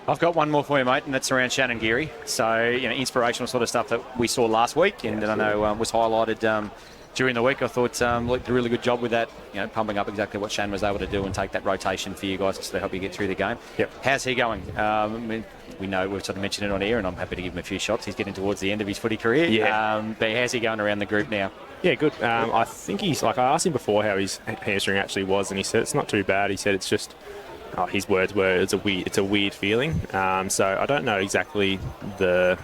I've got one more for you, mate, and that's around Shannon Geary. So, inspirational sort of stuff that we saw last week, and I know was highlighted during the week. I thought looked a really good job with that, pumping up exactly what Shannon was able to do and take that rotation for you guys to help you get through the game. Yep. How's he going? We know we've sort of mentioned it on air, and I'm happy to give him a few shots. He's getting towards the end of his footy career. Yeah. But how's he going around the group now? Yeah, good. I think I asked him before how his hamstring actually was, and he said it's not too bad. He said it's just, his words were, it's a weird feeling. So I don't know exactly the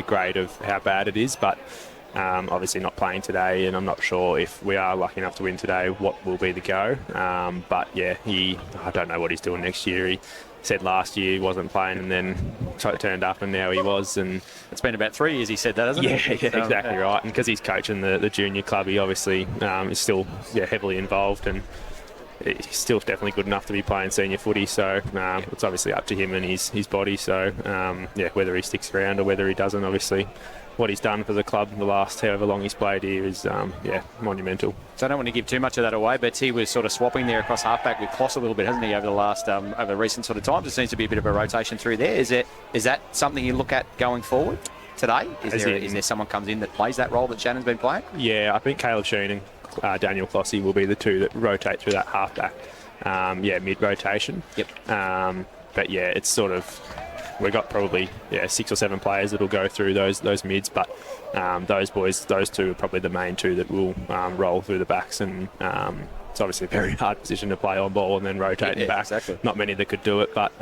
grade of how bad it is, but obviously not playing today, and I'm not sure if we are lucky enough to win today what will be the go. But yeah, I don't know what he's doing next year. He said last year he wasn't playing, and then turned up, and now he was. And it's been about 3 years he said that, hasn't it? Yeah, exactly right. And because he's coaching the junior club, he obviously is still heavily involved, and he's still definitely good enough to be playing senior footy. So it's obviously up to him and his body. So whether he sticks around or whether he doesn't, obviously what he's done for the club the last however long he's played here is monumental. So I don't want to give too much of that away, but he was sort of swapping there across halfback with Kloss a little bit, hasn't he, over the last over recent sort of times? There seems to be a bit of a rotation through there. Is that something you look at going forward today? Is there someone comes in that plays that role that Shannon's been playing? Yeah, I think Caleb Sheen and Daniel Klossy will be the two that rotate through that halfback. Mid-rotation. Yep. But yeah, it's sort of, we've got probably 6 or 7 players that'll go through those mids, but those two are probably the main two that will roll through the backs, and it's obviously a very hard position to play on ball and then rotating back. Exactly. Not many that could do it, but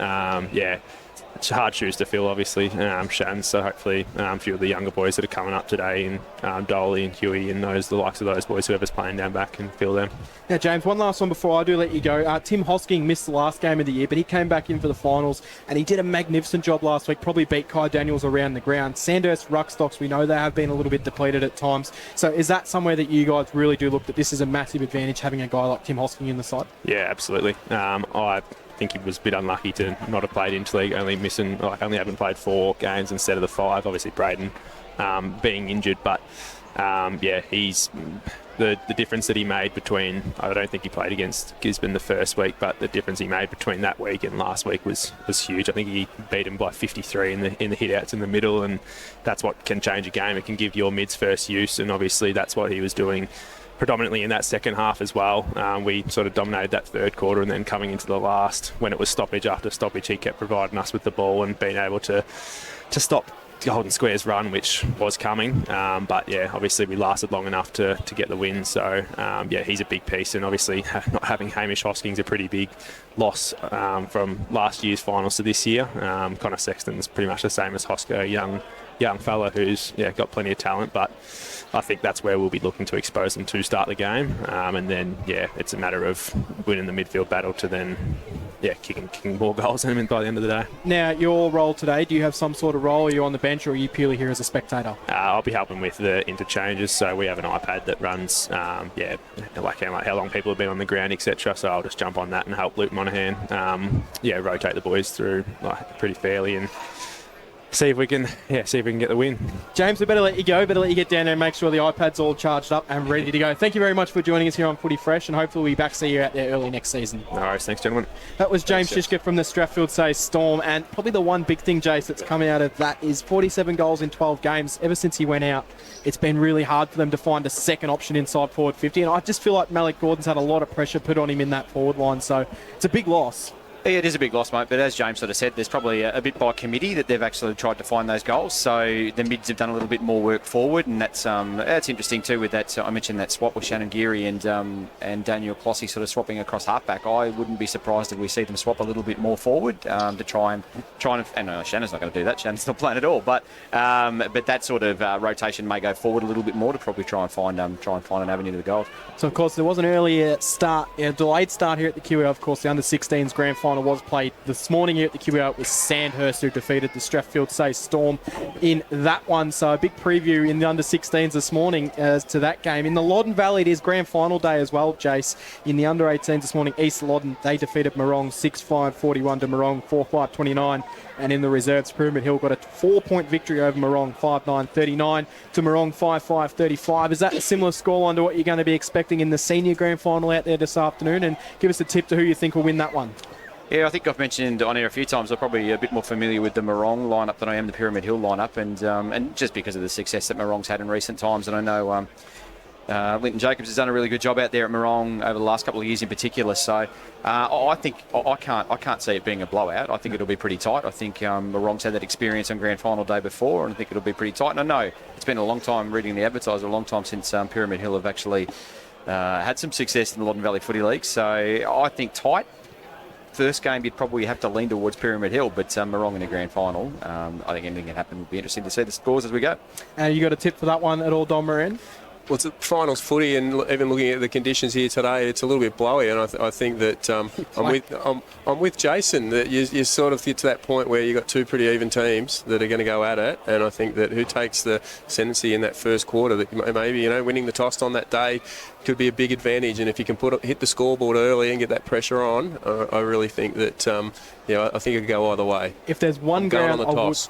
it's hard shoes to fill, obviously, Shan. So hopefully a few of the younger boys that are coming up today, and Dolly and Huey and the likes of those boys, whoever's playing down back, can fill them. Now, James, one last one before I do let you go. Tim Hosking missed the last game of the year, but he came back in for the finals, and he did a magnificent job last week, probably beat Kai Daniels around the ground. Sandhurst ruck stocks, we know they have been a little bit depleted at times. So is that somewhere that you guys really do look that this is a massive advantage, having a guy like Tim Hosking in the side? Yeah, absolutely. I think he was a bit unlucky to not have played interleague, only having played 4 games instead of the 5. Obviously Braden being injured, but he's the difference that he made between, I don't think he played against Gisborne the first week, but the difference he made between that week and last week was huge. I think he beat him by 53 in the hit-outs in the middle, and that's what can change a game. It can give your mids first use, and obviously that's what he was doing predominantly in that second half as well. We sort of dominated that third quarter, and then coming into the last, when it was stoppage after stoppage, he kept providing us with the ball and being able to stop Golden Square's run, which was coming. But obviously we lasted long enough to get the win. So he's a big piece, and obviously not having Hamish Hosking's a pretty big loss from last year's finals to this year. Connor Sexton's pretty much the same as Hosker, a young fella who's got plenty of talent, but I think that's where we'll be looking to expose them to start the game, and then it's a matter of winning the midfield battle to then kicking more goals in by the end of the day. Now, your role today, do you have some sort of role? Are you on the bench, or are you purely here as a spectator? I'll be helping with the interchanges, so we have an iPad that runs how long people have been on the ground, etc. So I'll just jump on that and help Luke Monaghan rotate the boys through pretty fairly, and see if we can get the win. James, we better let you go. Better let you get down there and make sure the iPad's all charged up and ready to go. Thank you very much for joining us here on Footy Fresh, and hopefully we'll be back to see you out there early next season. No worries. Thanks, gentlemen. That was James Shishka from the Strathfieldsaye Storm, and probably the one big thing, Jace, that's coming out of that is 47 goals in 12 games. Ever since he went out, it's been really hard for them to find a second option inside forward 50, and I just feel like Malik Gordon's had a lot of pressure put on him in that forward line, so it's a big loss. Yeah, it is a big loss, mate, but as James sort of said, there's probably a bit by committee that they've actually tried to find those goals, so the mids have done a little bit more work forward, and that's interesting too with that. I mentioned that swap with Shannon Geary and Daniel Klossy sort of swapping across halfback. I wouldn't be surprised if we see them swap a little bit more forward to try and Shannon's not going to do that. Shannon's not playing at all, but that sort of rotation may go forward a little bit more to probably try and find an avenue to the goals. So of course there was an earlier start, a delayed start here at the QL. Of course, the under-16s grand final was played this morning here at the QL. It was Sandhurst who defeated the Strathfieldsaye Storm in that one. So a big preview in the under-16s this morning as to that game. In the Loddon Valley, it is grand final day as well, Jace. In the under-18s this morning, East Loddon, they defeated Morong 6-5-41 to Morong 4-5-29. And in the reserves, Pyramid Hill got a 4-point victory over Morong 5-9-39 to Morong 5-5-35. Is that a similar scoreline to what you're going to be expecting in the senior grand final out there this afternoon? And give us a tip to who you think will win that one. Yeah, I think I've mentioned on air a few times. I'm probably a bit more familiar with the Morong lineup than I am the Pyramid Hill lineup, and just because of the success that Morong's had in recent times, and I know Linton Jacobs has done a really good job out there at Morong over the last couple of years in particular. So I think I can't see it being a blowout. I think it'll be pretty tight. I think Morong's had that experience on grand final day before, and I think it'll be pretty tight. And I know it's been a long time reading the advertiser, a long time since Pyramid Hill have actually had some success in the Loddon Valley Footy League. So I think tight. First game, you'd probably have to lean towards Pyramid Hill, but Morong in the grand final, I think anything can happen. Would be interesting to see the scores as we go. And you got a tip for that one at all, Don Moran? Well, it's a finals footy, and even looking at the conditions here today, it's a little bit blowy. And I think that I'm with Jason. That you sort of get to that point where you've got two pretty even teams that are going to go at it. And I think that who takes the ascendancy in that first quarter, that maybe winning the toss on that day could be a big advantage. And if you can hit the scoreboard early and get that pressure on, I really think that I think it could go either way. If there's one ground,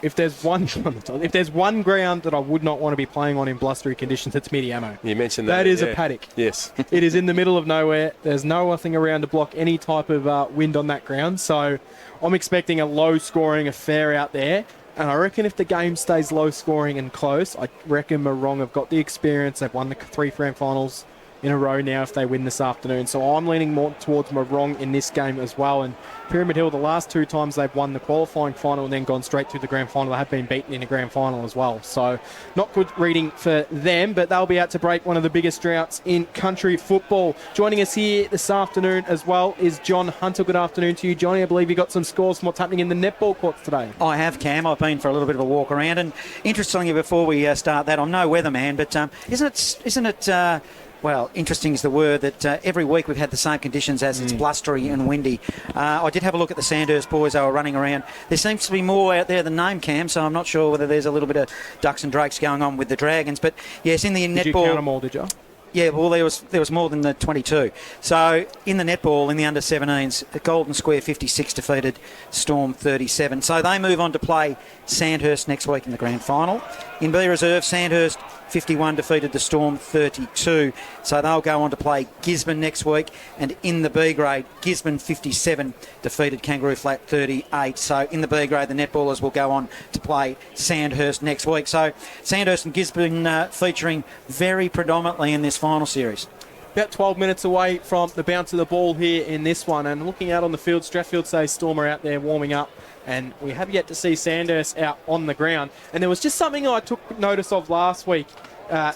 if there's one ground that I would not want to be playing on in blustery conditions, it's Midiamo. You mentioned that. That is a paddock. Yes. It is in the middle of nowhere. There's nothing around to block any type of wind on that ground. So I'm expecting a low-scoring affair out there. And I reckon if the game stays low-scoring and close, I reckon Morong have got the experience. They've won the 3 grand finals in a row now if they win this afternoon. So I'm leaning more towards Morong in this game as well. And Pyramid Hill, the last 2 times they've won the qualifying final and then gone straight to the grand final, they have been beaten in the grand final as well. So not good reading for them, but they'll be out to break one of the biggest droughts in country football. Joining us here this afternoon as well is John Hunter. Good afternoon to you, Johnny. I believe you got some scores from what's happening in the netball courts today. I have, Cam. I've been for a little bit of a walk around, and interestingly, before we start that, I'm no weatherman, but isn't it well, interesting is the word that every week we've had the same conditions as it's blustery and windy. I did have a look at the Sandhurst boys. They were running around. There seems to be more out there than name, Cam, so I'm not sure whether there's a little bit of ducks and drakes going on with the Dragons. But, yes, in the netball... Did you count them all, did you? Yeah, well, there was more than the 22. So in the netball, in the under-17s, Golden Square 56 defeated Storm 37. So they move on to play Sandhurst next week in the grand final. In B Reserve, Sandhurst 51 defeated the Storm 32. So they'll go on to play Gisborne next week. And in the B grade, Gisborne 57 defeated Kangaroo Flat 38. So in the B grade, the netballers will go on to play Sandhurst next week. So Sandhurst and Gisborne featuring very predominantly in this final series. About 12 minutes away from the bounce of the ball here in this one. And looking out on the field, Strathfieldsaye Storm are out there warming up. And we have yet to see Sandhurst out on the ground. And there was just something I took notice of last week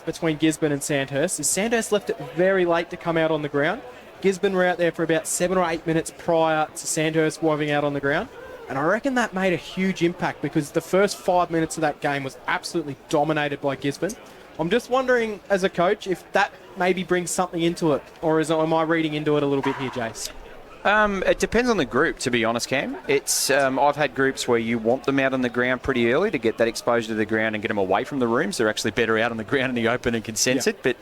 between Gisborne and Sandhurst. Is Sandhurst left it very late to come out on the ground. Gisborne were out there for about 7 or 8 minutes prior to Sandhurst warming out on the ground. And I reckon that made a huge impact because the first 5 minutes of that game was absolutely dominated by Gisborne. I'm just wondering, as a coach, if that maybe brings something into it, or am I reading into it a little bit here, Jace? It depends on the group, to be honest, Cam. It's I've had groups where you want them out on the ground pretty early to get that exposure to the ground and get them away from the rooms. They're actually better out on the ground in the open and can sense it. But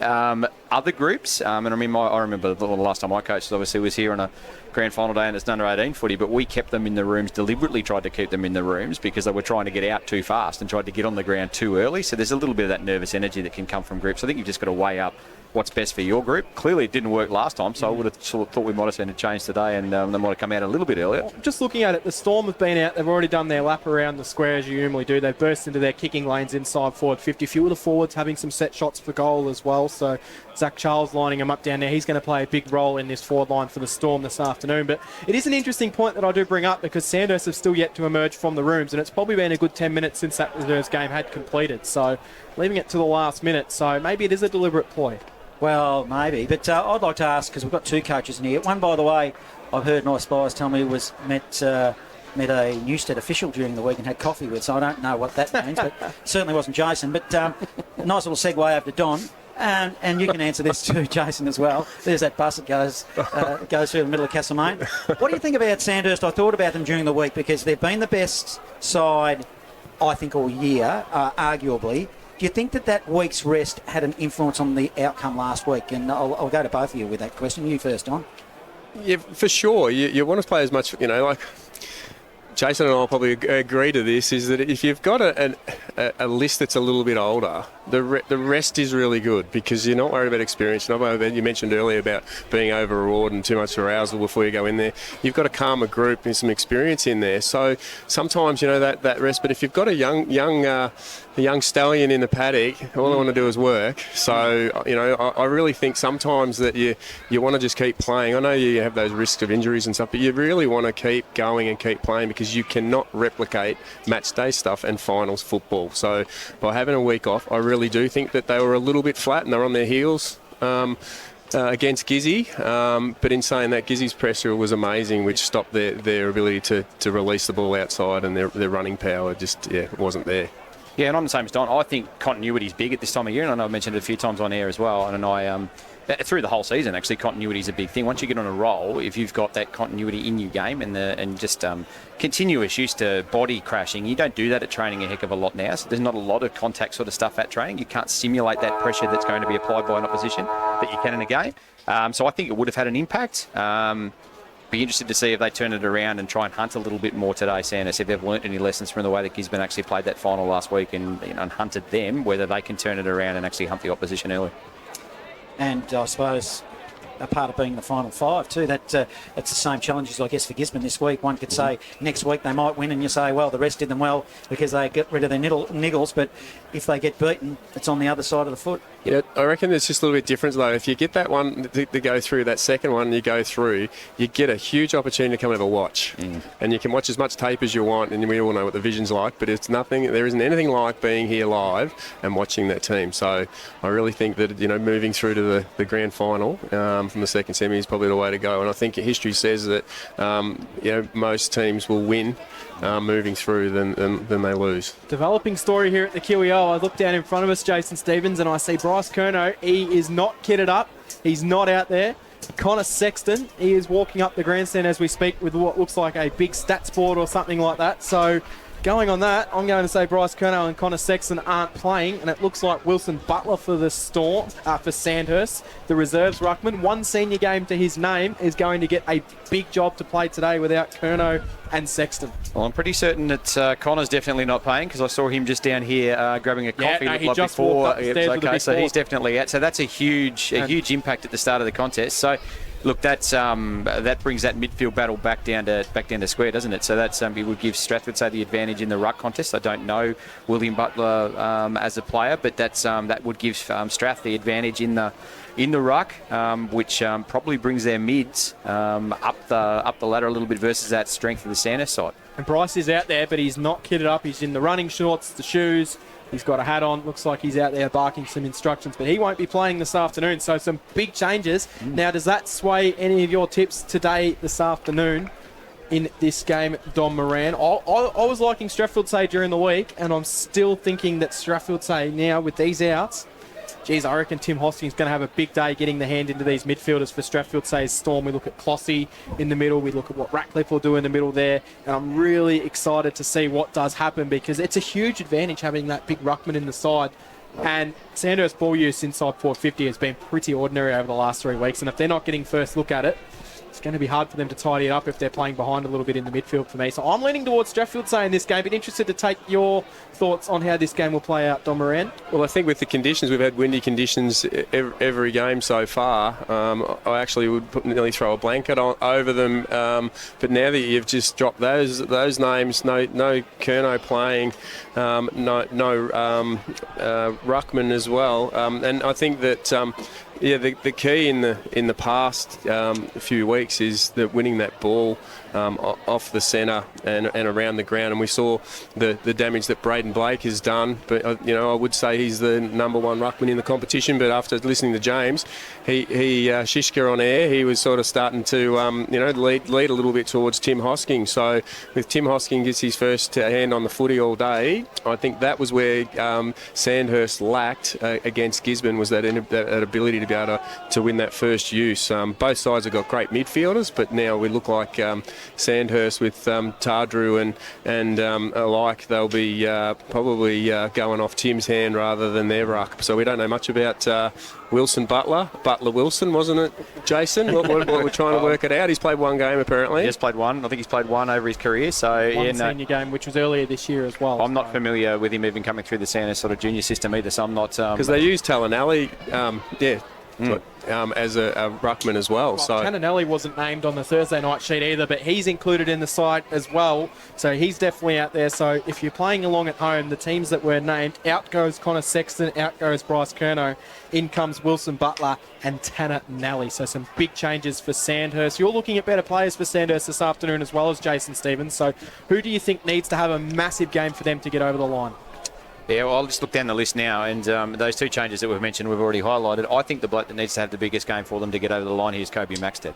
other groups, and I remember the last time I coached, obviously, was here on a grand final day and it's under 18 footy, but we kept them in the rooms, deliberately tried to keep them in the rooms because they were trying to get out too fast and tried to get on the ground too early. So there's a little bit of that nervous energy that can come from groups. I think you've just got to weigh up what's best for your group. Clearly it didn't work last time, so I would have thought we might have seen a change today and they might have come out a little bit earlier. Just looking at it, the Storm have been out, they've already done their lap around the square as you normally do. They've burst into their kicking lanes inside forward 50. A few of the forwards having some set shots for goal as well, so Zach Charles lining him up down there. He's going to play a big role in this forward line for the Storm this afternoon. But it is an interesting point that I do bring up because Sandhurst have still yet to emerge from the rooms, and it's probably been a good 10 minutes since that reserves game had completed. So leaving it to the last minute. So maybe it is a deliberate ploy. Well, maybe. But I'd like to ask, because we've got 2 coaches in here. One, by the way, I've heard Nice Spies tell me was met a Newstead official during the week and had coffee with, so I don't know what that means, but certainly wasn't Jason. But nice little segue over to Don. And you can answer this too, Jason, as well. There's that bus that goes through the middle of Castlemaine. What do you think about Sandhurst? I thought about them during the week because they've been the best side, I think, all year, arguably. Do you think that week's rest had an influence on the outcome last week? And I'll go to both of you with that question. You first, Don. Yeah, for sure. You want to play as much, like Jason and I will probably agree to this, is that if you've got a list that's a little bit older, the rest is really good because you're not worried about experience. You're not worried about, you mentioned earlier about being overawed and too much arousal before you go in there. You've got a calmer group and some experience in there. So sometimes, that rest. But if you've got a young stallion in the paddock, all I want to do is work. So, I really think sometimes that you want to just keep playing. I know you have those risks of injuries and stuff, but you really want to keep going and keep playing because you cannot replicate match day stuff and finals football. So by having a week off, I really do think that they were a little bit flat and they're on their heels against Gizzy. But in saying that, Gizzy's pressure was amazing, which stopped their ability to release the ball outside, and their running power just wasn't there. Yeah, and I'm the same as Don. I think continuity is big at this time of year, and I know I've mentioned it a few times on air as well. And through the whole season, actually, continuity is a big thing. Once you get on a roll, if you've got that continuity in your game and just continuous use to body crashing, you don't do that at training a heck of a lot now. So there's not a lot of contact sort of stuff at training. You can't simulate that pressure that's going to be applied by an opposition that you can in a game. So I think it would have had an impact. Be interested to see if they turn it around and try and hunt a little bit more today, Sandhurst, if they've learnt any lessons from the way that Gisborne actually played that final last week and hunted them, whether they can turn it around and actually hunt the opposition early. And I suppose a part of being the final five too, that's the same challenges, I guess, for Gisborne this week. One could say next week they might win and you say, well, the rest did them well because they get rid of their niggles, but if they get beaten, it's on the other side of the foot. Yeah, I reckon it's just a little bit different though. If you get that one to go through, that second one you go through, you get a huge opportunity to come and have a watch. And you can watch as much tape as you want, and we all know what the vision's like, but there isn't anything like being here live and watching that team. So I really think that, moving through to the grand final from the second semi is probably the way to go. And I think history says that, most teams will win moving through than they lose. Developing story here at the QEO. I look down in front of us, Jason Stevens, and I see Bryce Curnow. He is not kitted up. He's not out there. Connor Sexton, he is walking up the grandstand as we speak with what looks like a big stats board or something like that. So going on that, I'm going to say Bryce Curnow and Connor Sexton aren't playing, and it looks like Wilson Butler for the Storm, for Sandhurst, the reserves ruckman. One senior game to his name is going to get a big job to play today without Curnow and Sexton. Well, I'm pretty certain that Connor's definitely not playing because I saw him just down here grabbing a coffee. He just walked up the stairs with a big so he's definitely out. So that's a huge impact at the start of the contest. So look, that brings that midfield battle back down to square, doesn't it? So that's it would give Strathfieldsaye the advantage in the ruck contest. I don't know William Butler as a player, but that would give Strath the advantage in the ruck, which probably brings their mids up the ladder a little bit versus that strength of the Sandhurst side. And Bryce is out there, but he's not kitted up. He's in the running shorts, the shoes. He's got a hat on. Looks like he's out there barking some instructions, but he won't be playing this afternoon. So some big changes. Now, does that sway any of your tips today, this afternoon, in this game, Don Moran? I was liking Strathfieldsaye during the week, and I'm still thinking that Strathfieldsaye now with these outs, geez, I reckon Tim Hosting's going to have a big day getting the hand into these midfielders for Strathfieldsaye's Storm. We look at Clossy in the middle. We look at what Ratcliffe will do in the middle there. And I'm really excited to see what does happen because it's a huge advantage having that big ruckman in the side. And Sandhurst ball use inside 450 has been pretty ordinary over the last 3 weeks. And if they're not getting first look at it, it's going to be hard for them to tidy it up if they're playing behind a little bit in the midfield for me. So I'm leaning towards Strathfieldsaye in this game, but interested to take your thoughts on how this game will play out, Don Moran. Well, I think with the conditions, we've had windy conditions every game so far. I actually would nearly throw a blanket over them. But now that you've just dropped those names, no Curnow playing, no ruckman as well. And I think that the key in the past few weeks is that winning that ball off the centre and around the ground, and we saw the damage that Braden Blake has done. But I would say he's the number one ruckman in the competition. But after listening to James, he Shishka on air, he was sort of starting to lead a little bit towards Tim Hosking. So with Tim Hosking gets his first hand on the footy all day, I think that was where Sandhurst lacked against Gisborne, was that ability to to be able to win that first use. Both sides have got great midfielders, but now we look like Sandhurst with Tardrew and alike, they'll be probably going off Tim's hand rather than their ruck. So we don't know much about Butler Wilson, wasn't it, Jason? What we're trying to work it out. He's played one game apparently. He has played one. I think he's played one over his career. So One senior game, which was earlier this year as well. I'm not familiar with him even coming through the Sandhurst sort of junior system either, so I'm not... Because they use Talinelli, as a ruckman as well. So Cananelli wasn't named on the Thursday night sheet either, but he's included in the side as well. So he's definitely out there. So if you're playing along at home, the teams that were named, out goes Connor Sexton, out goes Bryce Curnow, in comes Wilson Butler and Tanner Nally. So some big changes for Sandhurst. You're looking at better players for Sandhurst this afternoon as well as Jason Stevens. So who do you think needs to have a massive game for them to get over the line? Yeah, well, I'll just look down the list now, and those two changes that we've mentioned, we've already highlighted. I think the bloke that needs to have the biggest game for them to get over the line here is Kobe Maxted.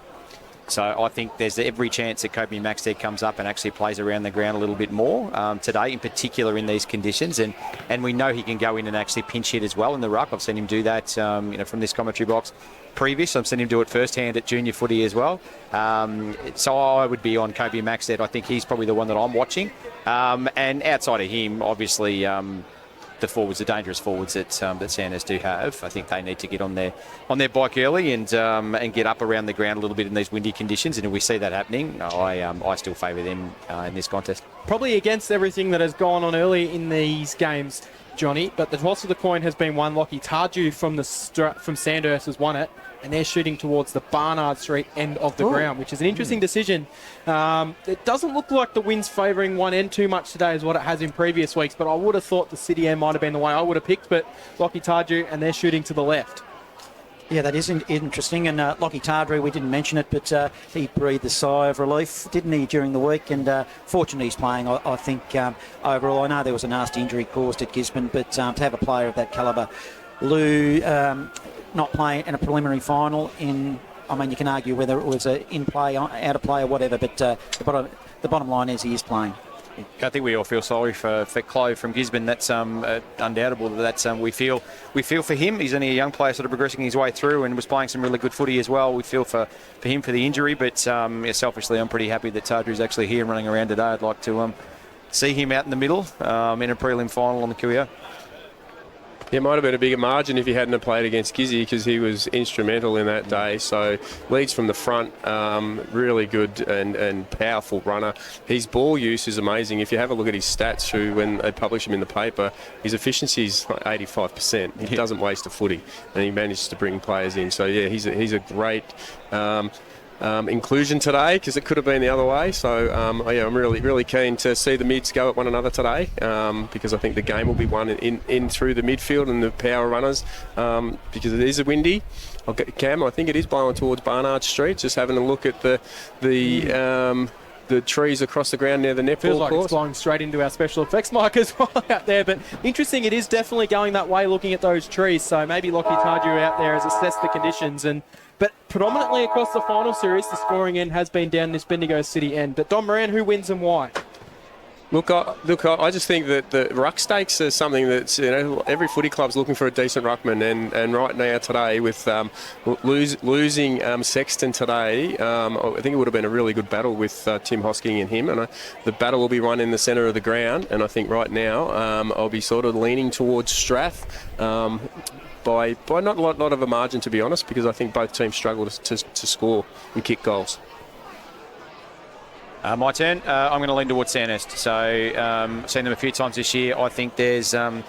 So I think there's every chance that Kobe Maxted comes up and actually plays around the ground a little bit more today, in particular in these conditions. And we know he can go in and actually pinch hit as well in the ruck. I've seen him do that from this commentary box previous. I've seen him do it firsthand at junior footy as well. So I would be on Kobe Maxted. I think he's probably the one that I'm watching. And outside of him, obviously... the forwards, the dangerous forwards that Sandhurst do have, I think they need to get on their bike early and get up around the ground a little bit in these windy conditions. And if we see that happening, I still favour them in this contest. Probably against everything that has gone on early in these games, Johnny, but the toss of the coin has been won. Lockie Tardew from Sandhurst has won it, and they're shooting towards the Barnard Street end of the ground, which is an interesting decision. It doesn't look like the wind's favouring one end too much today as what it has in previous weeks, but I would have thought the City end might have been the way I would have picked, but Lockie Tardew, and they're shooting to the left. Yeah, that is interesting. And Lockie Tardrew, we didn't mention it, but he breathed a sigh of relief, didn't he, during the week? And fortunately, he's playing, I think, overall. I know there was a nasty injury caused at Gisborne, but to have a player of that calibre, Lou, not playing in a preliminary final you can argue whether it was in play, out of play or whatever, but the bottom line is he is playing. I think we all feel sorry for Chloe from Gisborne. That's undoubtable. That's we feel for him. He's only a young player, sort of progressing his way through, and was playing some really good footy as well. We feel for him for the injury, but selfishly, I'm pretty happy that Tardrew's actually here and running around today. I'd like to see him out in the middle in a prelim final on the QEO. Yeah, it might have been a bigger margin if he hadn't have played against Gizzy, because he was instrumental in that day. So leads from the front, really good and powerful runner. His ball use is amazing. If you have a look at his stats through when they publish him in the paper, his efficiency is like 85%. He doesn't waste a footy, and he manages to bring players in. So yeah, he's a great inclusion today, because it could have been the other way. So I'm really keen to see the mids go at one another today, because I think the game will be won in through the midfield and the power runners, because it is a windy. Cam, I think it is blowing towards Barnard Street. Just having a look at the trees across the ground near the netball Feels like course. It's blowing straight into our special effects mic as well out there. But interesting, it is definitely going that way looking at those trees. So maybe Lockie Tardew out there has assessed the conditions. But predominantly across the final series, the scoring end has been down this Bendigo City end. But Don Moran, who wins and why? Look, I just think that the ruck stakes are something that's, every footy club's looking for a decent ruckman, and right now today with losing Sexton today, I think it would have been a really good battle with Tim Hosking and him, and the battle will be won in the centre of the ground, and I think right now I'll be sort of leaning towards Strath. By not a lot of a margin, to be honest, because I think both teams struggle to score and kick goals. My turn. I'm going to lean towards Sandhurst. So, seen them a few times this year. I think there's a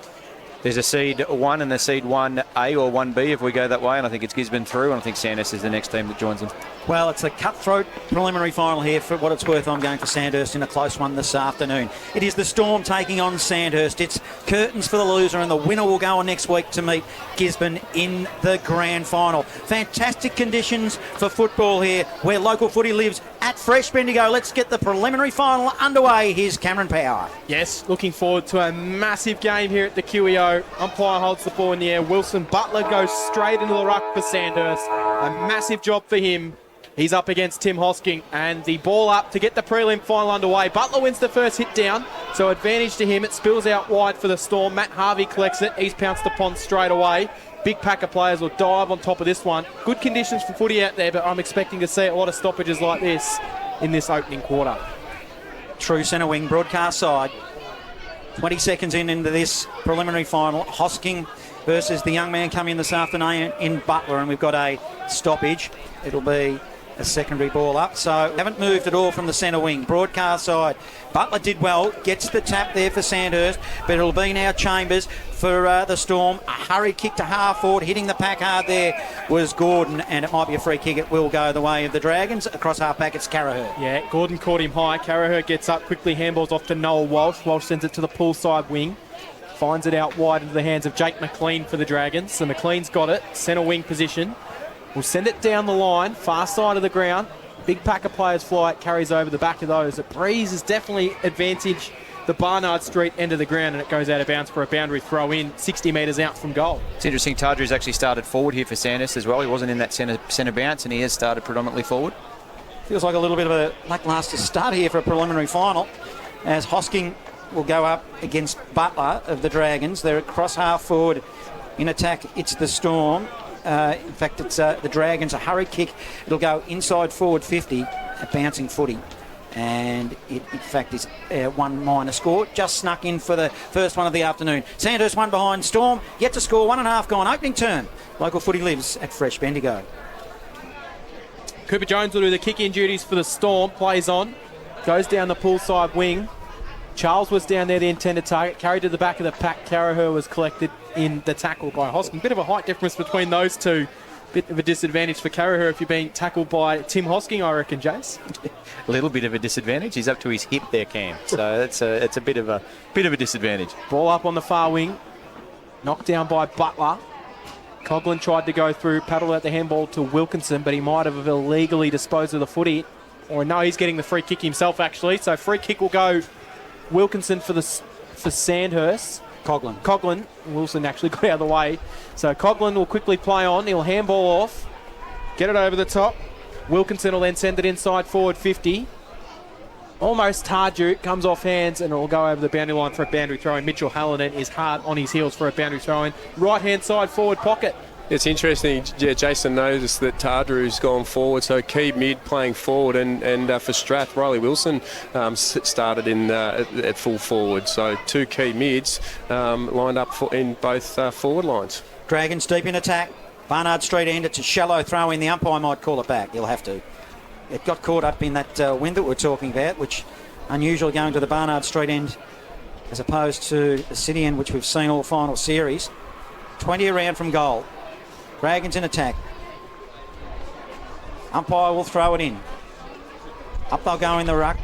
seed 1 and a seed 1A or 1B if we go that way, and I think it's Gisborne through, and I think Sandhurst is the next team that joins them. Well, it's a cutthroat preliminary final here. For what it's worth, I'm going for Sandhurst in a close one this afternoon. It is the Storm taking on Sandhurst. It's curtains for the loser, and the winner will go on next week to meet Gisborne in the grand final. Fantastic conditions for football here, where local footy lives at Fresh Bendigo. Let's get the preliminary final underway. Here's Cameron Power. Yes, looking forward to a massive game here at the QEO. Umpire holds the ball in the air. Wilson Butler goes straight into the ruck for Sandhurst. A massive job for him. He's up against Tim Hosking, and the ball up to get the prelim final underway. Butler wins the first hit down, so advantage to him. It spills out wide for the Storm. Matt Harvey collects it. He's pounced upon straight away. big pack of players will dive on top of this one. Good conditions for footy out there, but I'm expecting to see a lot of stoppages like this in this opening quarter. True centre wing broadcast side. 20 seconds into this preliminary final. Hosking versus the young man coming in this afternoon in Butler, and we've got a stoppage. It'll be a secondary ball up, so haven't moved at all from the centre wing. Broadcast side. Butler did well, gets the tap there for Sandhurst, but it'll be now Chambers for the Storm. A hurry kick to half forward, hitting the pack hard there was Gordon, and it might be a free kick. It will go the way of the Dragons. Across half back, it's Carraher. Yeah, Gordon caught him high. Carraher gets up quickly, handballs off to Noel Walsh. Walsh sends it to the poolside wing. Finds it out wide into the hands of Jake McLean for the Dragons. So McLean's got it, centre wing position. We'll send it down the line, far side of the ground. Big pack of players fly it, carries over the back of those. The breeze is definitely advantage the Barnard Street end of the ground, and it goes out of bounds for a boundary throw in, 60 metres out from goal. It's interesting, Tardru's actually started forward here for Sandhurst as well. He wasn't in that centre bounce, and he has started predominantly forward. Feels like a little bit of a lacklustre start here for a preliminary final, as Hosking will go up against Butler of the Dragons. They're across half forward in attack. It's the Storm. In fact, it's the Dragons. A hurry kick. It'll go inside forward 50, a bouncing footy. And it, in fact, is 1 minor score. Just snuck in for the first one of the afternoon. Sandhurst 1 behind Storm. Yet to score. 1.5 gone. Opening term. Local footy lives at Fresh Bendigo. Cooper Jones will do the kick-in duties for the Storm. Plays on. Goes down the poolside wing. Charles was down there, the intended target. Carried to the back of the pack. Carraher was collected in the tackle by Hosking. Bit of a height difference between those two. Bit of a disadvantage for Carraher if you're being tackled by Tim Hosking, I reckon, Jace. A little bit of a disadvantage. He's up to his hip there, Cam. So it's a bit of a disadvantage. Ball up on the far wing. Knocked down by Butler. Coughlin tried to go through, paddled out the handball to Wilkinson, but he might have illegally disposed of the footy. Or no, he's getting the free kick himself, actually. So free kick will go Wilkinson for Sandhurst. Coughlin. Wilson actually got out of the way. So Coughlin will quickly play on. He'll handball off. Get it over the top. Wilkinson will then send it inside forward 50. Almost Tarju. Comes off hands and it will go over the boundary line for a boundary throw in. Mitchell Hallinan is hard on his heels for a boundary throw in. Right hand side forward pocket. It's interesting, yeah, Jason noticed that Tardru's gone forward, so key mid playing forward, and for Strath, Riley Wilson started at full forward, so 2 key mids lined up in both forward lines. Dragons deep in attack. Barnard Street end. It's a shallow throw in. The umpire might call it back. He'll have to. It got caught up in that wind that we're talking about, which unusual going to the Barnard Street end as opposed to the City end, which we've seen all final series. 20 around from goal. Dragons in attack. Umpire will throw it in. Up they'll go in the ruck.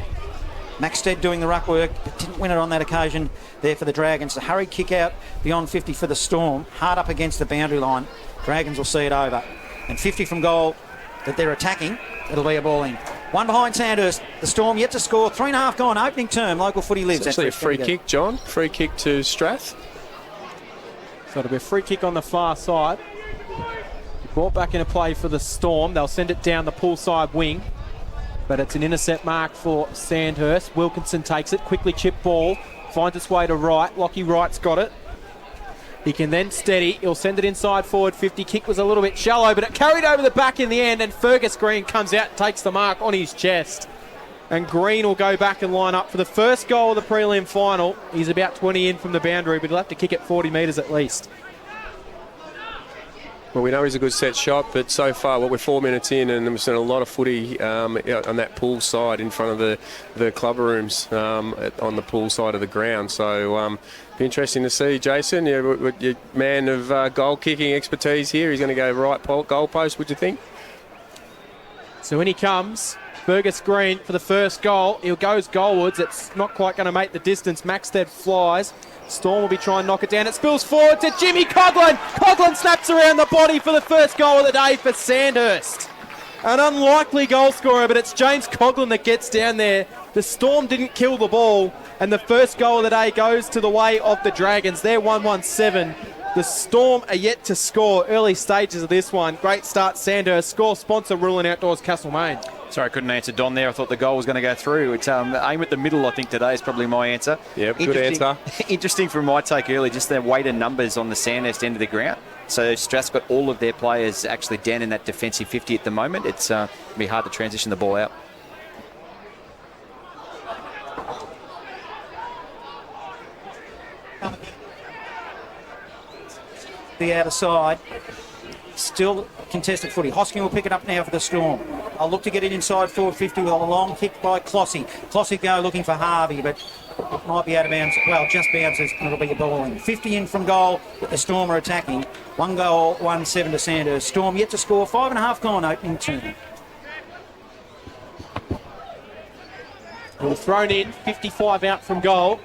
Maxted doing the ruck work, but didn't win it on that occasion there for the Dragons. The hurry kick out beyond 50 for the Storm. Hard up against the boundary line. Dragons will see it over. And 50 from goal that they're attacking. It'll be a ball in. 1 behind Sandhurst. The Storm yet to score. 3.5 gone. Opening term. Local footy lives. It's actually a free kick, John. Free kick to Strath. So it'll be a free kick on the far side. Brought back into play for the Storm. They'll send it down the poolside wing. But it's an intercept mark for Sandhurst. Wilkinson takes it. Quickly chip ball. Finds its way to Wright. Lockie Wright's got it. He can then steady. He'll send it inside forward 50. Kick was a little bit shallow, but it carried over the back in the end. And Fergus Green comes out and takes the mark on his chest. And Green will go back and line up for the first goal of the prelim final. He's about 20 in from the boundary, but he'll have to kick it 40 metres at least. Well, we know he's a good set shot, but so far, we're 4 minutes in, and we've seen a lot of footy on that pool side in front of the club rooms on the pool side of the ground. So, be interesting to see, Jason, your man of goal kicking expertise here. He's going to go right goal post. What do you think? So when he comes, Fergus Green for the first goal. He goes goalwards. It's not quite going to make the distance. Maxted flies. Storm will be trying to knock it down. It spills forward to Jimmy Coughlin. Coughlin snaps around the body for the first goal of the day for Sandhurst. An unlikely goal scorer, but it's James Coughlin that gets down there. The Storm didn't kill the ball, and the first goal of the day goes to the way of the Dragons. They're 1-1-7. The Storm are yet to score. Early stages of this one. Great start, Sandhurst. Score sponsor, Rural and Outdoors, Castlemaine. Sorry, I couldn't answer Don there. I thought the goal was going to go through. It's aim at the middle, I think, today is probably my answer. Yeah, good answer. Interesting from my take early, just their weight and numbers on the Sandhurst end of the ground. So Strath's got all of their players actually down in that defensive 50 at the moment. It's going to be hard to transition the ball out. The outer side. Still contested footy. Hosking will pick it up now for the Storm. I'll look to get it inside forward 50 with a long kick by Clossy. Clossy go looking for Harvey, but it might be out of bounds. Well, just bounces and it'll be a ball in. 50 in from goal, but the Storm are attacking. 1 goal, 1-7 to Sandhurst. Storm yet to score. 5.5 gone opening turn. Well, thrown in, 55 out from goal.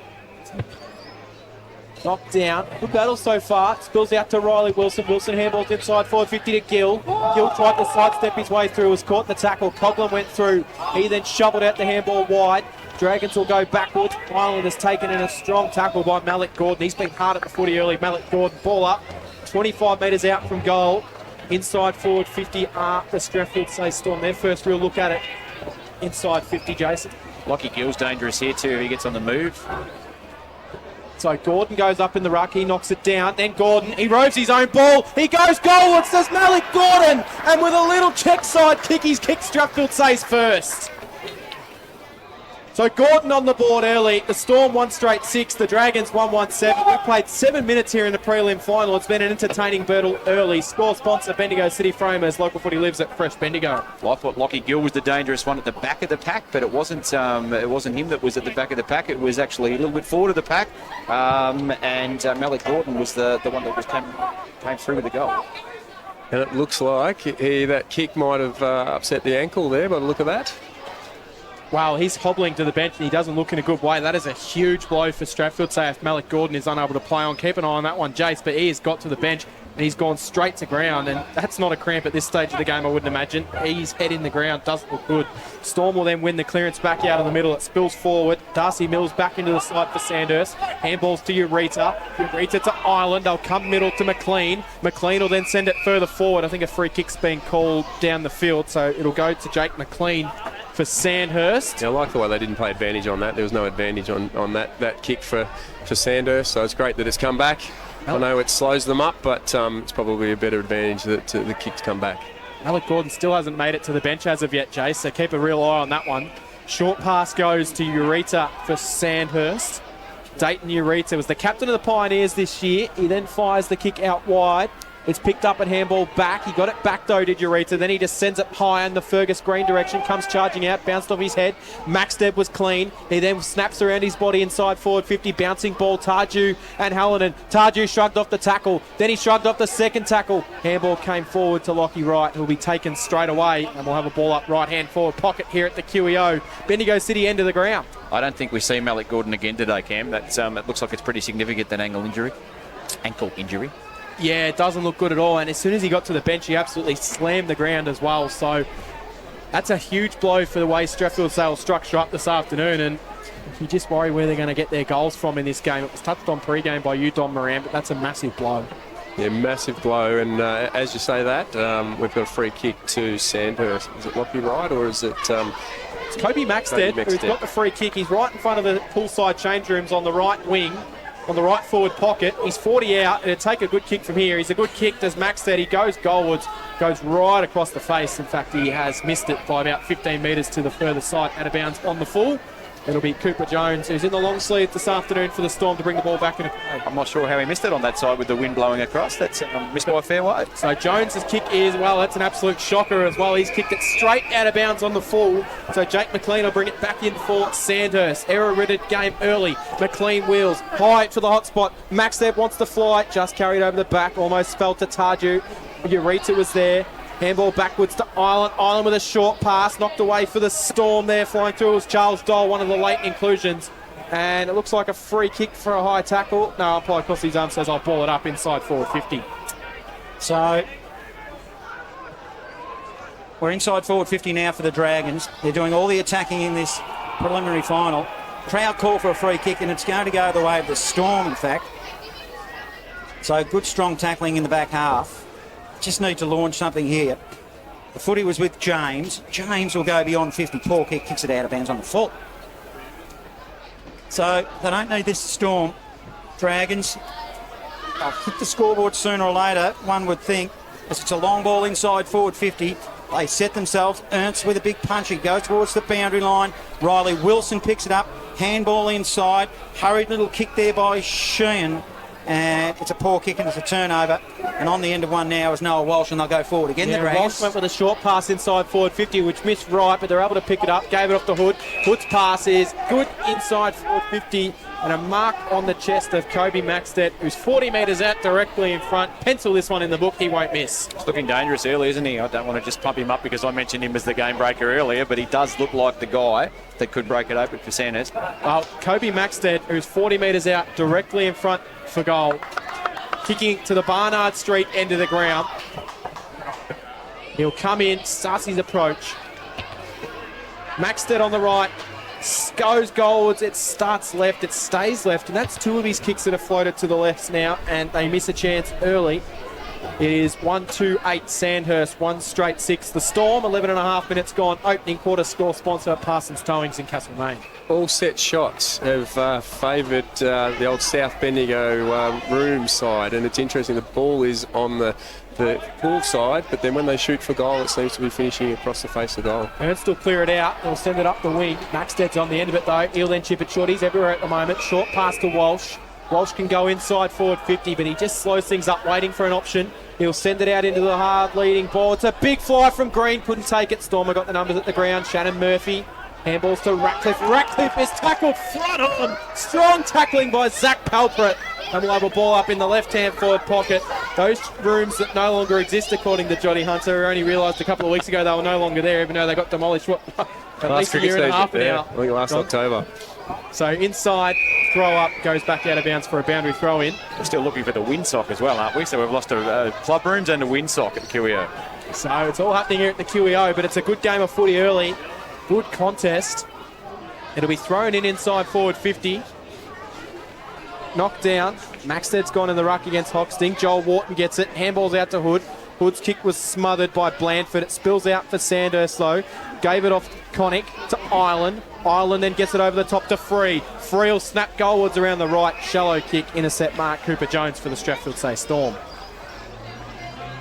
Knocked down. Good battle so far. Spills out to Riley Wilson. Wilson handballs inside forward 50 to Gill. Gill tried to sidestep his way through. Was caught in the tackle. Coughlin went through. He then shoveled out the handball wide. Dragons will go backwards. Ireland has taken in a strong tackle by Malik Gordon. He's been hard at the footy early. Malik Gordon, ball up. 25 metres out from goal. Inside forward 50 are the Strathfieldsaye Storm. Their first real look at it. Inside 50, Jason. Lockie Gill's dangerous here too. He gets on the move. So Gordon goes up in the ruck, he knocks it down, then Gordon, he roves his own ball, he goes goalwards, there's Malik Gordon, and with a little check side kick, he's kicked Strathfieldsaye's first. So Gordon on the board early, the Storm 1 straight 6, the Dragons 1-1-7. We played 7 minutes here in the prelim final. It's been an entertaining battle early. Score sponsor Bendigo City Framers, local footy lives at Fresh Bendigo. Well, I thought Lockie Gill was the dangerous one at the back of the pack, but it wasn't him that was at the back of the pack. It was actually a little bit forward of the pack, and Malik Gordon was the one that came through with the goal. And it looks like that kick might have upset the ankle there by the look of that. Wow, he's hobbling to the bench and he doesn't look in a good way. That is a huge blow for Strathfieldsaye if Malik Gordon is unable to play on. Keep an eye on that one, Jace, but he has got to the bench and he's gone straight to ground, and that's not a cramp at this stage of the game, I wouldn't imagine. He's head in the ground, doesn't look good. Storm will then win the clearance back out of the middle. It spills forward. Darcy Mills back into the side for Sandhurst. Handballs to Eureka. Eureka to Ireland. They'll come middle to McLean. McLean will then send it further forward. I think a free kick's been called down the field, so it'll go to Jake McLean for Sandhurst. Yeah, I like the way they didn't play advantage on that. There was no advantage on that kick for Sandhurst, so it's great that it's come back. I know it slows them up, but it's probably a better advantage that the kicks come back. Malik Gordon still hasn't made it to the bench as of yet, Jace, so keep a real eye on that one. Short pass goes to Eureka for Sandhurst. Dayton Eureka was the captain of the Pioneers this year. He then fires the kick out wide. It's picked up at handball back. He got it back though, did Eureka. Then he just sends it high in the Fergus Green direction. Comes charging out, bounced off his head. Maxted was clean. He then snaps around his body inside forward 50. Bouncing ball, Tarju and Hallinan. Tarju shrugged off the tackle. Then he shrugged off the second tackle. Handball came forward to Lockie Wright, who'll be taken straight away. And we'll have a ball up right hand forward pocket here at the QEO. Bendigo City end of the ground. I don't think we see Malik Gordon again today, Cam. It looks like it's pretty significant, that ankle injury. Yeah, it doesn't look good at all. And as soon as he got to the bench, he absolutely slammed the ground as well. So that's a huge blow for the way Strathfieldsaye will structure up this afternoon. And you just worry where they're going to get their goals from in this game. It was touched on pre-game by you, Don Moran, but that's a massive blow. Yeah, massive blow. And as you say that, we've got a free kick to Sandhurst. Is it Lockie Wright or is it... It's Kobe Maxted, who's got the free kick. He's right in front of the poolside change rooms on the right wing. On the right forward pocket. He's 40 out. It'll take a good kick from here. He's a good kick, does Maxted. He goes goalwards, goes right across the face. In fact, he has missed it by about 15 metres to the further side, out of bounds on the full. It'll be Cooper Jones, who's in the long sleeve this afternoon for the Storm to bring the ball back into play. I'm not sure how he missed it on that side with the wind blowing across. That's missed by a fair way. So Jones's kick is, well, that's an absolute shocker as well. He's kicked it straight out of bounds on the full. So Jake McLean will bring it back in for Sandhurst. Error-ridden game early. McLean wheels high to the hot spot. Maxted wants to fly, just carried over the back, almost fell to Tarju. Eureka was there. Handball backwards to Ireland. Ireland with a short pass, knocked away for the Storm there. Flying through was Charles Dole, one of the late inclusions. And it looks like a free kick for a high tackle. No, umpire across his arm says I'll ball it up inside forward 50. So we're inside forward 50 now for the Dragons. They're doing all the attacking in this preliminary final. Crowd call for a free kick, and it's going to go the way of the Storm, in fact. So good strong tackling in the back half. Just need to launch something here. The footy was with James. James will go beyond 50. Paul kick, kicks it out of bounds on the full. So they don't need this Storm. Dragons, they'll hit the scoreboard sooner or later, one would think, as it's a long ball inside forward 50. They set themselves. Ernst with a big punch. He goes towards the boundary line. Riley Wilson picks it up. Handball inside. Hurried little kick there by Sheehan. And it's a poor kick and it's a turnover. And on the end of one now is Noah Walsh, and they'll go forward again. Yeah, the Dragons. Walsh went with a short pass inside forward 50, which missed right, but they're able to pick it up. Gave it off to Hood. Hood's pass is good inside forward 50. And a mark on the chest of Kobe Maxted, who's 40 metres out directly in front. Pencil this one in the book, he won't miss. He's looking dangerous early, isn't he? I don't want to just pump him up because I mentioned him as the game breaker earlier, but he does look like the guy that could break it open for Sandhurst. Kobe Maxted, who's 40 metres out directly in front for goal. Kicking to the Barnard Street end of the ground. He'll come in, starts his approach. Maxted on the right. Goes goalwards, it starts left, it stays left, and that's two of his kicks that have floated to the left now, and they miss a chance early. It is 1-2-8 Sandhurst, 1 straight 6. The Storm, 11 and a half minutes gone. Opening quarter score sponsor Parsons Towings in Castlemaine. All set shots have favoured the old South Bendigo room side, and it's interesting, the ball is on the pool side, but then when they shoot for goal, it seems to be finishing across the face of goal. Ernst will clear it out. He'll send it up the wing. Maxted's on the end of it though. He'll then chip it short. He's everywhere at the moment. Short pass to Walsh. Walsh can go inside forward 50, but he just slows things up, waiting for an option. He'll send it out into the hard leading ball. It's a big fly from Green. Couldn't take it. Stormer got the numbers at the ground. Shannon Murphy. Handballs to Ratcliffe. Ratcliffe is tackled front on. Strong tackling by Zach Palpert. And we'll have a ball up in the left-hand forward pocket. Those rooms that no longer exist, according to Johnny Hunter, who only realised a couple of weeks ago they were no longer there, even though they got demolished, at least a year and a half now. I think last October. So inside, throw up, goes back out of bounds for a boundary throw in. We're still looking for the windsock as well, aren't we? So we've lost a club rooms and a windsock at the QEO. So it's all happening here at the QEO, but it's a good game of footy early. Good contest. It'll be thrown in inside forward 50. Knocked down. Maxted's gone in the ruck against Hoxting. Joel Wharton gets it. Handball's out to Hood. Hood's kick was smothered by Blandford. It spills out for Sandhurst though. Gave it off Connick to Ireland. Ireland then gets it over the top to Free. Free will snap goalwards around the right. Shallow kick. Intercept Mark Cooper-Jones for the Strathfieldsaye Storm.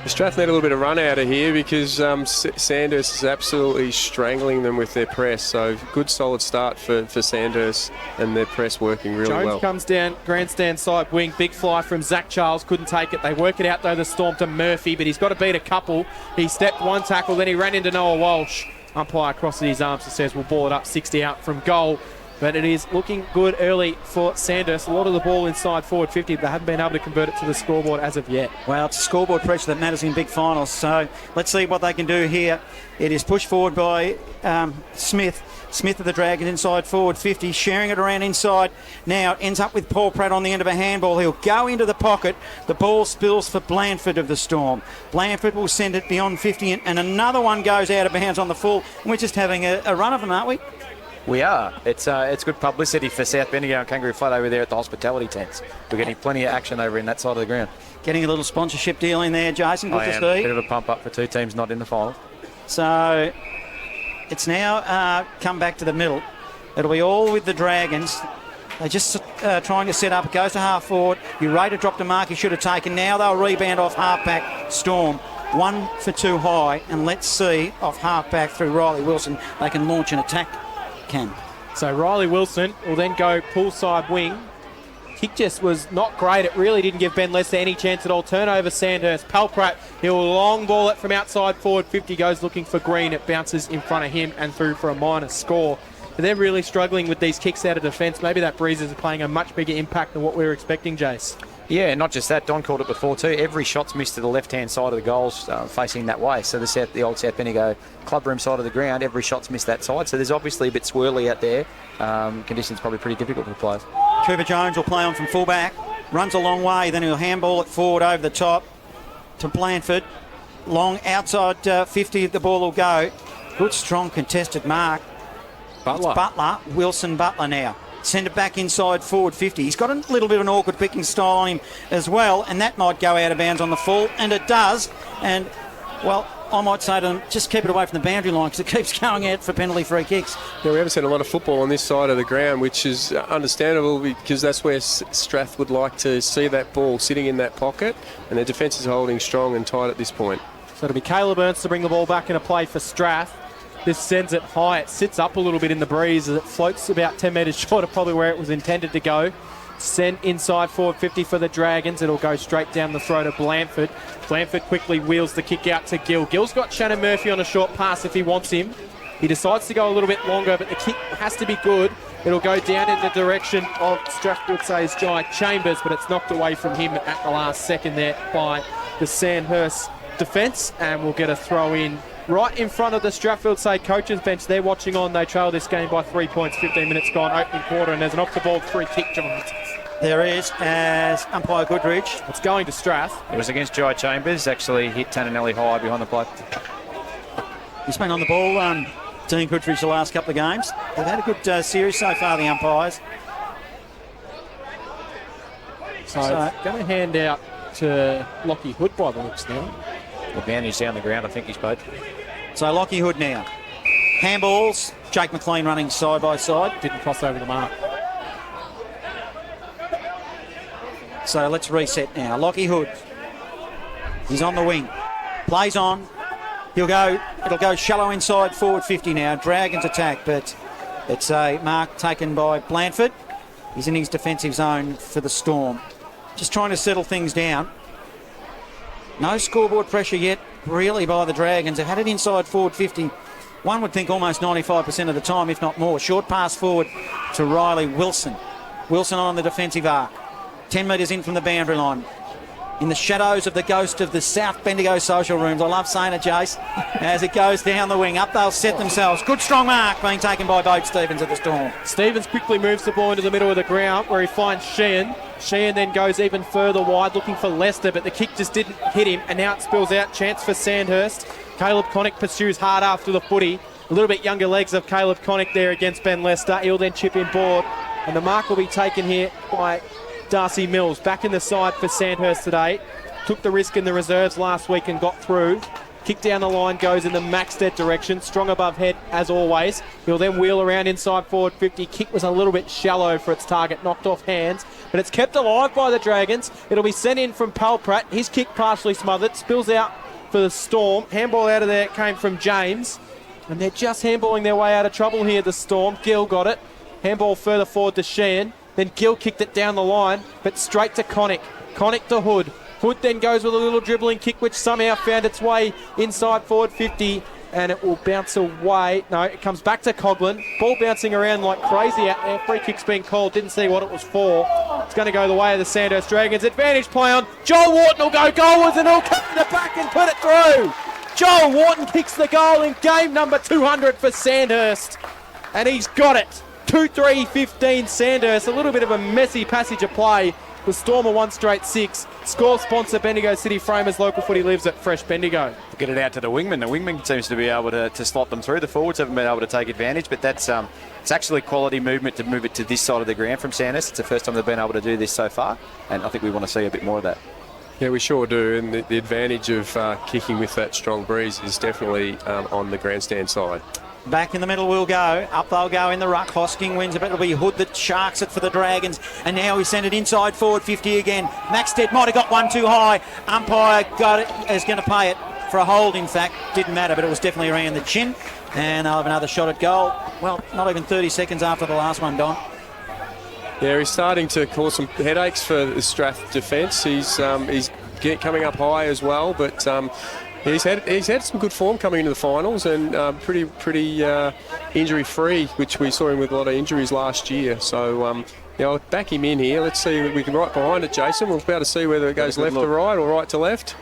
Strath need a little bit of run out of here because Sandhurst is absolutely strangling them with their press. So good solid start for Sandhurst and their press working really Jones well. comes down, grandstand side wing, big fly from Zach Charles, couldn't take it. They work it out though, the Storm to Murphy, but he's got to beat a couple. He stepped one tackle, then he ran into Noah Walsh. Umpire crosses his arms and says we'll ball it up 60 out from goal. But it is looking good early for Sandhurst. A lot of the ball inside forward 50. They haven't been able to convert it to the scoreboard as of yet. Well, it's scoreboard pressure that matters in big finals. So let's see what they can do here. It is pushed forward by Smith. Smith of the Dragons inside forward 50, sharing it around inside. Now it ends up with Paul Pratt on the end of a handball. He'll go into the pocket. The ball spills for Blandford of the Storm. Blandford will send it beyond 50, and another one goes out of bounds on the full. And we're just having a run of them, aren't we? We are. It's good publicity for South Bendigo and Kangaroo Flat over there at the hospitality tents. We're getting plenty of action over in that side of the ground. Getting a little sponsorship deal in there, Jason. Good to see. Bit of a pump up for two teams not in the final. So it's now come back to the middle. It'll be all with the Dragons. They're just trying to set up. It goes to half forward. Ureta dropped a mark he should have taken. Now they'll rebound off half-back Storm. 1 for 2 high. And let's see, off half-back through Riley Wilson, they can launch an attack. So Riley Wilson will then go poolside wing. Kick just was not great. It really didn't give Ben Lester any chance at all. Turnover Sandhurst. Palprat, he'll long ball it from outside forward 50. Goes looking for Green. It bounces in front of him and through for a minor score. But they're really struggling with these kicks out of defence. Maybe that breeze is playing a much bigger impact than what we were expecting, Jace. Yeah, not just that. Don called it before too. Every shot's missed to the left-hand side of the goals facing that way. So the old South Bendigo clubroom side of the ground, every shot's missed that side. So there's obviously a bit swirly out there. Conditions probably pretty difficult for the players. Cooper-Jones will play on from fullback. Runs a long way, then he'll handball it forward over the top to Blandford. Long outside 50, the ball will go. Good, strong, contested mark. Butler. It's Butler. Wilson Butler now. Send it back inside forward 50. He's got a little bit of an awkward picking style on him as well, and that might go out of bounds on the full, and it does. And, well, I might say to them, just keep it away from the boundary line because it keeps going out for penalty free kicks. Yeah, we haven't seen a lot of football on this side of the ground, which is understandable because that's where Strath would like to see that ball sitting in that pocket, and their defence is holding strong and tight at this point. So it'll be Caleb Ernst to bring the ball back into play for Strath. This sends it high. It sits up a little bit in the breeze as it floats about 10 metres short of probably where it was intended to go. Sent inside forward 50 for the Dragons. It'll go straight down the throat of Blanford. Blanford quickly wheels the kick out to Gill. Gill's got Shannon Murphy on a short pass if he wants him. He decides to go a little bit longer, but the kick has to be good. It'll go down in the direction of Strathfieldsaye's Jai Chambers, but it's knocked away from him at the last second there by the Sandhurst defence, and we'll get a throw in right in front of the Strathfieldsaye coaches bench. They're watching on. They trail this game by 3 points, 15 minutes gone, opening quarter, and there's an off-the-ball free kick, John. There is, as umpire Goodridge. It's going to Strath. It was against Jai Chambers, actually hit Tananelli high behind the plate. He's been on the ball, Dean Goodridge, the last couple of games. They've had a good series so far, the umpires. So going to hand out to Lockie Hood by the looks now. Advantage down the ground, I think he's played. So Lockie Hood now. Handballs, Jake McLean running side by side. Didn't cross over the mark. So let's reset now. Lockie Hood. He's on the wing. Plays on. It'll go shallow inside forward 50 now. Dragons attack, but it's a mark taken by Blanford. He's in his defensive zone for the Storm. Just trying to settle things down. No scoreboard pressure yet, really, by the Dragons. They've had it inside forward 50. One would think almost 95% of the time, if not more. Short pass forward to Riley Wilson. Wilson on the defensive arc. 10 metres in from the boundary line. In the shadows of the ghost of the South Bendigo social rooms. I love saying it, Jace. As it goes down the wing. Up they'll set themselves. Good strong mark being taken by Boat Stevens at the Storm. Stevens quickly moves the ball into the middle of the ground where he finds Sheehan. Sheehan then goes even further wide looking for Lester, but the kick just didn't hit him, and now it spills out. Chance for Sandhurst. Caleb Connick pursues hard after the footy. A little bit younger legs of Caleb Connick there against Ben Lester. He'll then chip in board, and the mark will be taken here by Darcy Mills. Back in the side for Sandhurst today. Took the risk in the reserves last week and got through. Kick down the line goes in the Maxted direction. Strong above head as always. He'll then wheel around inside forward 50. Kick was a little bit shallow for its target. Knocked off hands. But it's kept alive by the Dragons. It'll be sent in from Palprat. His kick partially smothered. Spills out for the Storm. Handball out of there came from James. And they're just handballing their way out of trouble here, the Storm. Gill got it. Handball further forward to Sheehan. Then Gill kicked it down the line, but straight to Connick. Connick to Hood. Hood then goes with a little dribbling kick, which somehow found its way inside forward 50, and it will bounce away. No, it comes back to Coughlin. Ball bouncing around like crazy out there. Free kick's being called. Didn't see what it was for. It's going to go the way of the Sandhurst Dragons. Advantage play on. Joel Wharton will go goalwards, and he'll cut the back and put it through. Joel Wharton kicks the goal in game number 200 for Sandhurst, and he's got it. 2-3-15 Sandhurst. A little bit of a messy passage of play. The Storm are 1 straight 6. Score sponsor Bendigo City Framers. Local footy lives at Fresh Bendigo. Get it out to the wingman. The wingman seems to be able to slot them through. The forwards haven't been able to take advantage, but that's it's actually quality movement to move it to this side of the ground from Sandhurst. It's the first time they've been able to do this so far, and I think we want to see a bit more of that. Yeah, we sure do, and the advantage of kicking with that strong breeze is definitely on the grandstand side. Back in the middle we'll go. Up they'll go in the ruck. Hosking wins a bit. It'll be Hood that sharks it for the Dragons. And now we send it inside forward 50 again. Maxted might have got one too high. Umpire got it. Is going to pay it for a hold, in fact. Didn't matter, but it was definitely around the chin. And they'll have another shot at goal. Well, not even 30 seconds after the last one, Don. Yeah, he's starting to cause some headaches for the Strath defence. He's coming up high as well, but he's had some good form coming into the finals and pretty injury free, which we saw him with a lot of injuries last year. So back him in here. Let's see. We can right behind it, Jason. We'll be able to see whether it goes left to right or right to left.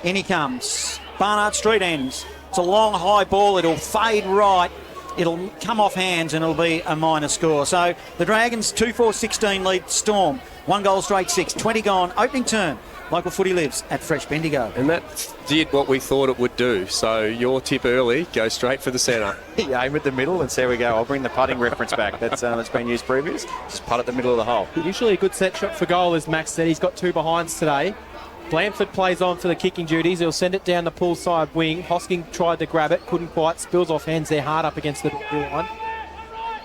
In he comes. Barnard Street ends. It's a long high ball. It'll fade right. It'll come off hands and it'll be a minor score. So the Dragons 2-4-16 lead Storm. 1 goal straight 6. 20 gone. Opening turn. Local footy lives at Fresh Bendigo. And that did what we thought it would do. So your tip early, go straight for the centre. Aim at the middle and there we go. I'll bring the putting reference back. That's been used previous. Just putt at the middle of the hole. Usually a good set shot for goal, as Max said. He's got 2 behinds today. Blanford plays on for the kicking duties. He'll send it down the poolside wing. Hosking tried to grab it, couldn't quite. Spills off hands there hard up against the boundary line.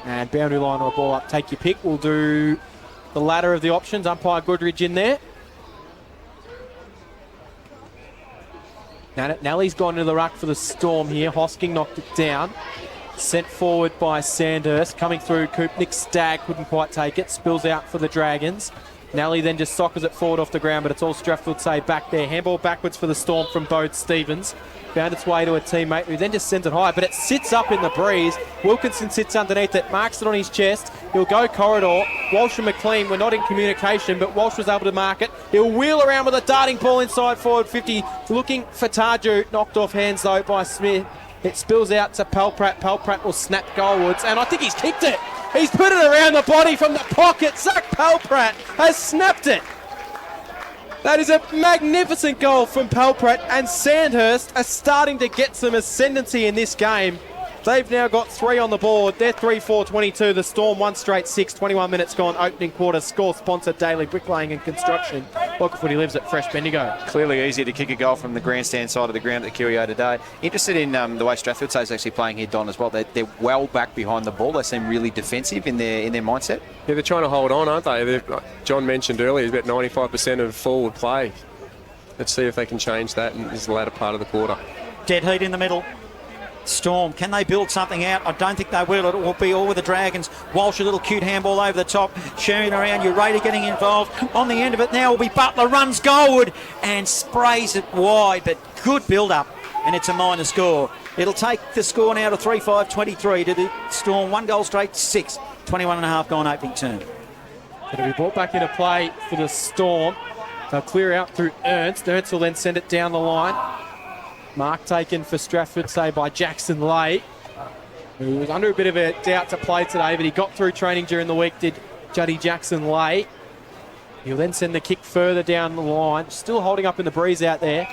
And boundary line or a ball up, take your pick. We'll do the latter of the options. Umpire Goodridge in there. Now Nally's gone into the ruck for the Storm here. Hosking knocked it down. Sent forward by Sandhurst. Coming through, Nick Stagg couldn't quite take it. Spills out for the Dragons. Nally then just soccers it forward off the ground, but it's all Strathfieldsaye back there. Handball backwards for the Storm from Bode Stevens. Found its way to a teammate who then just sends it high, but it sits up in the breeze. Wilkinson sits underneath it, marks it on his chest. He'll go corridor. Walsh and McLean were not in communication, but Walsh was able to mark it. He'll wheel around with a darting ball inside forward 50. Looking for Tarju, knocked off hands though by Smith. It spills out to Pelprat. Pelprat will snap goalwards, and I think he's kicked it. He's put it around the body from the pocket. Zach Pelprat has snapped it. That is a magnificent goal from Pelprat, and Sandhurst are starting to get some ascendancy in this game. They've now got 3 on the board. They're 3-4-22. The Storm 1 straight 6. 21 minutes gone. Opening quarter. Score sponsored Daily Bricklaying and Construction. Local Footy lives at Fresh Bendigo. Clearly easier to kick a goal from the grandstand side of the ground at the QEO today. Interested in the way Strathfieldsaye is actually playing here, Don, as well. They're well back behind the ball. They seem really defensive in their mindset. Yeah, they're trying to hold on, aren't they? Like John mentioned earlier, it's about 95% of forward play. Let's see if they can change that in this latter part of the quarter. Dead heat in the middle. Storm, can they build something out? I don't think they will. It will be all with the Dragons. Walsh, a little cute handball over the top, sharing around. Urata getting involved. On the end of it now will be Butler, runs goalward and sprays it wide, but good build-up, and it's a minor score. It'll take the score now to 3-5-23 to the Storm. 1 goal straight, 6. 21 and a half gone opening term. It'll be brought back into play for the Storm. They'll clear out through Ernst. Ernst will then send it down the line. Mark taken for Strathfieldsaye by Jackson Lay, who was under a bit of a doubt to play today, but he got through training during the week, did Juddy Jackson Lay. He'll then send the kick further down the line, still holding up in the breeze out there.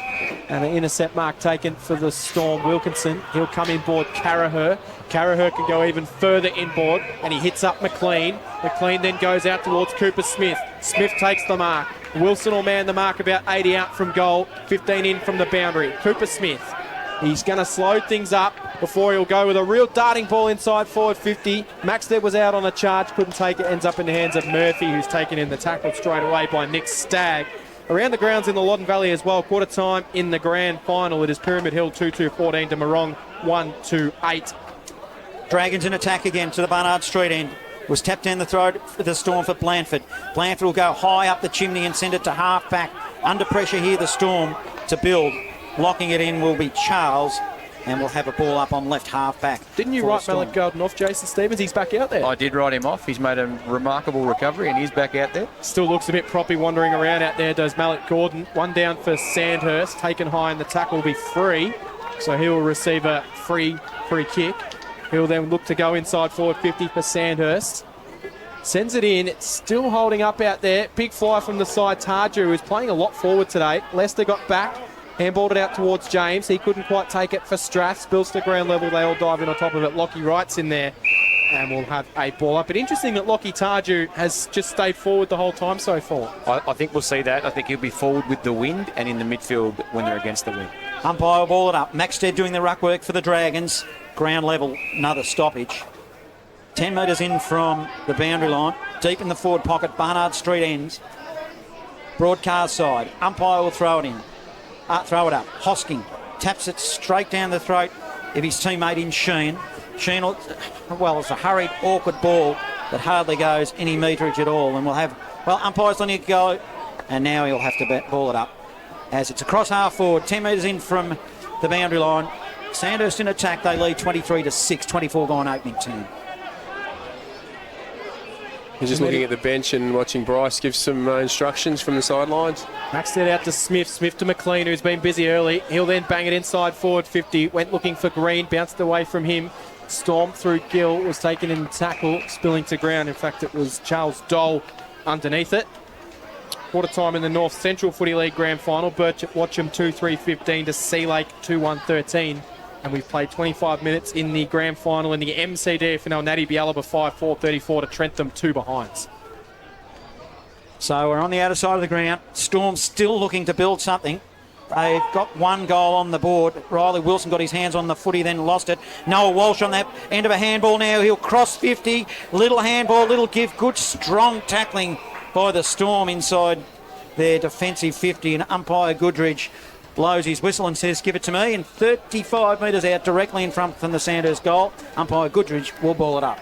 And an intercept mark taken for the Storm. Wilkinson, he'll come inboard Carraher. Carraher can go even further inboard, and he hits up McLean. McLean then goes out towards Cooper Smith. Smith takes the mark. Wilson will man the mark about 80 out from goal, 15 in from the boundary. Cooper Smith, he's going to slow things up before he'll go with a real darting ball inside forward 50. Maxted was out on a charge, couldn't take it, ends up in the hands of Murphy, who's taken in the tackle straight away by Nick Stagg. Around the grounds in the Loddon Valley as well, quarter time in the grand final. It is Pyramid Hill 2-2-14 to Morong 1-2-8. Dragons in attack again to the Barnard Street end. Was tapped down the throat for the Storm for Blanford. Blanford will go high up the chimney and send it to half back. Under pressure here, the Storm to build. Locking it in will be Charles, and we'll have a ball up on left half back. Didn't you write Malik Golden off, Jason Stevens? He's back out there. I did write him off. He's made a remarkable recovery and he's back out there. Still looks a bit proppy wandering around out there, does Malik Gordon. 1 down for Sandhurst, taken high, and the tackle will be free. So he will receive a free kick. He'll then look to go inside forward 50 for Sandhurst. Sends it in. It's still holding up out there. Big fly from the side. Tarju, who's playing a lot forward today. Leicester got back. Handballed it out towards James. He couldn't quite take it for Strath. Spills to ground level. They all dive in on top of it. Lockie Wright's in there. And we'll have a ball up. But interesting that Lockie Tarju has just stayed forward the whole time so far. I think we'll see that. I think he'll be forward with the wind and in the midfield when they're against the wind. Umpire will ball it up. Maxted doing the ruck work for the Dragons. Ground level, another stoppage. 10 metres in from the boundary line. Deep in the forward pocket, Barnard Street ends. Broadcast side. Umpire will throw it in. Throw it up. Hosking taps it straight down the throat of his teammate in Sheen. Sheen, well, it's a hurried, awkward ball that hardly goes any meterage at all. And we'll have, well, umpire's letting it go. And now he'll have to ball it up. As it's across half forward, 10 metres in from the boundary line. Sandhurst in attack, they lead 23-6, 24 gone opening turn. You're just looking at the bench and watching Bryce give some instructions from the sidelines. Maxed it out to Smith. Smith to McLean, who's been busy early. He'll then bang it inside forward 50. Went looking for Green, bounced away from him. Storm through Gill, was taken in tackle, spilling to ground. In fact, it was Charles Dole underneath it. Quarter time in the North Central Footy League Grand Final. Birchip Watcham 2-3-15 to Sea Lake 2-1-13. And we've played 25 minutes in the Grand Final in the MCDFNL. Natty Bialaba 5-4-34 to Trentham 2 behinds. So we're on the outer side of the ground. Storm still looking to build something. They've got one goal on the board. Riley Wilson got his hands on the footy, then lost it. Noah Walsh on that end of a handball now. He'll cross 50. Little handball, little give. Good, strong tackling by the Storm inside their defensive 50. And umpire Goodridge blows his whistle and says, give it to me. And 35 metres out directly in front from the Sandhurst goal. Umpire Goodridge will ball it up.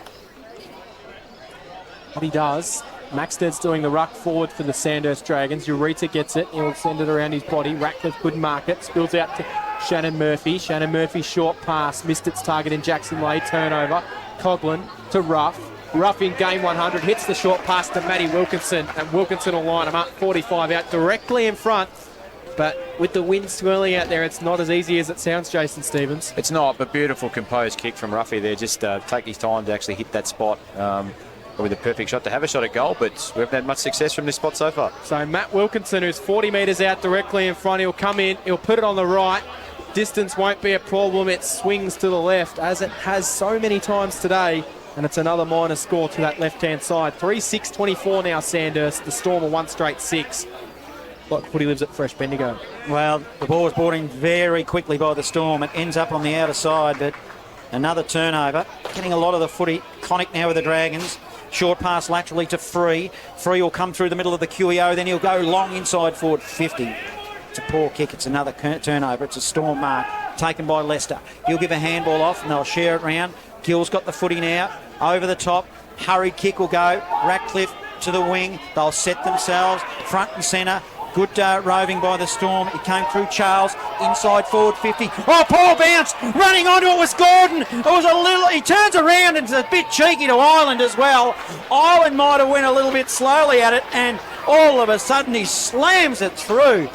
What he does, Maxted's doing the ruck forward for the Sandhurst Dragons. Ureta gets it. He'll send it around his body. Ratcliffe couldn't mark it. Spills out to Shannon Murphy. Shannon Murphy short pass. Missed its target in Jackson Lay. Turnover. Coughlin to Ruff. Ruff in game 100. Hits the short pass to Matty Wilkinson. And Wilkinson will line him up. 45 out directly in front. But with the wind swirling out there, it's not as easy as it sounds, Jason Stevens. It's not, but beautiful composed kick from Ruffy there. Just take his time to actually hit that spot. With a perfect shot to have a shot at goal, but we haven't had much success from this spot so far. So Matt Wilkinson, who's 40 metres out directly in front, he'll come in, he'll put it on the right. Distance won't be a problem. It swings to the left, as it has so many times today, and it's another minor score to that left-hand side. 3-6-24 now, Sandhurst. The Storm are one straight 6. Like footy lives at Fresh Bendigo. Well, the ball was brought in very quickly by the Storm. It ends up on the outer side, but another turnover. Getting a lot of the footy. Connick now with the Dragons. Short pass laterally to Free. Free will come through the middle of the QEO, then he'll go long inside forward 50. It's a poor kick. It's another turnover. It's a Storm mark taken by Leicester. He'll give a handball off and they'll share it round. Gill's got the footy now. Over the top. Hurried kick will go. Ratcliffe to the wing. They'll set themselves front and centre. Good roving by the Storm. It came through Charles. Inside forward 50. Oh, poor bounce. Running onto it was Gordon. It was a little... He turns around and it's a bit cheeky to Ireland as well. Ireland might have went a little bit slowly at it and all of a sudden he slams it through.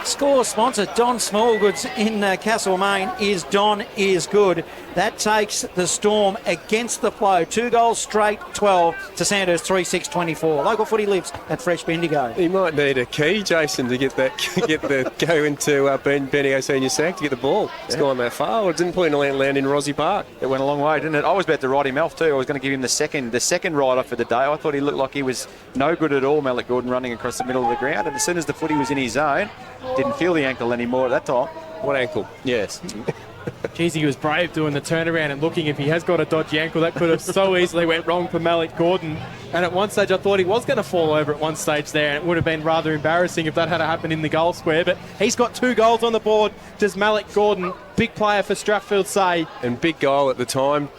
Score sponsor Don Smallgoods in Castlemaine is Don is good. That takes the Storm against the flow. 2 goals straight, 12 to Sandhurst 3-6-24. Local footy lives at Fresh Bendigo. He might need a key, Jason, to get the go into Bendigo Senior Sack to get the ball. It's gone that far. Well, it didn't put in a land in Rozzy Park. It went a long way, didn't it? I was about to write him off too. I was going to give him the second ride-off for the day. I thought he looked like he was no good at all, Malek Gordon, running across the middle of the ground. And as soon as the footy was in his zone, didn't feel the ankle anymore at that time. What ankle? Yes. Jeez, he was brave doing the turnaround and looking if he has got a dodgy ankle. That could have so easily went wrong for Malek Gordon. And at one stage, I thought he was going to fall over at one stage there, and it would have been rather embarrassing if that had happened in the goal square. But he's got 2 goals on the board. Does Malek Gordon, big player for Strathfieldsaye. And big goal at the time.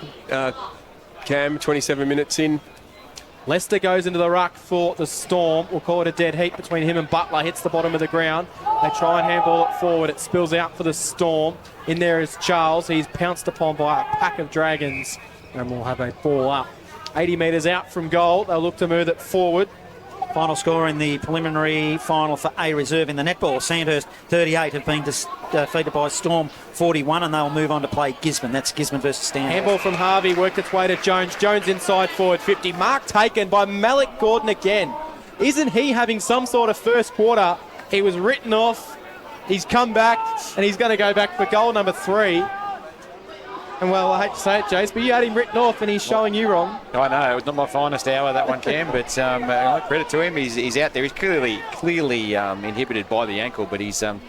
Cam, 27 minutes in. Leicester goes into the ruck for the Storm. We'll call it a dead heat between him and Butler. Hits the bottom of the ground. They try and handball it forward. It spills out for the Storm. In there is Charles. He's pounced upon by a pack of Dragons. And we'll have a ball up. 80 metres out from goal. They'll look to move it forward. Final score in the preliminary final for A Reserve in the netball. Sandhurst 38 have been defeated by Storm 41, and they'll move on to play Gisborne. That's Gisborne versus Stanley. Handball from Harvey, worked its way to Jones. Jones inside forward 50. Mark taken by Malek Gordon again. Isn't he having some sort of first quarter? He was written off. He's come back, and he's going to go back for goal number 3. And well, I hate to say it, Jace, but you had him written off and he's showing you wrong. I know, it was not my finest hour, that one, Cam, but credit to him. He's out there. He's clearly inhibited by the ankle, but he's... And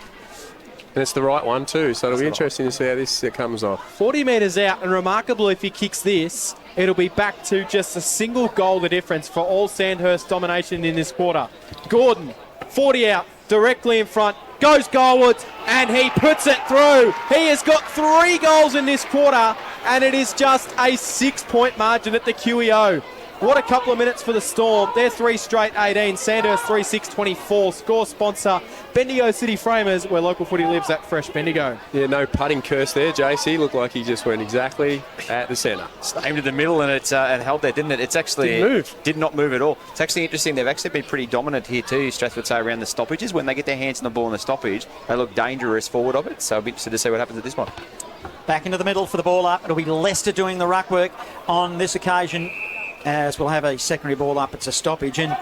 it's the right one too, so it'll be interesting to see how this comes off. 40 metres out, and remarkable if he kicks this, it'll be back to just a single goal the difference for all Sandhurst domination in this quarter. Gordon, 40 out, directly in front, goes goalwards, and he puts it through. He has got 3 goals in this quarter, and it is just a 6-point margin at the QEO. What a couple of minutes for the Storm. They're 3 straight 18. Sandhurst 3-6-24. Score sponsor, Bendigo City Framers, where local footy lives at Fresh Bendigo. Yeah, no putting curse there, JC. Looked like he just went exactly at the centre. Aimed at the middle, and it held there, didn't it? It's actually... Didn't move. Did not move at all. It's actually interesting. They've actually been pretty dominant here too, Strathfieldsaye, around the stoppages. When they get their hands on the ball in the stoppage, they look dangerous forward of it. So I'll be interested to see what happens at this one. Back into the middle for the ball up. It'll be Leicester doing the ruck work on this occasion, as we'll have a secondary ball up. It's a stoppage, and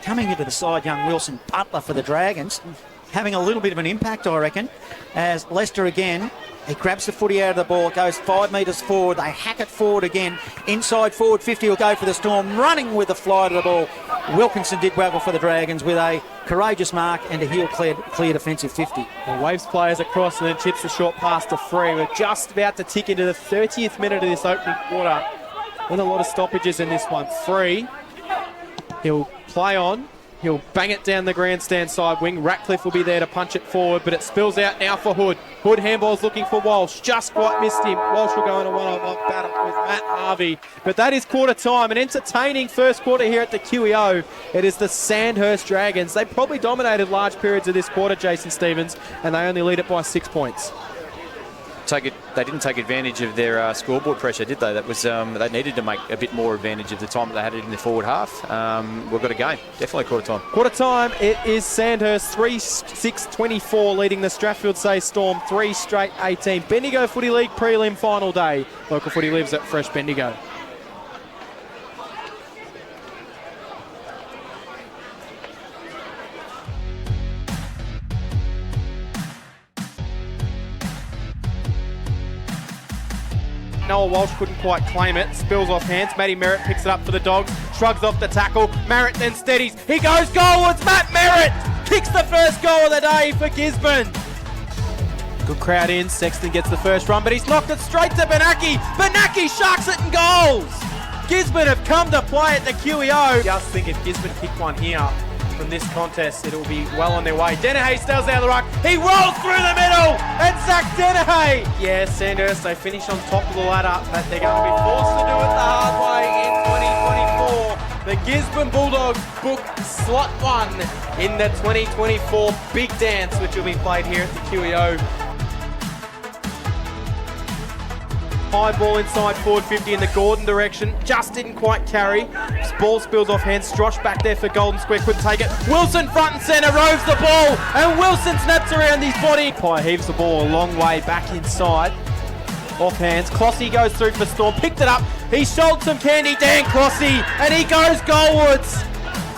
coming into the side, young Wilson Butler for the Dragons, having a little bit of an impact, I reckon, as Leicester again, he grabs the footy out of the ball, it goes 5 metres forward, they hack it forward again, inside forward 50 will go for the Storm, running with the fly to the ball, Wilkinson did waggle for the Dragons with a courageous mark and a heel-cleared offensive 50. Well, waves players across and then chips the short pass to Free. We're just about to tick into the 30th minute of this opening quarter. With a lot of stoppages in this one. Free, he'll play on. He'll bang it down the grandstand side wing. Ratcliffe will be there to punch it forward, but it spills out now for Hood. Hood handball's looking for Walsh. Just quite missed him. Walsh will go in a one-on-one battle with Matt Harvey. But that is quarter time. An entertaining first quarter here at the QEO. It is the Sandhurst Dragons. They probably dominated large periods of this quarter, Jason Stevens, and they only lead it by 6 points. They didn't take advantage of their scoreboard pressure, did they? That was they needed to make a bit more advantage of the time that they had it in the forward half. We've got a game, definitely quarter time. Quarter time, it is Sandhurst 3-6-24 leading the Strathfieldsaye Storm 3 straight 18. Bendigo Footy League prelim final day. Local footy lives at Fresh Bendigo. Noah Walsh couldn't quite claim it. Spills off hands. Matty Merritt picks it up for the Dogs. Shrugs off the tackle. Merritt then steadies. He goes goalwards. Matt Merritt kicks the first goal of the day for Gisborne. Good crowd in. Sexton gets the first run, but he's knocked it straight to Benaki. Benaki sharks it and goals. Gisborne have come to play at the QEO. Just think if Gisborne kick one here from this contest, it'll be well on their way. Dennehy stays out of the ruck. He rolls through the middle, and Zach Dennehy. Yeah, Sandhurst, they finish on top of the ladder, but they're going to be forced to do it the hard way in 2024. The Gisborne Bulldogs book slot 1 in the 2024 Big Dance, which will be played here at the QEO. High ball inside forward 50 in the Gordon direction. Just didn't quite carry. Ball spills off hands. Strosh back there for Golden Square. Couldn't take it. Wilson front and centre. Roves the ball. And Wilson snaps around his body. Pye heaves the ball a long way back inside. Off hands. Clossy goes through for Storm. Picked it up. He shouldered some candy. Dan Clossy. And he goes goalwards.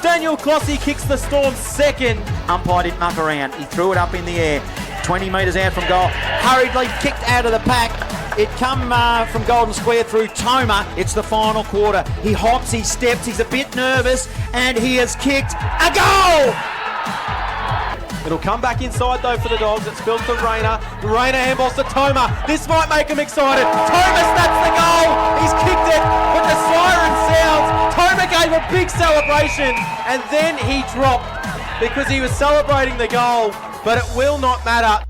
Daniel Clossy kicks the Storm second. Umpire didn't muck around. He threw it up in the air. 20 metres out from goal. Hurriedly kicked out of the pack. It come from Golden Square through Toma. It's the final quarter. He hops, he steps, he's a bit nervous, and he has kicked a goal! It'll come back inside though for the Dogs. It spills to Rayner. Rayner handballs to Toma. This might make him excited. Toma snaps the goal. He's kicked it, but the siren sounds. Toma gave a big celebration, and then he dropped because he was celebrating the goal, but it will not matter.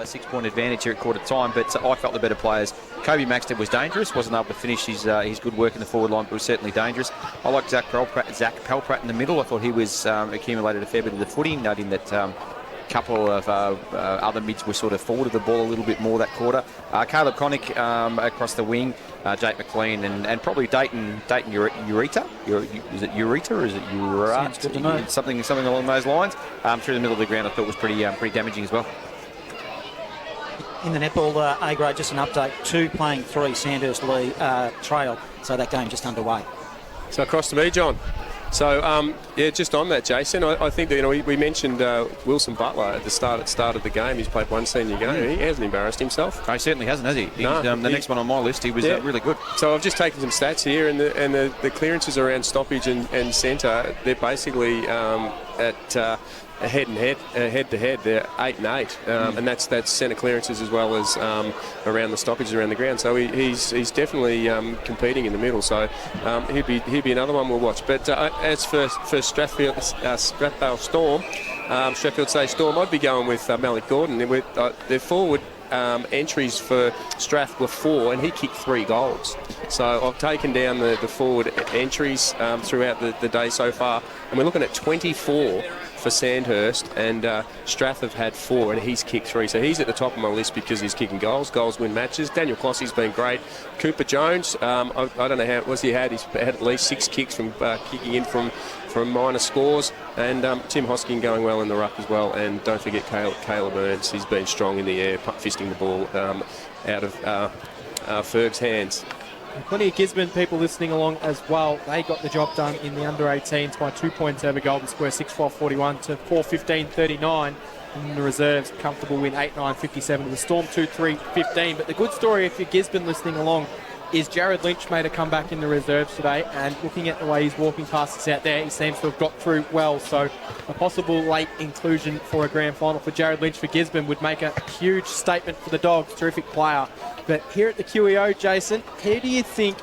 6-point advantage here at quarter time, but I felt the better players. Kobe Maxted was dangerous, wasn't able to finish his good work in the forward line, but was certainly dangerous. I liked Zach Pelprat in the middle. I thought he was accumulated a fair bit of the footy, noting that couple of other mids were sort of forward of the ball a little bit more that quarter. Caleb Connick across the wing, Jake McLean, and probably Dayton Ureta. Is it Ureta or is it Sounds good to know. Something along those lines. Through the middle of the ground, I thought was pretty damaging as well. In the netball A grade, just an update. 2 playing 3, Sandhurst trail. So that game just underway. So across to me, John. So, just on that, Jason, I think that, we mentioned Wilson Butler at the start of the game. He's played one senior game. He hasn't embarrassed himself. No, he certainly hasn't, has he? No, the next one on my list, he was really good. So I've just taken some stats here, and the clearances around stoppage and centre, they're basically at head-to-head, they're 8 and 8, and that's centre clearances as well as around the stoppages around the ground. So he's definitely competing in the middle. So he'd be another one we'll watch. But as for Strathfield Storm, Strathfieldsaye Storm, I'd be going with Malik Gordon. Their forward entries for Strath were 4, and he kicked 3 goals. So I've taken down the forward entries throughout the day so far, and we're looking at 24 for Sandhurst, and Strath have had 4, and he's kicked 3. So he's at the top of my list because he's kicking goals. Goals win matches. Daniel Clossey's been great. Cooper Jones, I don't know how what's he had. He's had at least 6 kicks from kicking in from minor scores, and Tim Hoskin going well in the ruck as well. And don't forget Caleb Burns. He's been strong in the air, fisting the ball out of Ferg's hands. Plenty of Gisborne people listening along as well. They got the job done in the under-18s by 2 points over Golden Square, 6-12-41 to 4-15-39. And the reserves, comfortable win 8-9-57 to the Storm, 2-3-15. But the good story, if you're Gisborne listening along, is Jared Lynch made a comeback in the reserves today, and looking at the way he's walking past us out there, he seems to have got through well. So a possible late inclusion for a grand final for Jared Lynch for Gisborne would make a huge statement for the Dogs. Terrific player. But here at the QEO, Jason, who do you think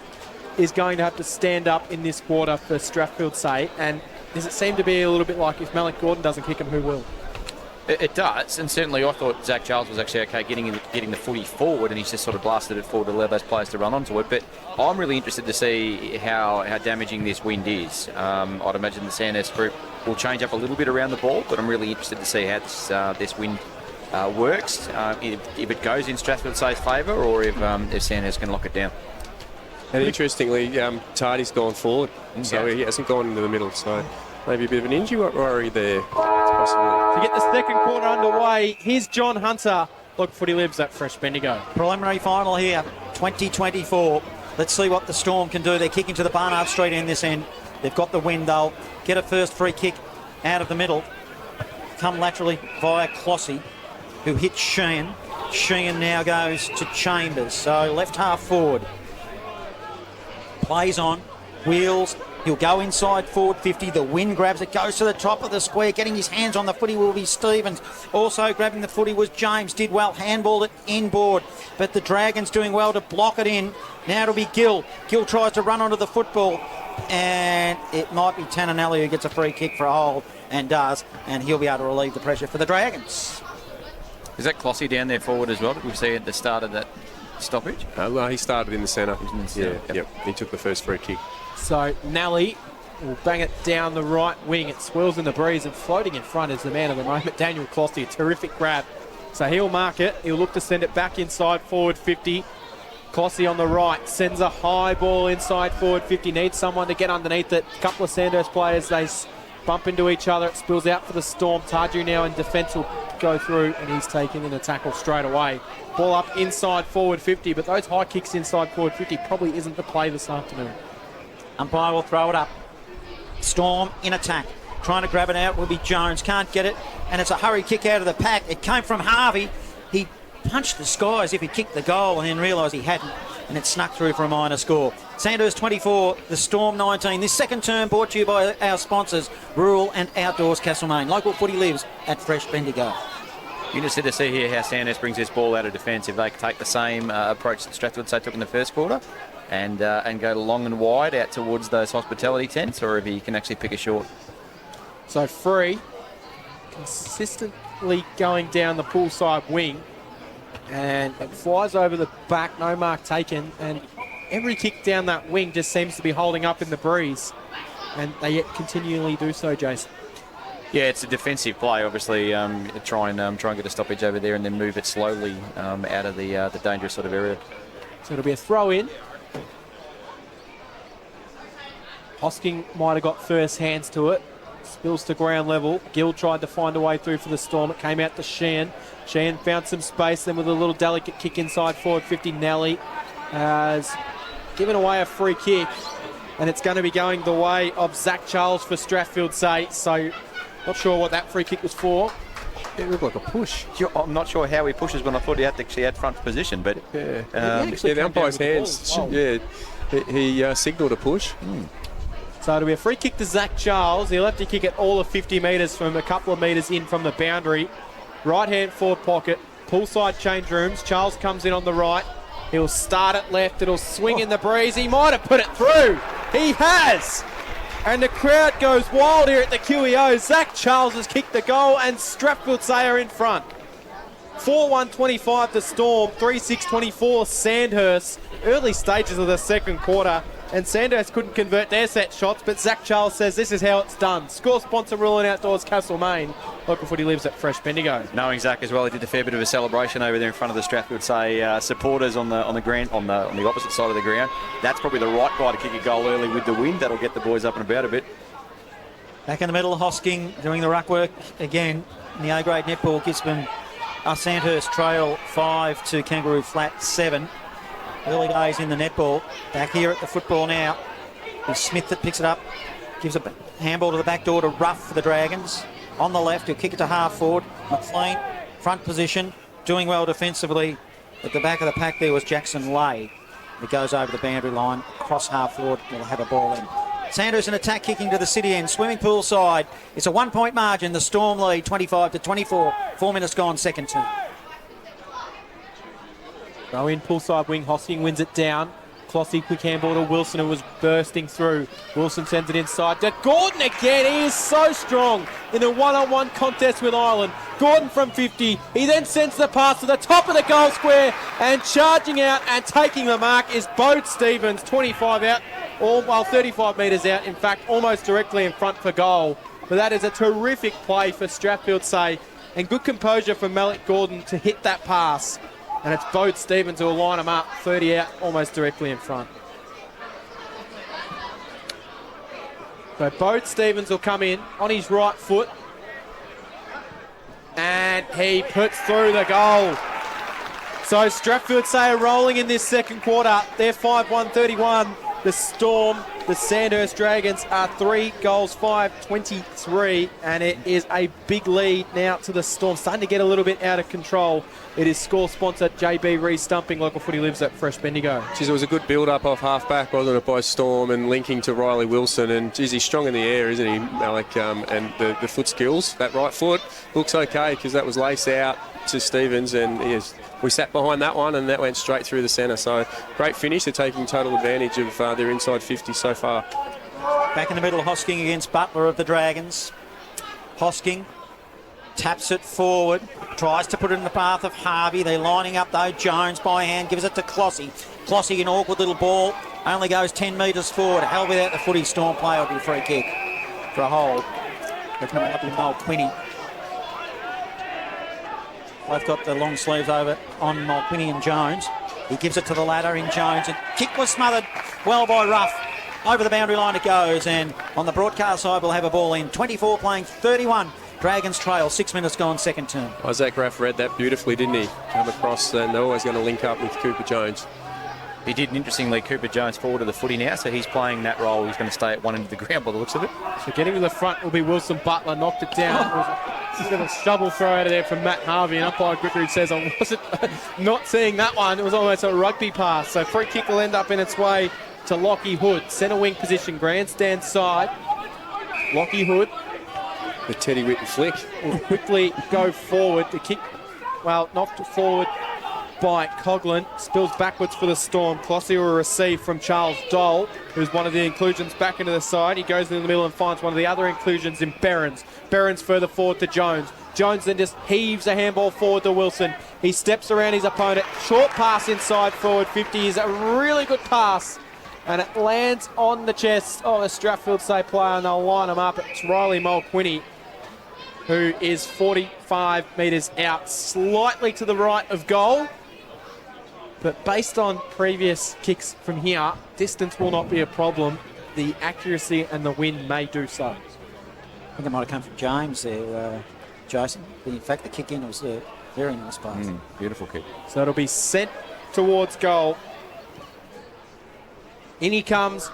is going to have to stand up in this quarter for Strathfieldsaye? And does it seem to be a little bit like if Malik Gordon doesn't kick him, who will? It does, and certainly I thought Zach Charles was actually okay getting the footy forward, and he's just sort of blasted it forward to allow those players to run onto it. But I'm really interested to see how damaging this wind is. I'd imagine the Sandhurst group will change up a little bit around the ball, but I'm really interested to see how this wind works, if it goes in Strathfieldsaye's favour, or if Sandhurst can lock it down. And interestingly, Tardy's gone forward, so he hasn't gone into the middle. So maybe a bit of an injury worry there. To get the second quarter underway, here's John Hunter. Look, Footy Lives at Fresh Bendigo. Preliminary final here, 2024. Let's see what the Storm can do. They're kicking to the Barnard Street end this end. They've got the wind. They'll get a first free kick out of the middle. Come laterally via Clossey, who hits Sheehan. Sheehan now goes to Chambers. So left half forward. Plays on. Wheels. He'll go inside forward 50. The wind grabs it, goes to the top of the square. Getting his hands on the footy will be Stevens. Also grabbing the footy was James. Did well, handballed it inboard. But the Dragons doing well to block it in. Now it'll be Gill. Gill tries to run onto the football. And it might be Tananelli who gets a free kick for a hold, and does. And he'll be able to relieve the pressure for the Dragons. Is that Clossey down there forward as well? Did we see at the start of that stoppage? Well, he started in the centre. Yep. He took the first free kick. So Nally will bang it down the right wing. It swirls in the breeze, and floating in front is the man of the moment, Daniel Clossey. A terrific grab. So he'll mark it. He'll look to send it back inside forward 50. Clossey on the right sends a high ball inside forward 50. Needs someone to get underneath it. A couple of Sandhurst players, they bump into each other. It spills out for the Storm. Tarju now in defence will go through, and he's taken in a tackle straight away. Ball up inside forward 50, but those high kicks inside forward 50 probably isn't the play this afternoon. Umpire will throw it up. Storm in attack. Trying to grab it out will be Jones. Can't get it. And it's a hurry kick out of the pack. It came from Harvey. He punched the sky as if he kicked the goal and then realised he hadn't. And it snuck through for a minor score. Sandhurst 24, the Storm 19. This second term brought to you by our sponsors, Rural and Outdoors Castlemaine. Local footy lives at Fresh Bendigo. Interested to see here how Sandhurst brings this ball out of defence. If they take the same approach that Strathfieldsaye took in the first quarter, and go long and wide out towards those hospitality tents, or if he can actually pick a short. So Free consistently going down the poolside wing. And it flies over the back, no mark taken. And every kick down that wing just seems to be holding up in the breeze. And they yet continually do so, Jason. Yeah, it's a defensive play. Obviously, try and get a stoppage over there, and then move it slowly out of the dangerous sort of area. So it'll be a throw in. Hosking might have got first hands to it. Spills to ground level. Gill tried to find a way through for the Storm. It came out to Sheehan. Sheehan found some space. Then with a little delicate kick inside forward 50, Nelly has given away a free kick. And it's going to be going the way of Zach Charles for Strathfieldsaye. So not sure what that free kick was for. It looked like a push. I'm not sure how he pushes when I thought he actually had front position, but The umpire's hands. Yeah, he signalled a push. So it'll be a free kick to Zach Charles. He'll have to kick it all of 50 metres from a couple of metres in from the boundary. Right hand forward pocket. Poolside change rooms. Charles comes in on the right. He'll start it left. It'll swing in the breeze. He might have put it through. He has. And the crowd goes wild here at the QEO. Zach Charles has kicked the goal and Strathfieldsaye are in front. 4-1-25 the Storm, 3-6-24 Sandhurst. Early stages of the second quarter. And Sandhurst couldn't convert their set shots, but Zach Charles says this is how it's done. Score sponsor Ruling Outdoors Castlemaine. Local footy lives at Fresh Bendigo. knowing Zach as well, he did a fair bit of a celebration over there in front of the Strathfieldsaye supporters on the opposite side of the ground. That's probably the right guy to kick a goal early with the wind. That'll get the boys up and about a bit. Back in the middle, Hosking doing the ruck work again in the A-grade netball. Gisborne, Sandhurst trail 5 to Kangaroo Flat 7. Early days in the netball. Back here at the football now. It's Smith that picks it up. Gives a handball to the back door to Ruff for the Dragons. On the left, he'll kick it to half forward. McLean, front position, doing well defensively. At the back of the pack there was Jackson Lay. He goes over the boundary line, cross half forward, will have a ball in. Sanders in attack kicking to the city end, swimming pool side. It's a 1-point margin. The Storm lead 25-24. 4 minutes gone, second term. Throw in poolside wing. Hosking wins it down. Clossy quick handball to Wilson, who was bursting through. Wilson sends it inside to Gordon again. He is so strong in a one-on-one contest with Ireland. Gordon from 50. He then sends the pass to the top of the goal square, and charging out and taking the mark is Bode Stevens, 25 out, 35 metres out. In fact, almost directly in front for goal. But that is a terrific play for Strathfieldsaye, and good composure from Malik Gordon to hit that pass. And it's Bode Stevens who will line him up, 30 out, almost directly in front. So Bode Stevens will come in on his right foot. And he puts through the goal. So Strathfieldsaye are rolling in this second quarter. They're 5-1-31. The Storm, the Sandhurst Dragons are 3 goals, 5-23. And it is a big lead now to the Storm. Starting to get a little bit out of control. It is score sponsor JB Re-Stumping. Local footy lives at Fresh Bendigo. Geez, it was a good build-up off half-back, wasn't it, by Storm, and linking to Riley Wilson. And, geez, he's strong in the air, isn't he, Malik? And the foot skills, that right foot looks okay because that was laced out to Stevens. And we sat behind that one, and that went straight through the centre. So, great finish. They're taking total advantage of their inside 50 so far. Back in the middle, Hosking against Butler of the Dragons. Hosking taps it forward, tries to put it in the path of Harvey. They're lining up though. Jones by hand gives it to Clossy. Clossy, an awkward little ball, only goes 10 metres forward. Held without the footy. Storm play will be a free kick for a hold. They're coming up with Mulquinny. Both got the long sleeves over on Mulquinny and Jones. He gives it to the ladder in Jones, and kick was smothered well by Ruff. Over the boundary line it goes, and on the broadcast side we'll have a ball in. 24 playing 31. Dragons trail, 6 minutes gone, second term. Isaac Raff read that beautifully, didn't he? Come across, and they're always going to link up with Cooper Jones. He did, and interestingly, Cooper Jones forward of the footy now, so he's playing that role. He's going to stay at one end of the ground by the looks of it. So getting to the front will be Wilson Butler. Knocked it down. He's got a shovel throw out of there from Matt Harvey, and umpire Griffith says, I wasn't not seeing that one. It was almost a rugby pass. So free kick will end up in its way to Lockie Hood. Centre wing position, grandstand side. Lockie Hood. The Teddy Whitten flick. Will quickly go forward. The kick, well, knocked forward by Coughlin. Spills backwards for the Storm. Clossy will receive from Charles Dole, who's one of the inclusions back into the side. He goes in the middle and finds one of the other inclusions in Behrens. Behrens further forward to Jones. Jones then just heaves a handball forward to Wilson. He steps around his opponent. Short pass inside forward 50 is a really good pass. And it lands on the chest of a Strathfieldsaye player, and they'll line him up. It's Riley Mulquinny, who is 45 metres out, slightly to the right of goal. But based on previous kicks from here, distance will not be a problem. The accuracy and the wind may do so. I think it might have come from James there, Jason. In fact, the kick in was a very nice pass. Beautiful kick. So it'll be sent towards goal. In he comes,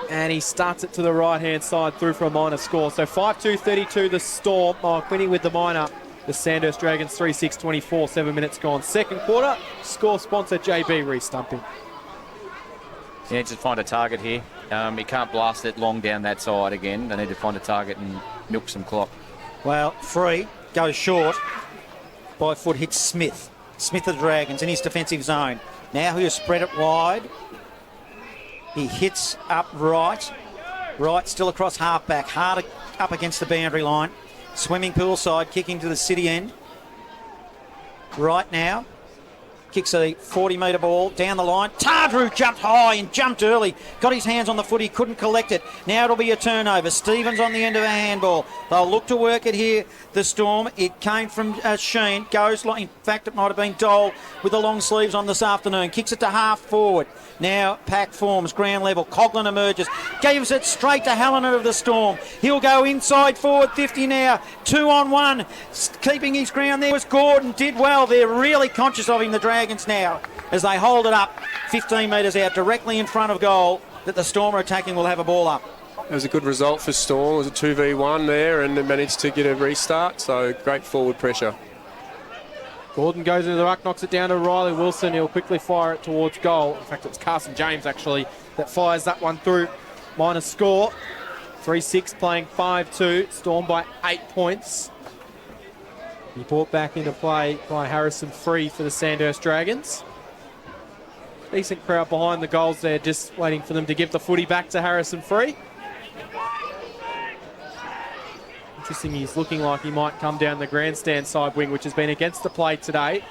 and he starts it to the right-hand side through for a minor score. So 5-2-32 the Storm. Quinny with the minor. The Sandhurst Dragons 3-6-24, 7 minutes gone. Second quarter, score sponsor JB re-stumping. Yeah, just find a target here. He can't blast it long down that side again. They need to find a target and milk some clock. Well, free, goes short. By foot hits Smith. Smith of the Dragons in his defensive zone. Now he'll spread it wide. He hits up right. Right still across half-back. Hard up against the boundary line. Swimming pool side, kicking to the city end. Right now. Kicks a 40-metre ball down the line. Tardrew jumped high and jumped early. Got his hands on the foot. He couldn't collect it. Now it'll be a turnover. Stevens on the end of a handball. They'll look to work it here, the Storm. It came from Sheen. Goes, in fact, it might have been Dole with the long sleeves on this afternoon. Kicks it to half forward. Now pack forms, ground level. Coughlin emerges. Gives it straight to Hallinan of the Storm. He'll go inside forward 50 now. 2-on-1. Keeping his ground there was Gordon. Did well. They're really conscious of him, the Dragons now, as they hold it up 15 metres out directly in front of goal that the Storm are attacking will have a ball up. It was a good result for Storm. It was a 2v1 there and they managed to get a restart, so great forward pressure. Gordon goes into the ruck, knocks it down to Riley Wilson. He'll quickly fire it towards goal. In fact, it's Carson James, actually, that fires that one through. Minor score. 3-6 playing 5-2. Storm by 8 points. He brought back into play by Harrison Free for the Sandhurst Dragons. Decent crowd behind the goals there, just waiting for them to give the footy back to Harrison Free. Interesting, he's looking like he might come down the grandstand side wing, which has been against the play today.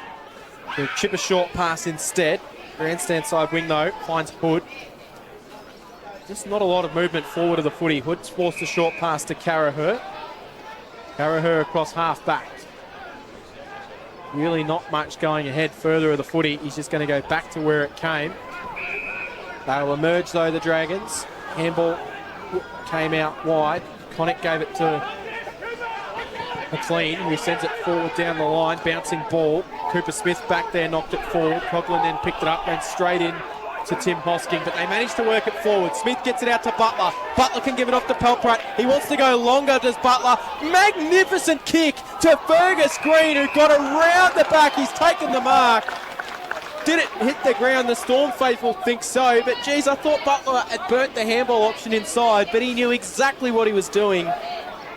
He'll chip a short pass instead. Grandstand side wing, though, finds Hood. Just not a lot of movement forward of the footy. Hood's forced a short pass to Carraher. Carraher across half back. Really not much going ahead further of the footy. He's just going to go back to where it came. They'll emerge, though, the Dragons. Handball came out wide. Connick gave it to McLean, who sends it forward down the line. Bouncing ball. Cooper Smith back there, knocked it forward. Coughlin then picked it up, went straight in to Tim Hosking, but they managed to work it forward. Smith gets it out to Butler. Butler can give it off to Pelprat. He wants to go longer, does Butler. Magnificent kick to Fergus Green, who got around the back. He's taken the mark. Did it hit the ground? The Storm faithful think so, but geez, I thought Butler had burnt the handball option inside, but he knew exactly what he was doing.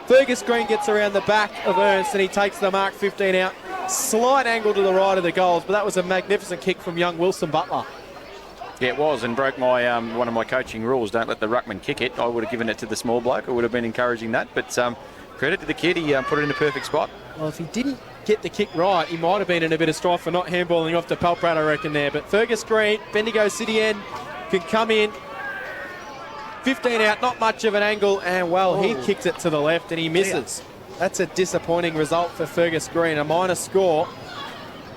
Fergus Green gets around the back of Ernst and he takes the mark 15 out. Slight angle to the right of the goals, but that was a magnificent kick from young Wilson Butler. Yeah, it was, and broke my one of my coaching rules. Don't let the ruckman kick it. I would have given it to the small bloke. I would have been encouraging that. But credit to the kid. He put it in a perfect spot. Well, if he didn't get the kick right, he might have been in a bit of strife for not handballing off to Pelprat, I reckon, there. But Fergus Green, Bendigo City end, can come in. 15 out, not much of an angle, and well, he kicks it to the left and he misses. That's a disappointing result for Fergus Green. A minor score.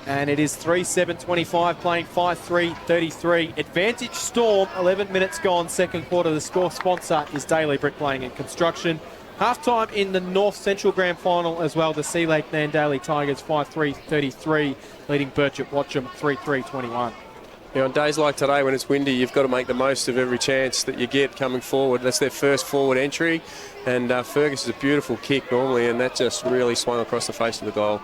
And it is 3-7-25 playing 5-3-33. Advantage Storm, 11 minutes gone, second quarter. The score sponsor is Daily Bricklaying and Construction. Half-time in the North Central Grand Final as well. The Sea Lake Nandaly Tigers 5-3-33, leading Birchip Watcham 3-3-21. Yeah, on days like today when it's windy, you've got to make the most of every chance that you get coming forward. That's their first forward entry. And Fergus is a beautiful kick normally, and that just really swung across the face of the goal.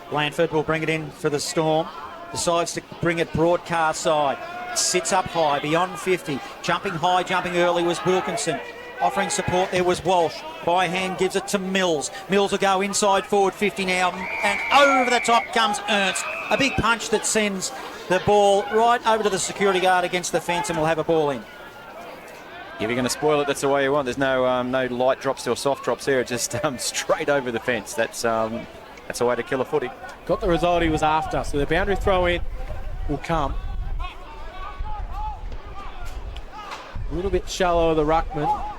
Blandford will bring it in for the Storm. Decides to bring it broadcast side. Sits up high, beyond 50. Jumping high, jumping early was Wilkinson. Offering support there was Walsh. By hand gives it to Mills. Mills will go inside forward 50 now. And over the top comes Ernst. A big punch that sends the ball right over to the security guard against the fence, and we'll have a ball in. If you're going to spoil it, that's the way you want. There's no light drops or soft drops here. It's just straight over the fence. That's a way to kill a footy. Got the result he was after, so the boundary throw in will come. A little bit shallow of the ruckman.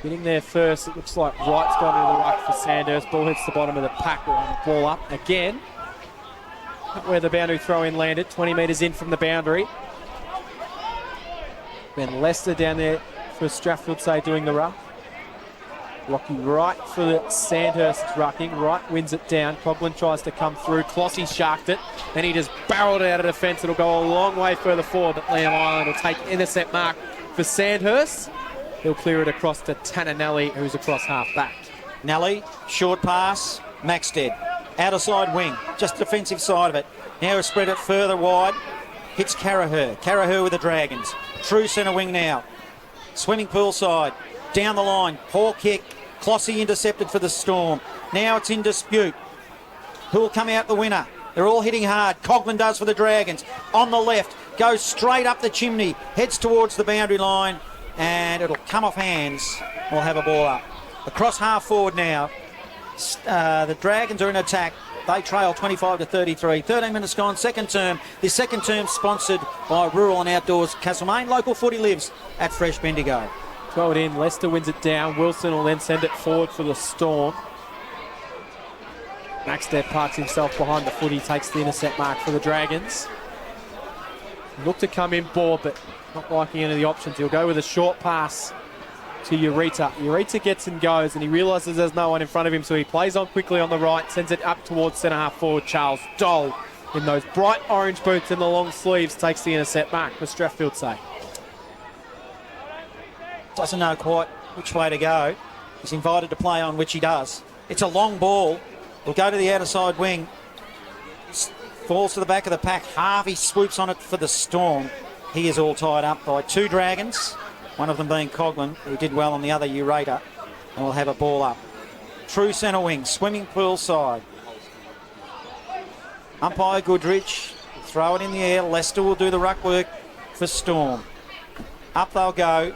Getting there first, it looks like Wright's gone into the ruck for Sandhurst. Ball hits the bottom of the pack. We'll have the ball up again. Where the boundary throw in landed, 20 metres in from the boundary. Ben Lester down there for Strathfieldsaye doing the ruck. Lockie Wright for the Sandhurst rucking. Wright wins it down. Coughlin tries to come through. Clossy sharked it. And he just barreled it out of defence. It'll go a long way further forward, but Liam Island will take intercept mark for Sandhurst. He'll clear it across to Tananelli, who's across half back. Nelly, short pass, Maxted. Outer side wing, just defensive side of it. Now he'll spread it further wide. Hits Carraher. Carraher with the Dragons. True centre wing now. Swimming pool side. Down the line. Poor kick. Clossy intercepted for the Storm. Now it's in dispute. Who will come out the winner? They're all hitting hard. Coughlin does for the Dragons. On the left. Goes straight up the chimney. Heads towards the boundary line. And it'll come off hands. We'll have a ball up. Across half forward now. The Dragons are in attack. They trail 25 to 33. 13 minutes gone, second term. This second term sponsored by Rural and Outdoors Castlemaine. Local footy lives at Fresh Bendigo. Throw it in. Lester wins it down. Wilson will then send it forward for the Storm. Maxted parks himself behind the footy, takes the intercept mark for the Dragons. Look to come in board, but not liking any of the options. He'll go with a short pass to Ureta. Ureta gets and goes, and he realises there's no one in front of him, so he plays on quickly on the right, sends it up towards centre half forward. Charles Dole, in those bright orange boots and the long sleeves, takes the intercept mark for Strathfieldsaye. Doesn't know quite which way to go. He's invited to play on, which he does. It's a long ball. Will go to the outer side wing. Falls to the back of the pack. Harvey swoops on it for the Storm. He is all tied up by two Dragons, one of them being Coughlin, who did well on the other, Ureta, and will have a ball up. True centre wing, swimming pool side. Umpire Goodrich, throw it in the air. Lester will do the ruck work for Storm. Up they'll go.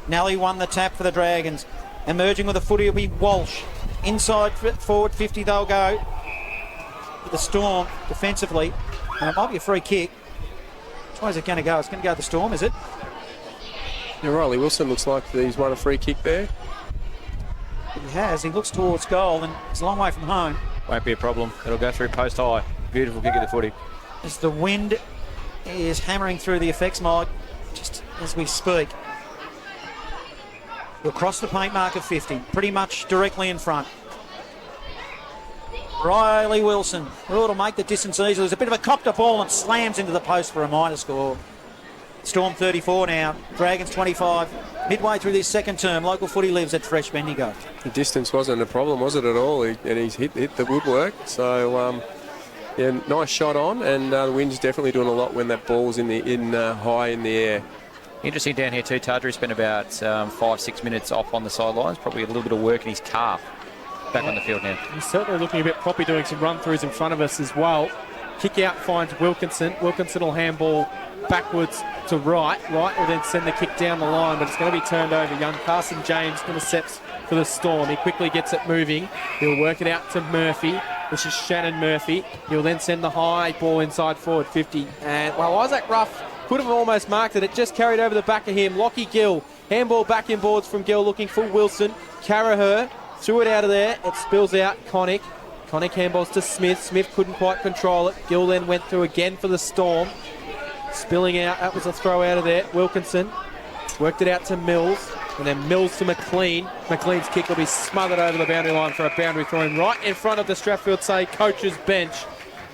Nelly won the tap for the Dragons. Emerging with a footy will be Walsh. Inside forward 50 they'll go. The Storm defensively. And it might be a free kick. Which way is it going to go? It's going to go to the Storm, is it? Yeah, Riley Wilson looks like he's won a free kick there. He has. He looks towards goal, and it's a long way from home. Won't be a problem. It'll go through post high. Beautiful kick of the footy. As the wind is hammering through the effects mod just as we speak. We'll cross the paint mark of 50, pretty much directly in front. Riley Wilson, to make the distance easy. There's a bit of a copter ball and slams into the post for a minor score. Storm 34 now, Dragons 25. Midway through this second term, local footy lives at Fresh Bendigo. The distance wasn't a problem, was it at all? And he's hit the woodwork. So, yeah, nice shot on, and the wind's definitely doing a lot when that ball's high in the air. Interesting down here too, Tadri spent about 5-6 minutes off on the sidelines, probably a little bit of work in his calf. Back on the field now. He's certainly looking a bit proppy, doing some run-throughs in front of us as well. Kick out finds Wilkinson. Wilkinson will handball backwards to Wright. Wright will then send the kick down the line, but it's going to be turned over. Young Carson James intercepts for the Storm. He quickly gets it moving. He'll work it out to Murphy. This is Shannon Murphy. He'll then send the high ball inside forward 50. And, well, Isaac Ruff could have almost marked it. It just carried over the back of him. Lockie Gill. Handball back in boards from Gill looking for Wilson. Carraher threw it out of there. It spills out Connick. Connick handballs to Smith. Smith couldn't quite control it. Gill then went through again for the Storm. Spilling out. That was a throw out of there. Wilkinson worked it out to Mills. And then Mills to McLean. McLean's kick will be smothered over the boundary line for a boundary throw in right in front of the Strathfieldsaye coach's bench.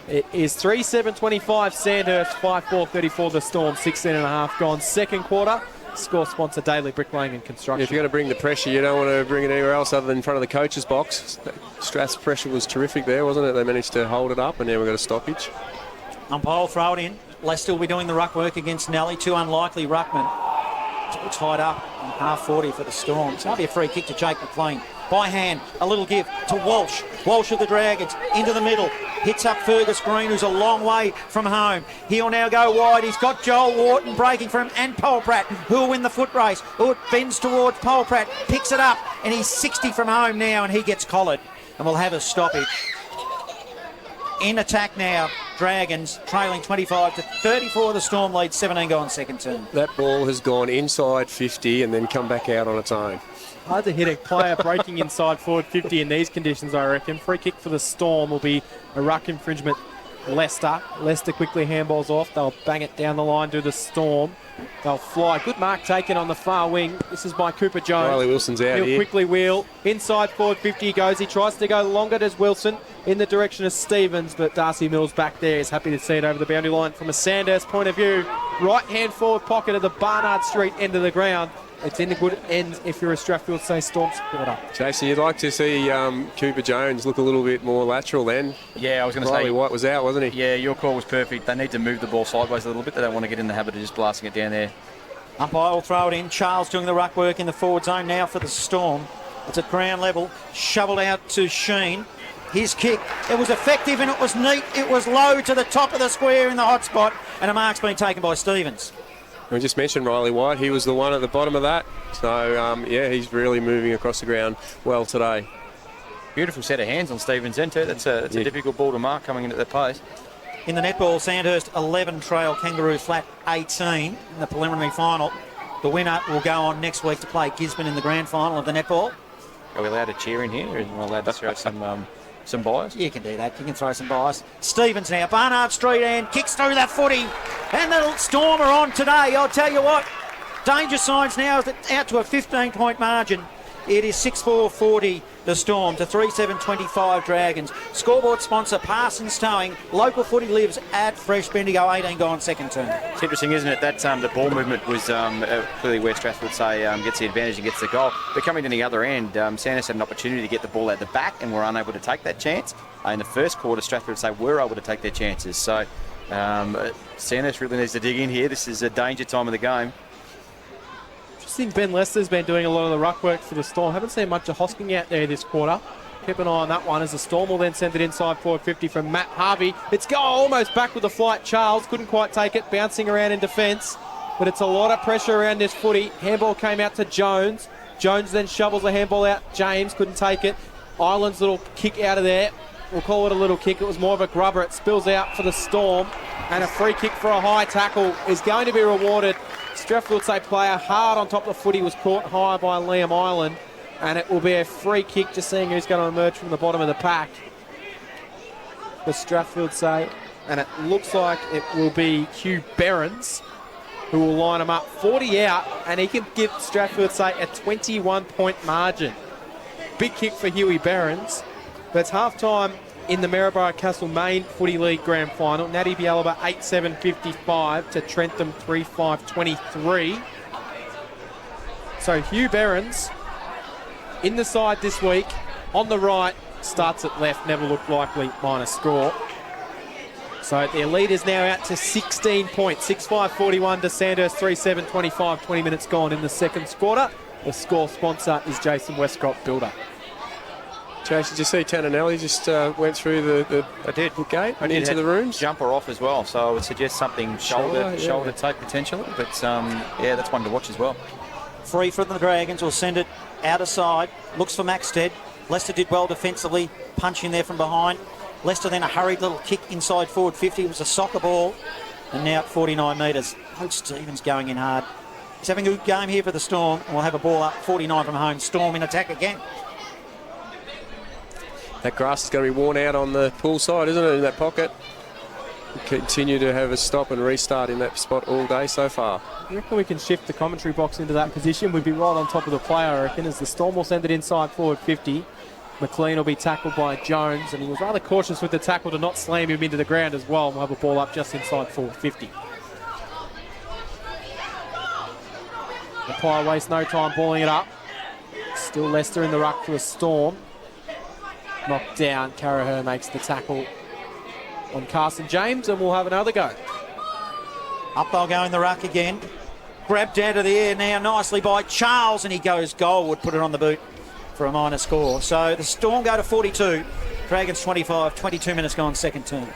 It is 3-7-25 Sandhurst, 5-4-34 the Storm, 16.5 gone. Second quarter. Score sponsor Daily Bricklaying and Construction. If you're going to bring the pressure, you don't want to bring it anywhere else other than in front of the coach's box. Strath's pressure was terrific there, wasn't it? They managed to hold it up, and now we've got a stoppage. Umpire will throw it in. Lester will be doing the ruck work against Nelly. Two unlikely ruckmen. It's all tied up in half 40 for the Storm. It's might be a free kick to Jake McLean. by hand. A little give to Walsh. Walsh of the Dragons into the middle. Hits up Fergus Green, who's a long way from home. He'll now go wide. He's got Joel Wharton breaking for him and Polpratt, who will win the foot race. Oh, it bends towards Polpratt, picks it up, and he's 60 from home now, and he gets collared. And we'll have a stoppage. In attack now, Dragons trailing 25 to 34. The Storm lead, 17 gone second term. That ball has gone inside 50 and then come back out on its own. Hard to hit a player breaking inside forward 50 in these conditions, I reckon. Free kick for the Storm will be a ruck infringement. Leicester quickly handballs off. They'll bang it down the line to the Storm. They'll fly. Good mark taken on the far wing. This is by Cooper Jones. Riley Wilson's out He'll here. quickly wheel. Inside forward 50 he goes. He tries to go longer. Does Wilson in the direction of Stevens, but Darcy Mills back there is happy to see it over the boundary line from a Sandhurst point of view. Right hand forward pocket of the Barnard Street end of the ground. It's in the good end if you're a Strathfieldsaye Storm supporter. Jason, you'd like to see Cooper Jones look a little bit more lateral then. Yeah, I was going to Riley say. White was out, wasn't he? Yeah, your call was perfect. They need to move the ball sideways a little bit. They don't want to get in the habit of just blasting it down there. Umpire will throw it in. Charles doing the ruck work in the forward zone now for the Storm. It's at ground level. Shoveled out to Sheen. His kick. It was effective and it was neat. It was low to the top of the square in the hot spot. And a mark's been taken by Stevens. We just mentioned Riley White. He was the one at the bottom of that. So, yeah, he's really moving across the ground well today. Beautiful set of hands on Stevens' end too. That's a difficult ball to mark coming into the pace. In the netball, Sandhurst 11 trail Kangaroo Flat 18 in the preliminary final. The winner will go on next week to play Gisborne in the grand final of the netball. Are we allowed to cheer in here? Or are we allowed to throw some bias? You can do that. You can throw some bias. Stevens now, Barnard Street and kicks through that footy. And the Storm are on today. I'll tell you what, danger signs now is out to a 15-point margin. It is 6-4-40 the Storm to 3-7-25 Dragons. Scoreboard sponsor Parsons Towing. Local footy lives at Fresh Bendigo. 18 gone second term. It's interesting, isn't it? That the ball movement was clearly where Strathfieldsaye gets the advantage and gets the goal. But coming to the other end, Sandhurst had an opportunity to get the ball at the back and were unable to take that chance. In the first quarter, Strathfieldsaye were able to take their chances. So Sandhurst really needs to dig in here. This is a danger time of the game. I think Ben Lester's been doing a lot of the ruck work for the Storm. Haven't seen much of Hosking out there this quarter. Keep an eye on that one as the Storm will then send it inside forward 50 from Matt Harvey. It's go almost back with the flight. Charles couldn't quite take it, bouncing around in defence. But it's a lot of pressure around this footy. Handball came out to Jones. Jones then shovels the handball out. James couldn't take it. Island's little kick out of there. We'll call it a little kick. It was more of a grubber. It spills out for the Storm. And a free kick for a high tackle is going to be rewarded. Strathfieldsaye player hard on top of the footy was caught high by Liam Island, and it will be a free kick, just seeing who's going to emerge from the bottom of the pack for Strathfieldsaye, and it looks like it will be Hugh Behrens who will line him up. 40 out, and he can give Strathfieldsaye a 21-point margin. Big kick for Huey Behrens. That's half-time in the Maryborough Castlemaine Footy League Grand Final. Natty Bialaba 8-7-55 to Trentham 3-5-23. So Hugh Behrens in the side this week. On the right, starts at left, never looked likely, minus score. So their lead is now out to 16 points. 6-5-41 to Sandhurst 3-7-25. 20 minutes gone in the second quarter. The score sponsor is Jason Westcott Builder. Jason, did you see Tananelli just went through the gate and into the rooms? Jumper off as well, so I would suggest something shoulder tape potentially. But yeah, that's one to watch as well. Free from the Dragons will send it out aside. Looks for Maxted. Leicester did well defensively, punch in there from behind. Leicester then a hurried little kick inside forward 50. It was a soccer ball, and now at 49 metres. Coach Stevens going in hard. He's having a good game here for the Storm, and we'll have a ball up 49 from home. Storm in attack again. That grass is going to be worn out on the pool side, isn't it, in that pocket? Continue to have a stop and restart in that spot all day so far. I reckon we can shift the commentary box into that position. We'd be right on top of the player, I reckon, as the Storm will send it inside forward 50. McLean will be tackled by Jones, and he was rather cautious with the tackle to not slam him into the ground as well. We'll have a ball up just inside forward 50. The Pire wastes no time balling it up. Still Leicester in the ruck for the Storm. Knocked down. Carragher makes the tackle on Carson James, and we'll have another go. Up they'll go in the ruck again. Grabbed out of the air now nicely by Charles, and he goes goal. Would put it on the boot for a minor score. So the Storm go to 42, Dragons 25, 22 minutes gone, second term.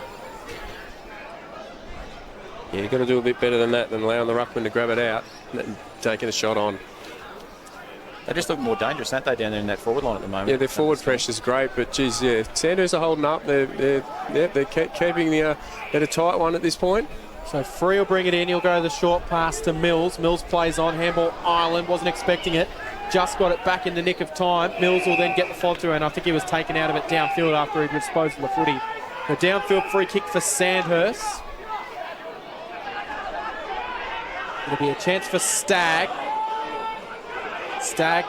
Yeah, you've got to do a bit better than that, than allowing the ruckman to grab it out and taking a shot on. They just look more dangerous, aren't they, down there in that forward line at the moment? Yeah, their forward pressure's great, but geez, yeah, Sandhurst are holding up. They're keeping the at a tight one at this point. So Free will bring it in. He'll go the short pass to Mills. Mills plays on. Handball Ireland. Wasn't expecting it. Just got it back in the nick of time. Mills will then get the follow through, and I think he was taken out of it downfield after he'd disposed of the footy. The downfield free kick for Sandhurst. It'll be a chance for Stagg. Stagg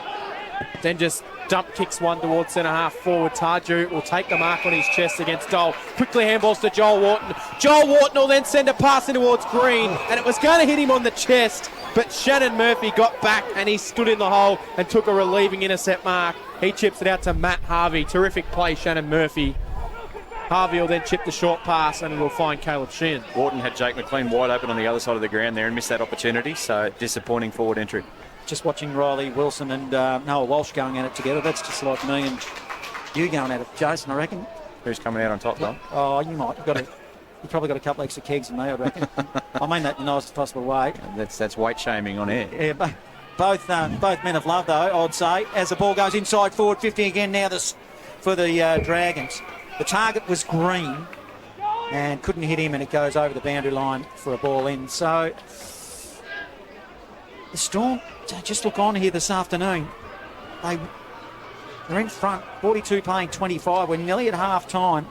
then just dump kicks one towards centre half forward. Tarju will take the mark on his chest against Dole. Quickly handballs to Joel Wharton. Joel Wharton will then send a pass in towards Green, and it was going to hit him on the chest, but Shannon Murphy got back and he stood in the hole and took a relieving intercept mark. He chips it out to Matt Harvey. Terrific play, Shannon Murphy. Harvey will then chip the short pass and it will find Caleb Sheehan. Wharton had Jake McLean wide open on the other side of the ground there and missed that opportunity, so disappointing forward entry. Just watching Riley Wilson and Noah Walsh going at it together. That's just like me and you going at it, Jason, I reckon. Who's coming out on top, Don? Oh, you might. You've probably got a couple extra kegs than me, I reckon. I mean that in the nicest possible way. That's weight shaming on air. Yeah, both men of love, though, I'd say. As the ball goes inside forward, 50 again now for the Dragons. The target was Green and couldn't hit him, and it goes over the boundary line for a ball in. So the Storm just look on here this afternoon. They're in front, 42 playing 25. We're nearly at half time.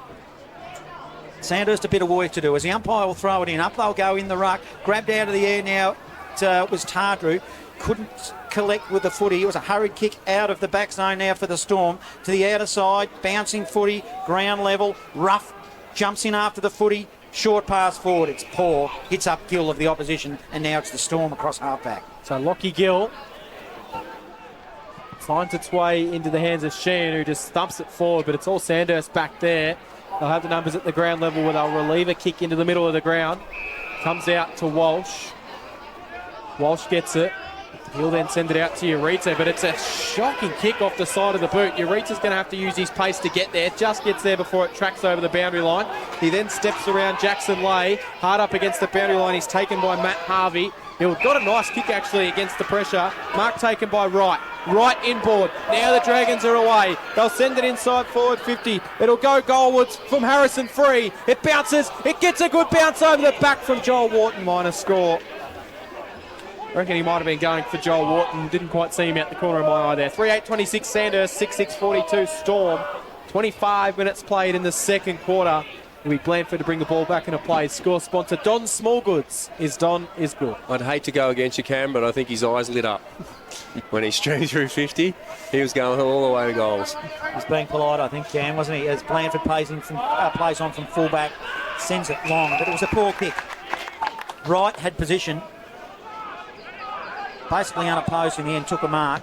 Sandhurst a bit of work to do as the umpire will throw it in. Up they'll go in the ruck. Grabbed out of the air now. It was Tardrew. Couldn't collect with the footy. It was a hurried kick out of the back zone now for the Storm. To the outer side. Bouncing footy. Ground level. Rough. Jumps in after the footy. Short pass forward. It's poor. Hits up Gill of the opposition. And now it's the Storm across half-back. So Lockie Gill finds its way into the hands of Sheehan, who just thumps it forward, but it's all Sandhurst back there. They'll have the numbers at the ground level where they'll relieve a kick into the middle of the ground. Comes out to Walsh. Walsh gets it. He'll then send it out to Ureta, but it's a shocking kick off the side of the boot. Ureta's going to have to use his pace to get there. Just gets there before it tracks over the boundary line. He then steps around Jackson Lay. Hard up against the boundary line. He's taken by Matt Harvey. He'll got a nice kick actually against the pressure. Mark taken by Wright. Wright inboard. Now the Dragons are away. They'll send it inside forward 50. It'll go goalwards from Harrison Free. It bounces. It gets a good bounce over the back from Joel Wharton. Minor score. I reckon he might have been going for Joel Wharton. Didn't quite see him out the corner of my eye there. 3-8-26 Sandhurst, 6-6-42 Storm. 25 minutes played in the second quarter. It'll be Blandford to bring the ball back into play. Score sponsor Don Smallgoods. Don is good. I'd hate to go against you, Cam, but I think his eyes lit up when he streamed through 50. He was going all the way to goals. He's being polite, I think, Cam, wasn't he? As Blandford plays on from fullback, sends it long, but it was a poor kick. Wright had position. Basically unopposed in the end, took a mark.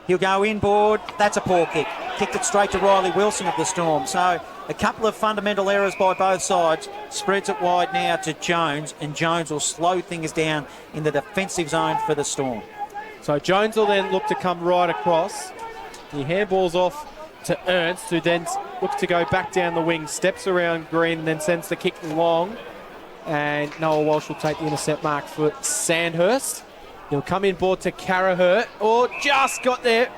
He'll go inboard. That's a poor kick. Kicked it straight to Riley Wilson of the Storm. So a couple of fundamental errors by both sides. Spreads it wide now to Jones, and Jones will slow things down in the defensive zone for the Storm. So Jones will then look to come right across. He handballs off to Ernst, who then looks to go back down the wing, steps around Green, and then sends the kick long. And Noah Walsh will take the intercept mark for Sandhurst. He'll come inboard to Carragher. Oh, just got there.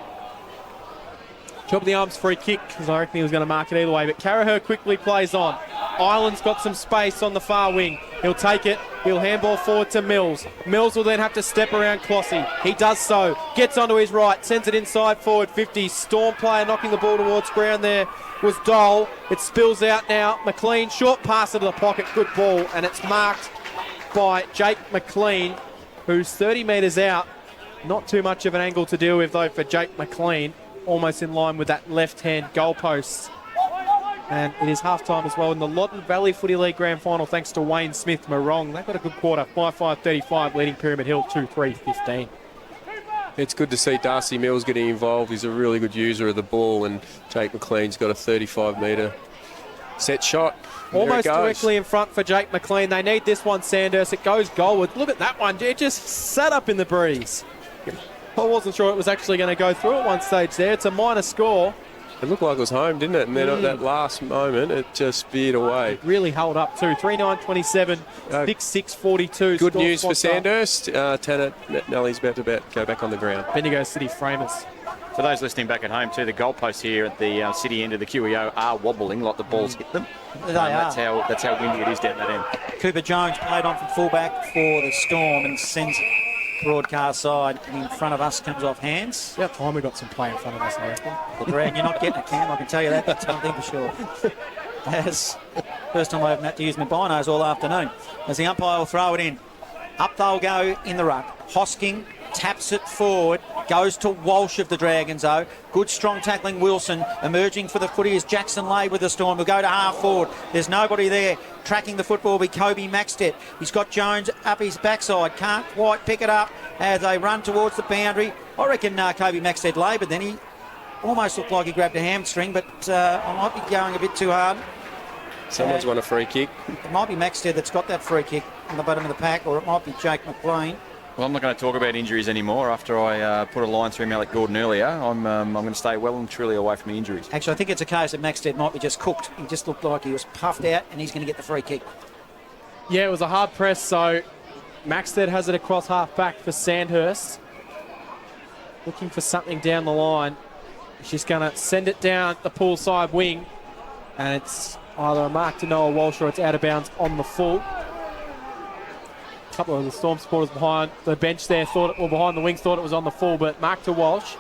Chop the arms free kick, because I reckon he was going to mark it either way. But Carragher quickly plays on. Ireland's got some space on the far wing. He'll take it. He'll handball forward to Mills. Mills will then have to step around Clossy. He does so. Gets onto his right. Sends it inside forward 50. Storm player knocking the ball towards ground there was Dole. It spills out now. McLean, short pass into the pocket. Good ball. And it's marked by Jake McLean, who's 30 metres out. Not too much of an angle to deal with, though, for Jake McLean. Almost in line with that left-hand goalpost. And it is half-time as well in the Loddon Valley Footy League Grand Final, thanks to Wayne Smith Morong. They've got a good quarter, 5-5-35, leading Pyramid Hill 2-3-15. It's good to see Darcy Mills getting involved. He's a really good user of the ball, and Jake McLean's got a 35-metre set shot. Almost directly in front for Jake McLean. They need this one, Sandhurst. It goes goalward. Look at that one. It just sat up in the breeze. I wasn't sure it was actually going to go through at one stage there. It's a minor score. It looked like it was home, didn't it? And then at that last moment, it just veered away. Really held up too. 3-9-27, 6-6-42. Good news for Sandhurst. Tanner Nelly's about to go back on the ground. Bendigo City framers. For those listening back at home too, the goalposts here at the city end of the QEO are wobbling like the balls hit them. They are. That's how windy it is down that end. Cooper Jones played on from fullback for the Storm and sends broadcast side in front of us, comes off hands. Yeah, time we got some play in front of us, I reckon. The Dragon, you're not getting a cam, I can tell you that. That's one thing for sure. As first time I've had to use my binos all afternoon. As the umpire will throw it in. Up they'll go in the ruck. Hosking taps it forward, goes to Walsh of the Dragons though. Good strong tackling Wilson. Emerging for the footy is Jackson Lay with the Storm. Will go to half forward. There's nobody there. Tracking the football will be Kobe Maxted. He's got Jones up his backside. Can't quite pick it up as they run towards the boundary. I reckon Kobe Maxted lay, but then he almost looked like he grabbed a hamstring, but I might be going a bit too hard. Someone's won a free kick. It might be Maxted that's got that free kick on the bottom of the pack, or it might be Jake McLean. Well, I'm not going to talk about injuries anymore. After I put a line through Malik Gordon earlier, I'm going to stay well and truly away from the injuries. Actually, I think it's a case that Maxted might be just cooked. He just looked like he was puffed out, and he's going to get the free kick. Yeah, it was a hard press, so Maxted has it across half back for Sandhurst. Looking for something down the line. She's going to send it down the poolside wing, and it's either a mark to Noah Walsh or it's out of bounds on the full. A couple of the Storm supporters behind the bench there behind the wings thought it was on the full, but mark to Walsh.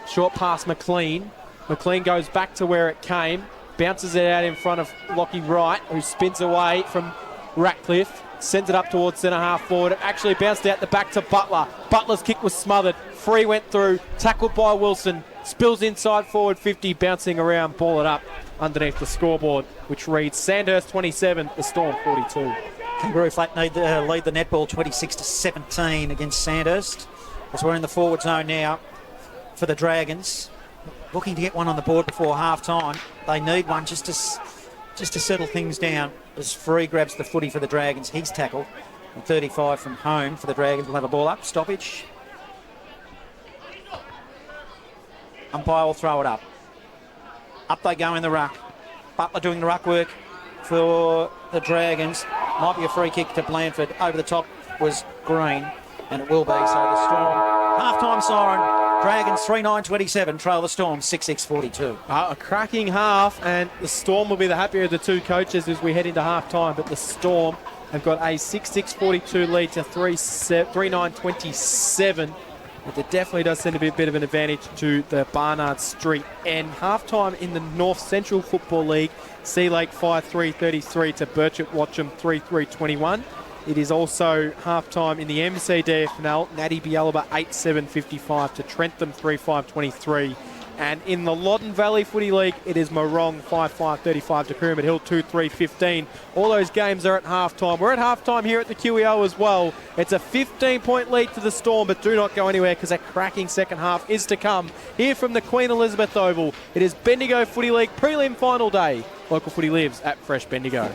Short pass McLean. McLean goes back to where it came, bounces it out in front of Lockie Wright, who spins away from Ratcliffe, sends it up towards centre half forward. It actually bounced out the back to Butler. Butler's kick was smothered. Free went through, tackled by Wilson, spills inside forward 50, bouncing around, ball it up underneath the scoreboard, which reads Sandhurst 27, the Storm 42. Kangaroo Flat lead the netball 26-17 against Sandhurst. As we're in the forward zone now for the Dragons. Looking to get one on the board before half-time. They need one just to settle things down. As Free grabs the footy for the Dragons, he's tackled. And 35 from home for the Dragons. Will have a ball up. Stoppage. Umpire will throw it up. Up they go in the ruck. Butler doing the ruck work for the Dragons. Might be a free kick to Blandford. Over the top was Green, and it will be. So the Storm, half-time siren. Dragons 3-9-27, trail the Storm 6-6-42. A cracking half, and the Storm will be the happier of the two coaches as we head into half-time, but the Storm have got a 6-6-42 lead to 3-9-27. But there definitely does seem to be a bit of an advantage to the Barnard Street end. Half-time in the North Central Football League, Sea Lake 5-3-33 to Birchip Watcham 3-3-21. It is also half-time in the MCDFNL, Natty Bialaba 8-7-55 to Trentham 3-5-23. And in the Loddon Valley Footy League, it is Morong 5-5-35 to Pyramid Hill 2-3-15. All those games are at half-time. We're at half-time here at the QEO as well. It's a 15-point lead to the Storm, but do not go anywhere because a cracking second half is to come here from the Queen Elizabeth Oval. It is Bendigo Footy League prelim final day. Local footy lives at Fresh Bendigo.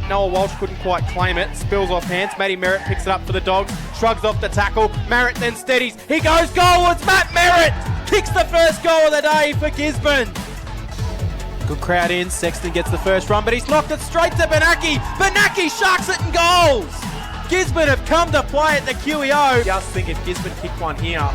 Noah Walsh couldn't quite claim it. Spills off hands. Matty Merritt picks it up for the Dogs. Shrugs off the tackle. Merritt then steadies. He goes goalwards. Matt Merritt kicks the first goal of the day for Gisborne. Good crowd in. Sexton gets the first run, but he's knocked it straight to Benaki. Benaki sharks it and goals. Gisborne have come to play at the QEO. Just think if Gisborne kick one here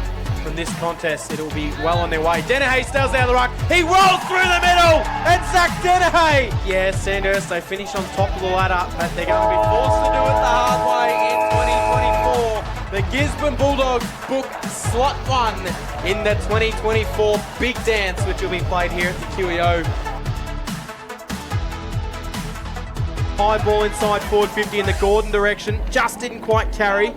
from this contest, it'll be well on their way. Dennehy stays out of the ruck. He rolls through the middle, and Zach Dennehy. Yeah, Sandhurst, they finish on top of the ladder, but they're going to be forced to do it the hard way in 2024. The Gisborne Bulldogs book slot one in the 2024 Big Dance, which will be played here at the QEO. High ball inside forward 50 in the Gordon direction. Just didn't quite carry.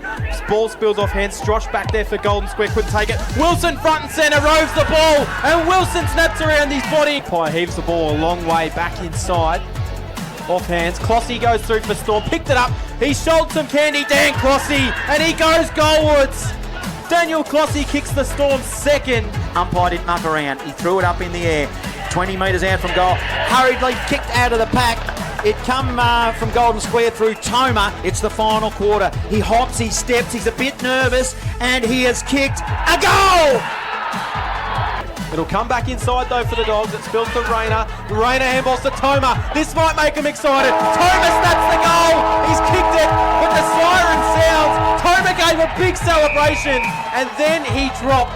Ball spills off hands. Strosh back there for Golden Square. Couldn't take it. Wilson front and centre. Roves the ball. And Wilson snaps around his body. Pye heaves the ball a long way back inside. Off hands. Clossy goes through for Storm. Picked it up. He shouldered some candy. Dan Clossy. And he goes goalwards. Daniel Clossy kicks the Storm second. Umpire didn't muck around. He threw it up in the air. 20 metres out from goal. Hurriedly kicked out of the pack. It come from Golden Square through Toma. It's the final quarter. He hops, he steps, he's a bit nervous, and he has kicked a goal! It'll come back inside though for the Dogs. It's spilled to Rayner. Rayner handballs to Toma. This might make him excited. Toma snaps the goal. He's kicked it, but the siren sounds. Toma gave a big celebration, and then he dropped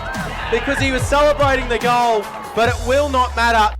because he was celebrating the goal, but it will not matter.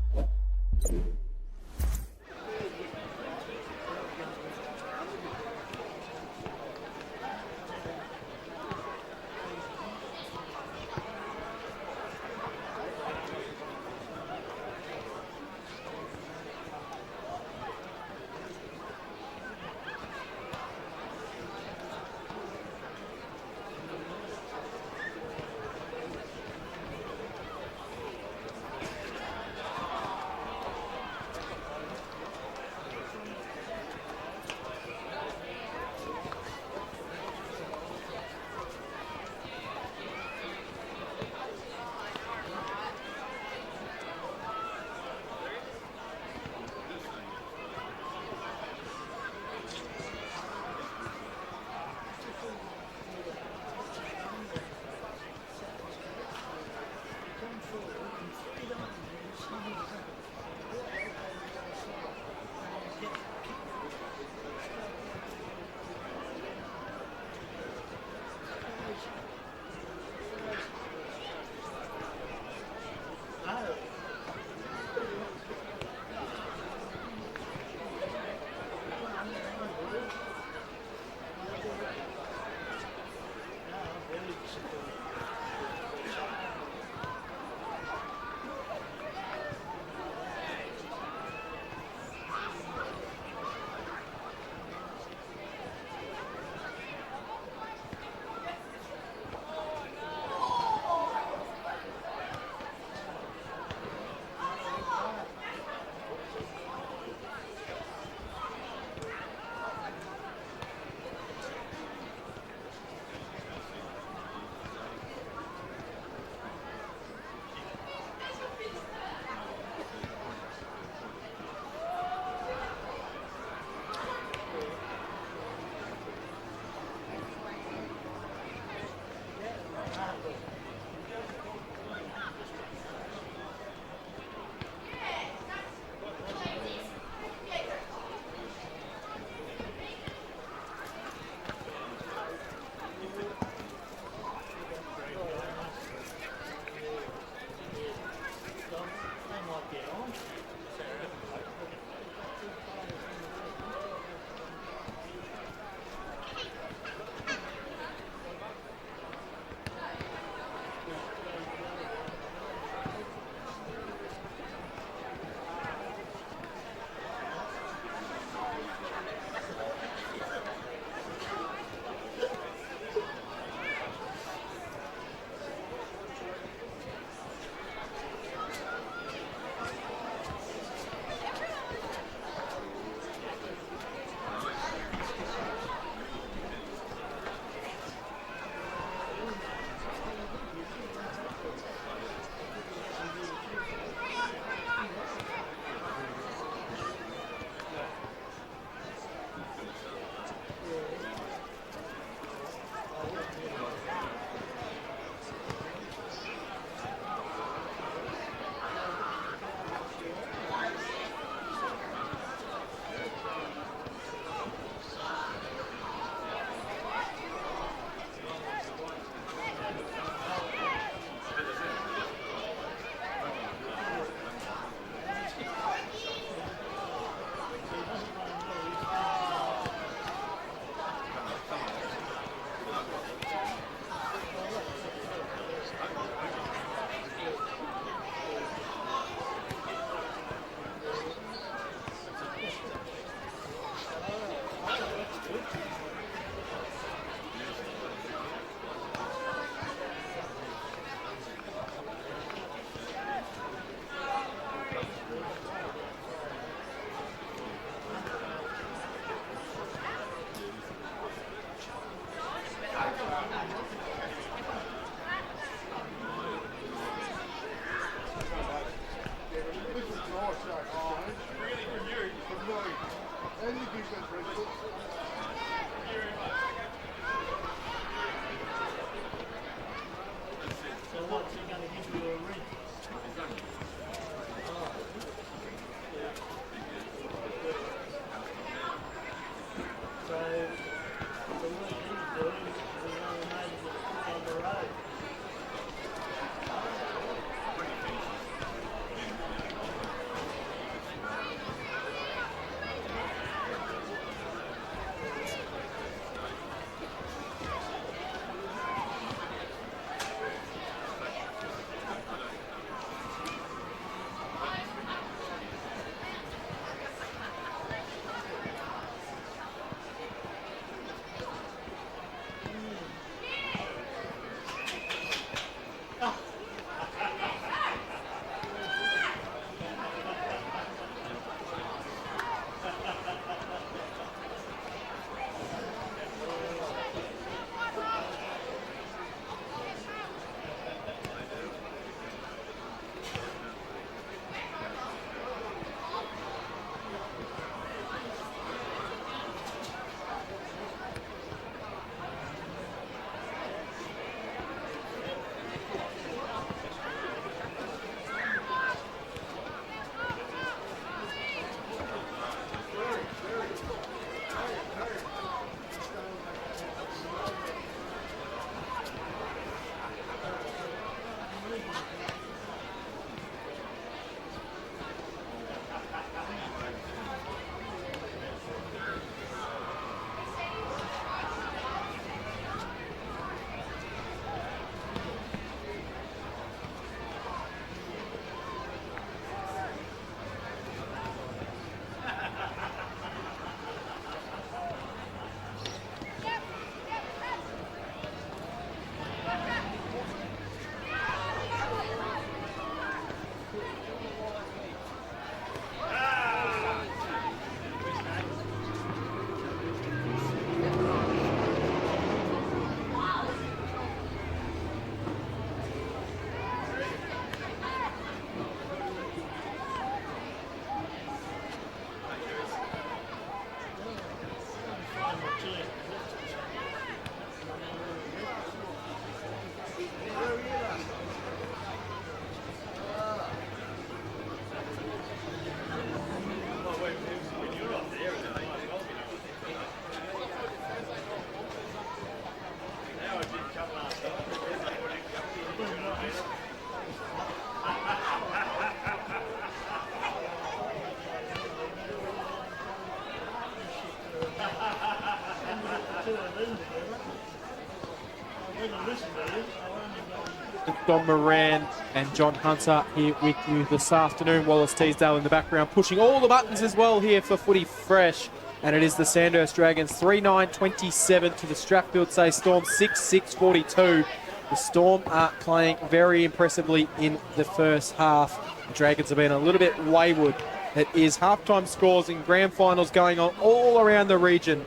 Don Moran and John Hunter here with you this afternoon. Wallace Teasdale in the background pushing all the buttons as well here for Footy Fresh. And it is the Sandhurst Dragons 3-9-27 to the Strathfieldsaye Storm 6-6-42. The Storm are playing very impressively in the first half. The Dragons have been a little bit wayward. It is halftime scores in grand finals going on all around the region.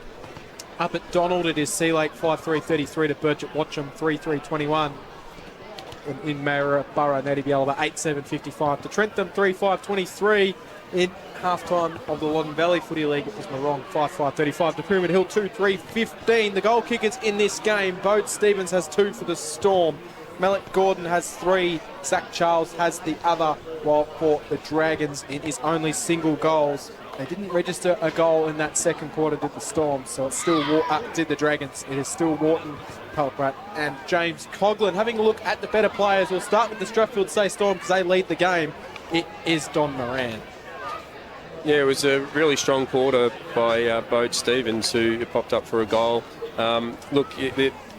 Up at Donald, it is Sea Lake 5-3-33 to Birchip Watcham 3-3-21. In Maryborough, Native Yalva 8-7-55 to Trentham 3-5-23. In half-time of the Loddon Valley Footy League, it was Morong 5-5-35 to Pyramid Hill 2-3-15. The goal kickers in this game, Bode Stevens has 2 for the Storm. Malik Gordon has 3. Zach Charles has the other, while for the Dragons it is only single goals. They didn't register a goal in that second quarter, did the Storm, so it's still did the Dragons. It is still Wharton, Palprat and James Coughlin. Having a look at the better players, we'll start with the Strathfieldsaye Storm because they lead the game. It is Don Moran. Yeah, it was a really strong quarter by Bode Stevens, who popped up for a goal. Look,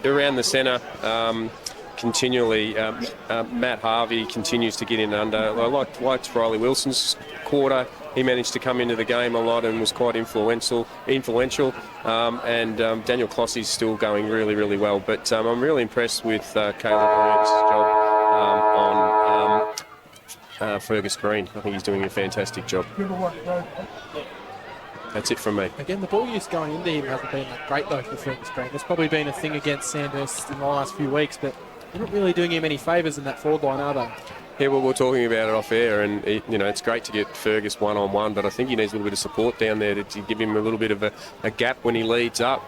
around the centre, continually, Matt Harvey continues to get in under. I liked Riley Wilson's quarter. He managed to come into the game a lot and was quite influential. And Daniel Clossey's still going really, really well. But I'm really impressed with Caleb Burns' job on Fergus Green. I think he's doing a fantastic job. That's it from me. Again, the ball use going into him hasn't been that great though for Fergus Green. There's probably been a thing against Sandhurst in the last few weeks, but they're not really doing him any favours in that forward line, are they? Yeah, well, we're talking about it off air, and it's great to get Fergus one-on-one, but I think he needs a little bit of support down there to give him a little bit of a gap when he leads up.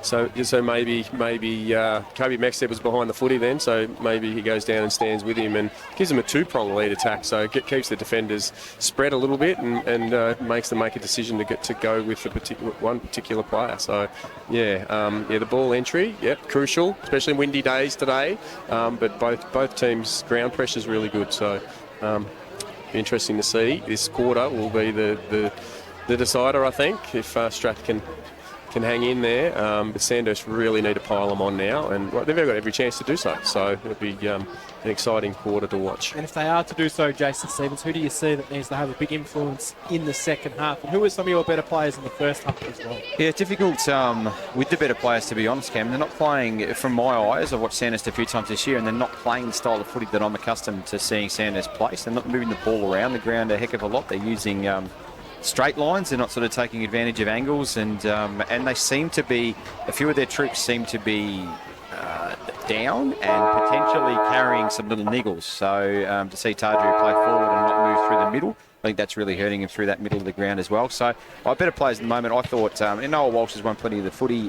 So maybe Kobe Maxted was behind the footy then, so maybe he goes down and stands with him and gives him a two-prong lead attack, so it keeps the defenders spread a little bit and makes them make a decision to go with one particular player. So the ball entry, crucial, especially in windy days today. But both teams' ground pressure is really good. So be interesting to see. This quarter will be the decider, I think, if Strath can hang in there. But Sandhurst really need to pile them on now, and they've got every chance to do so. So it'll be an exciting quarter to watch. And if they are to do so, Jason Stevens, who do you see that needs to have a big influence in the second half? And who are some of your better players in the first half as well? Yeah, it's difficult with the better players, to be honest, Cam. They're not playing, from my eyes, I've watched Sandhurst a few times this year, and they're not playing the style of footy that I'm accustomed to seeing Sandhurst play. So they're not moving the ball around the ground a heck of a lot. They're using straight lines. They're not sort of taking advantage of angles, and they seem to be, a few of their troops seem to be down and potentially carrying some little niggles. So to see Tardri play forward and not move through the middle, I think that's really hurting him through that middle of the ground as well. So better players at the moment. I thought Noah Walsh has won plenty of the footy.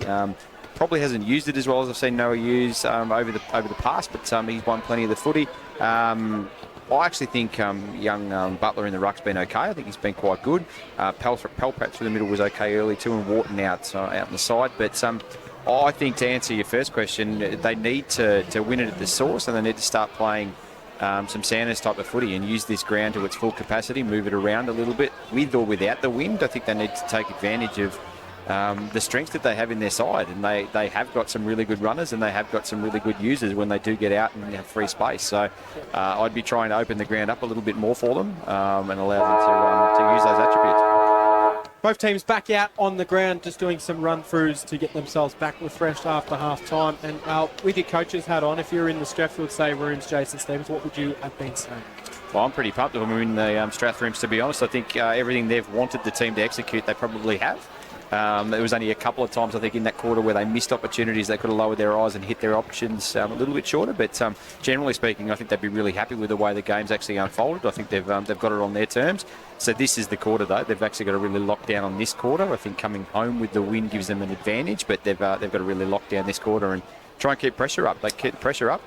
Probably hasn't used it as well as I've seen Noah use over the past, but he's won plenty of the footy. I actually think young Butler in the ruck's been okay. I think he's been quite good. Pelprat through the middle was okay early too, and Wharton out on the side. But I think, to answer your first question, they need to win it at the source, and they need to start playing some Sandhurst type of footy and use this ground to its full capacity, move it around a little bit with or without the wind. I think they need to take advantage of the strengths that they have in their side, and they have got some really good runners, and they have got some really good users when they do get out and have free space. So I'd be trying to open the ground up a little bit more for them and allow them to use those attributes. Both teams back out on the ground, just doing some run-throughs to get themselves back refreshed after half-time. And with your coach's hat on, if you're in the Strathfieldsaye rooms, Jason Stevens, what would you have been saying? Well, I'm pretty pumped when we're in the Strath rooms, to be honest. I think everything they've wanted the team to execute, they probably have. There was only a couple of times, I think, in that quarter where they missed opportunities. They could have lowered their eyes and hit their options a little bit shorter. But generally speaking, I think they'd be really happy with the way the game's actually unfolded. I think they've got it on their terms. So this is the quarter, though. They've actually got to really lock down on this quarter. I think coming home with the win gives them an advantage, but they've got to really lock down this quarter and try and keep pressure up. They keep the pressure up,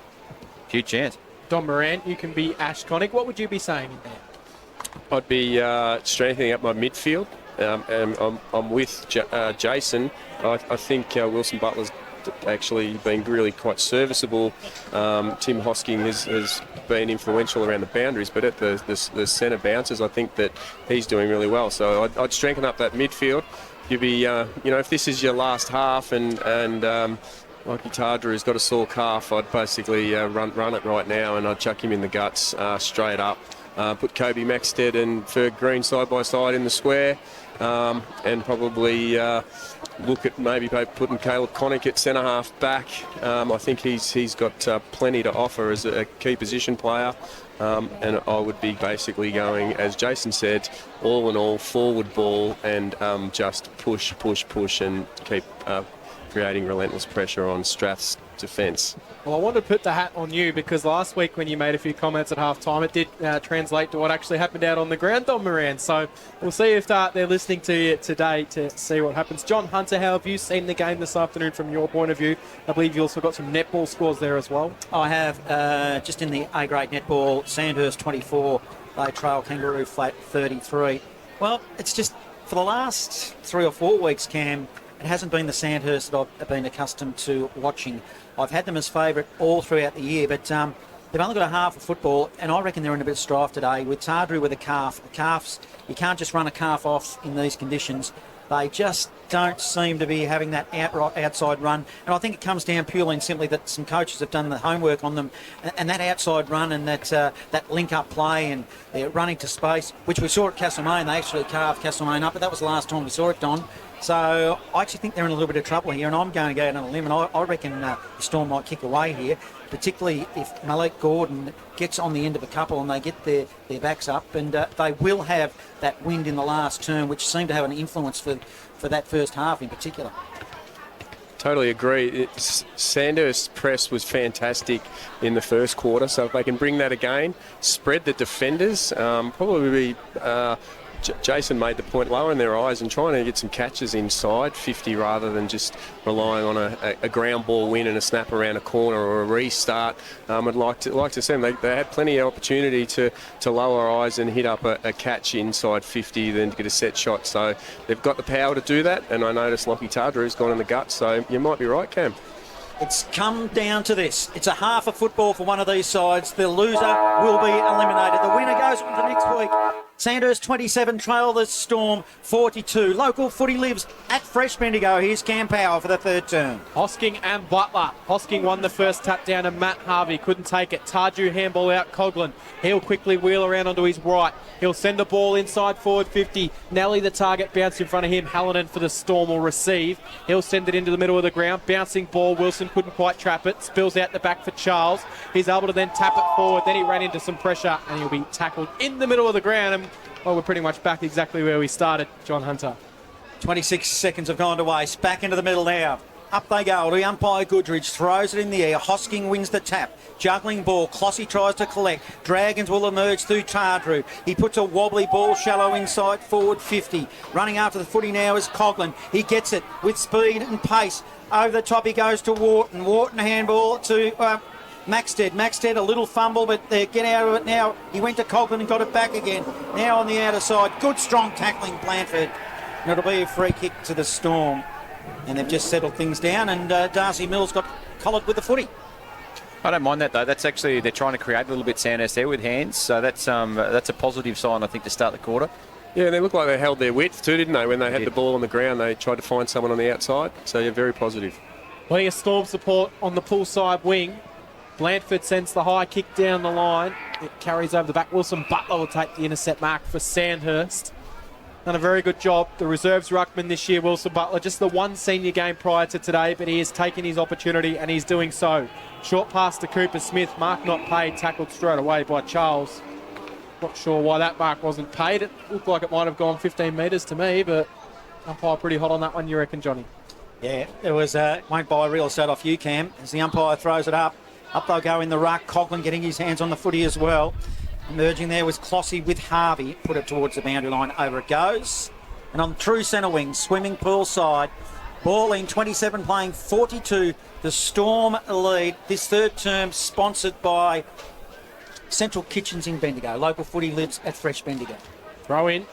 huge chance. Don Moran, you can be Ash Connick. What would you be saying in there? I'd be strengthening up my midfield. I'm with Jason. I think Wilson Butler's actually been really quite serviceable. Tim Hosking has been influential around the boundaries, but at the centre bounces, I think that he's doing really well. So I'd strengthen up that midfield. You'd be, if this is your last half and Mikey Tardru's got a sore calf, I'd basically run it right now, and I'd chuck him in the guts straight up. Put Kobe Maxted and Ferg Green side by side in the square, and probably look at maybe putting Caleb Connick at centre half back. I think he's got plenty to offer as a key position player, and I would be basically going, as Jason said, all in all, forward ball and just push and keep creating relentless pressure on Strath's defence. Well, I wanted to put the hat on you because last week when you made a few comments at half-time, it did translate to what actually happened out on the ground, Don Moran. So we'll see if they're listening to you today to see what happens. John Hunter, how have you seen the game this afternoon from your point of view? I believe you also got some netball scores there as well. I have, just in the A-grade netball, Sandhurst 24, they trail Kangaroo Flat 33. Well, it's just, for the last 3 or 4 weeks, Cam, it hasn't been the Sandhurst that I've been accustomed to watching. I've had them as favourite all throughout the year, but they've only got a half of football, and I reckon they're in a bit of strife today. With Tardru with a calf, the calves, you can't just run a calf off in these conditions. They just don't seem to be having that outside run, and I think it comes down purely and simply that some coaches have done the homework on them, and that outside run and that link-up play and they're running to space, which we saw at Castlemaine. They actually carved Castlemaine up, but that was the last time we saw it, Don. So I actually think they're in a little bit of trouble here, and I'm going to go out on a limb, and I reckon the Storm might kick away here, particularly if Malik Gordon gets on the end of a couple and they get their backs up, and they will have that wind in the last term, which seemed to have an influence for that first half in particular. Totally agree. Sandhurst's press was fantastic in the first quarter, so if they can bring that again, spread the defenders, probably Jason made the point, lowering their eyes and trying to get some catches inside 50 rather than just relying on a ground ball win and a snap around a corner or a restart. I'd like to see them. They had plenty of opportunity to lower eyes and hit up a catch inside 50, then get a set shot. So they've got the power to do that, and I noticed Lockie Tardru's gone in the gut, so you might be right, Cam. It's come down to this. It's a half of football for one of these sides. The loser will be eliminated. The winner goes on to next week. Sandhurst 27, trail the Storm 42. Local footy lives at Fresh Bendigo. Here's Cam Power for the third term. Hosking and Butler. Hosking won the first tap down and Matt Harvey couldn't take it. Tardru handball out Coughlin. He'll quickly wheel around onto his right. He'll send a ball inside forward 50. Nelly, the target, bounced in front of him. Hallinan for the Storm will receive. He'll send it into the middle of the ground. Bouncing ball. Wilson couldn't quite trap it. Spills out the back for Charles. He's able to then tap it forward. Then he ran into some pressure and he'll be tackled in the middle of the ground. And well, we're pretty much back exactly where we started, John Hunter. 26 seconds have gone to waste. Back into the middle now. Up they go. The umpire Goodridge throws it in the air. Hosking wins the tap. Juggling ball. Clossy tries to collect. Dragons will emerge through Tardru. He puts a wobbly ball shallow inside forward 50. Running after the footy now is Coughlin. He gets it with speed and pace. Over the top he goes to Wharton. Wharton handball to Maxted, a little fumble, but they get out of it now. He went to Coughlin and got it back again. Now on the outer side. Good strong tackling, Blanford. And it'll be a free kick to the Storm. And they've just settled things down, and Darcy Mills got collared with the footy. I don't mind that though. That's actually, they're trying to create a little bit Sandhurst there with hands, so that's a positive sign, I think, to start the quarter. Yeah, they looked like they held their width too, didn't they? When they had the ball on the ground, they tried to find someone on the outside. So you're very positive. Plenty of Storm support on the poolside wing. Blanford sends the high kick down the line. It carries over the back. Wilson Butler will take the intercept mark for Sandhurst. Done a very good job. The reserves ruckman this year, Wilson Butler, just the one senior game prior to today, but he has taken his opportunity and he's doing so. Short pass to Cooper Smith. Mark not paid, tackled straight away by Charles. Not sure why that mark wasn't paid. It looked like it might have gone 15 metres to me, but umpire pretty hot on that one, you reckon, Johnny? Yeah, it was, won't buy a real set off you, Cam, as the umpire throws it up. Up they'll go in the ruck. Coughlin getting his hands on the footy as well. Emerging there was Clossy with Harvey. Put it towards the boundary line. Over it goes. And on true centre wing, swimming pool side. Ball in 27 playing 42. The Storm lead. This third term sponsored by Central Kitchens in Bendigo. Local footy lives at Fresh Bendigo. Throw in.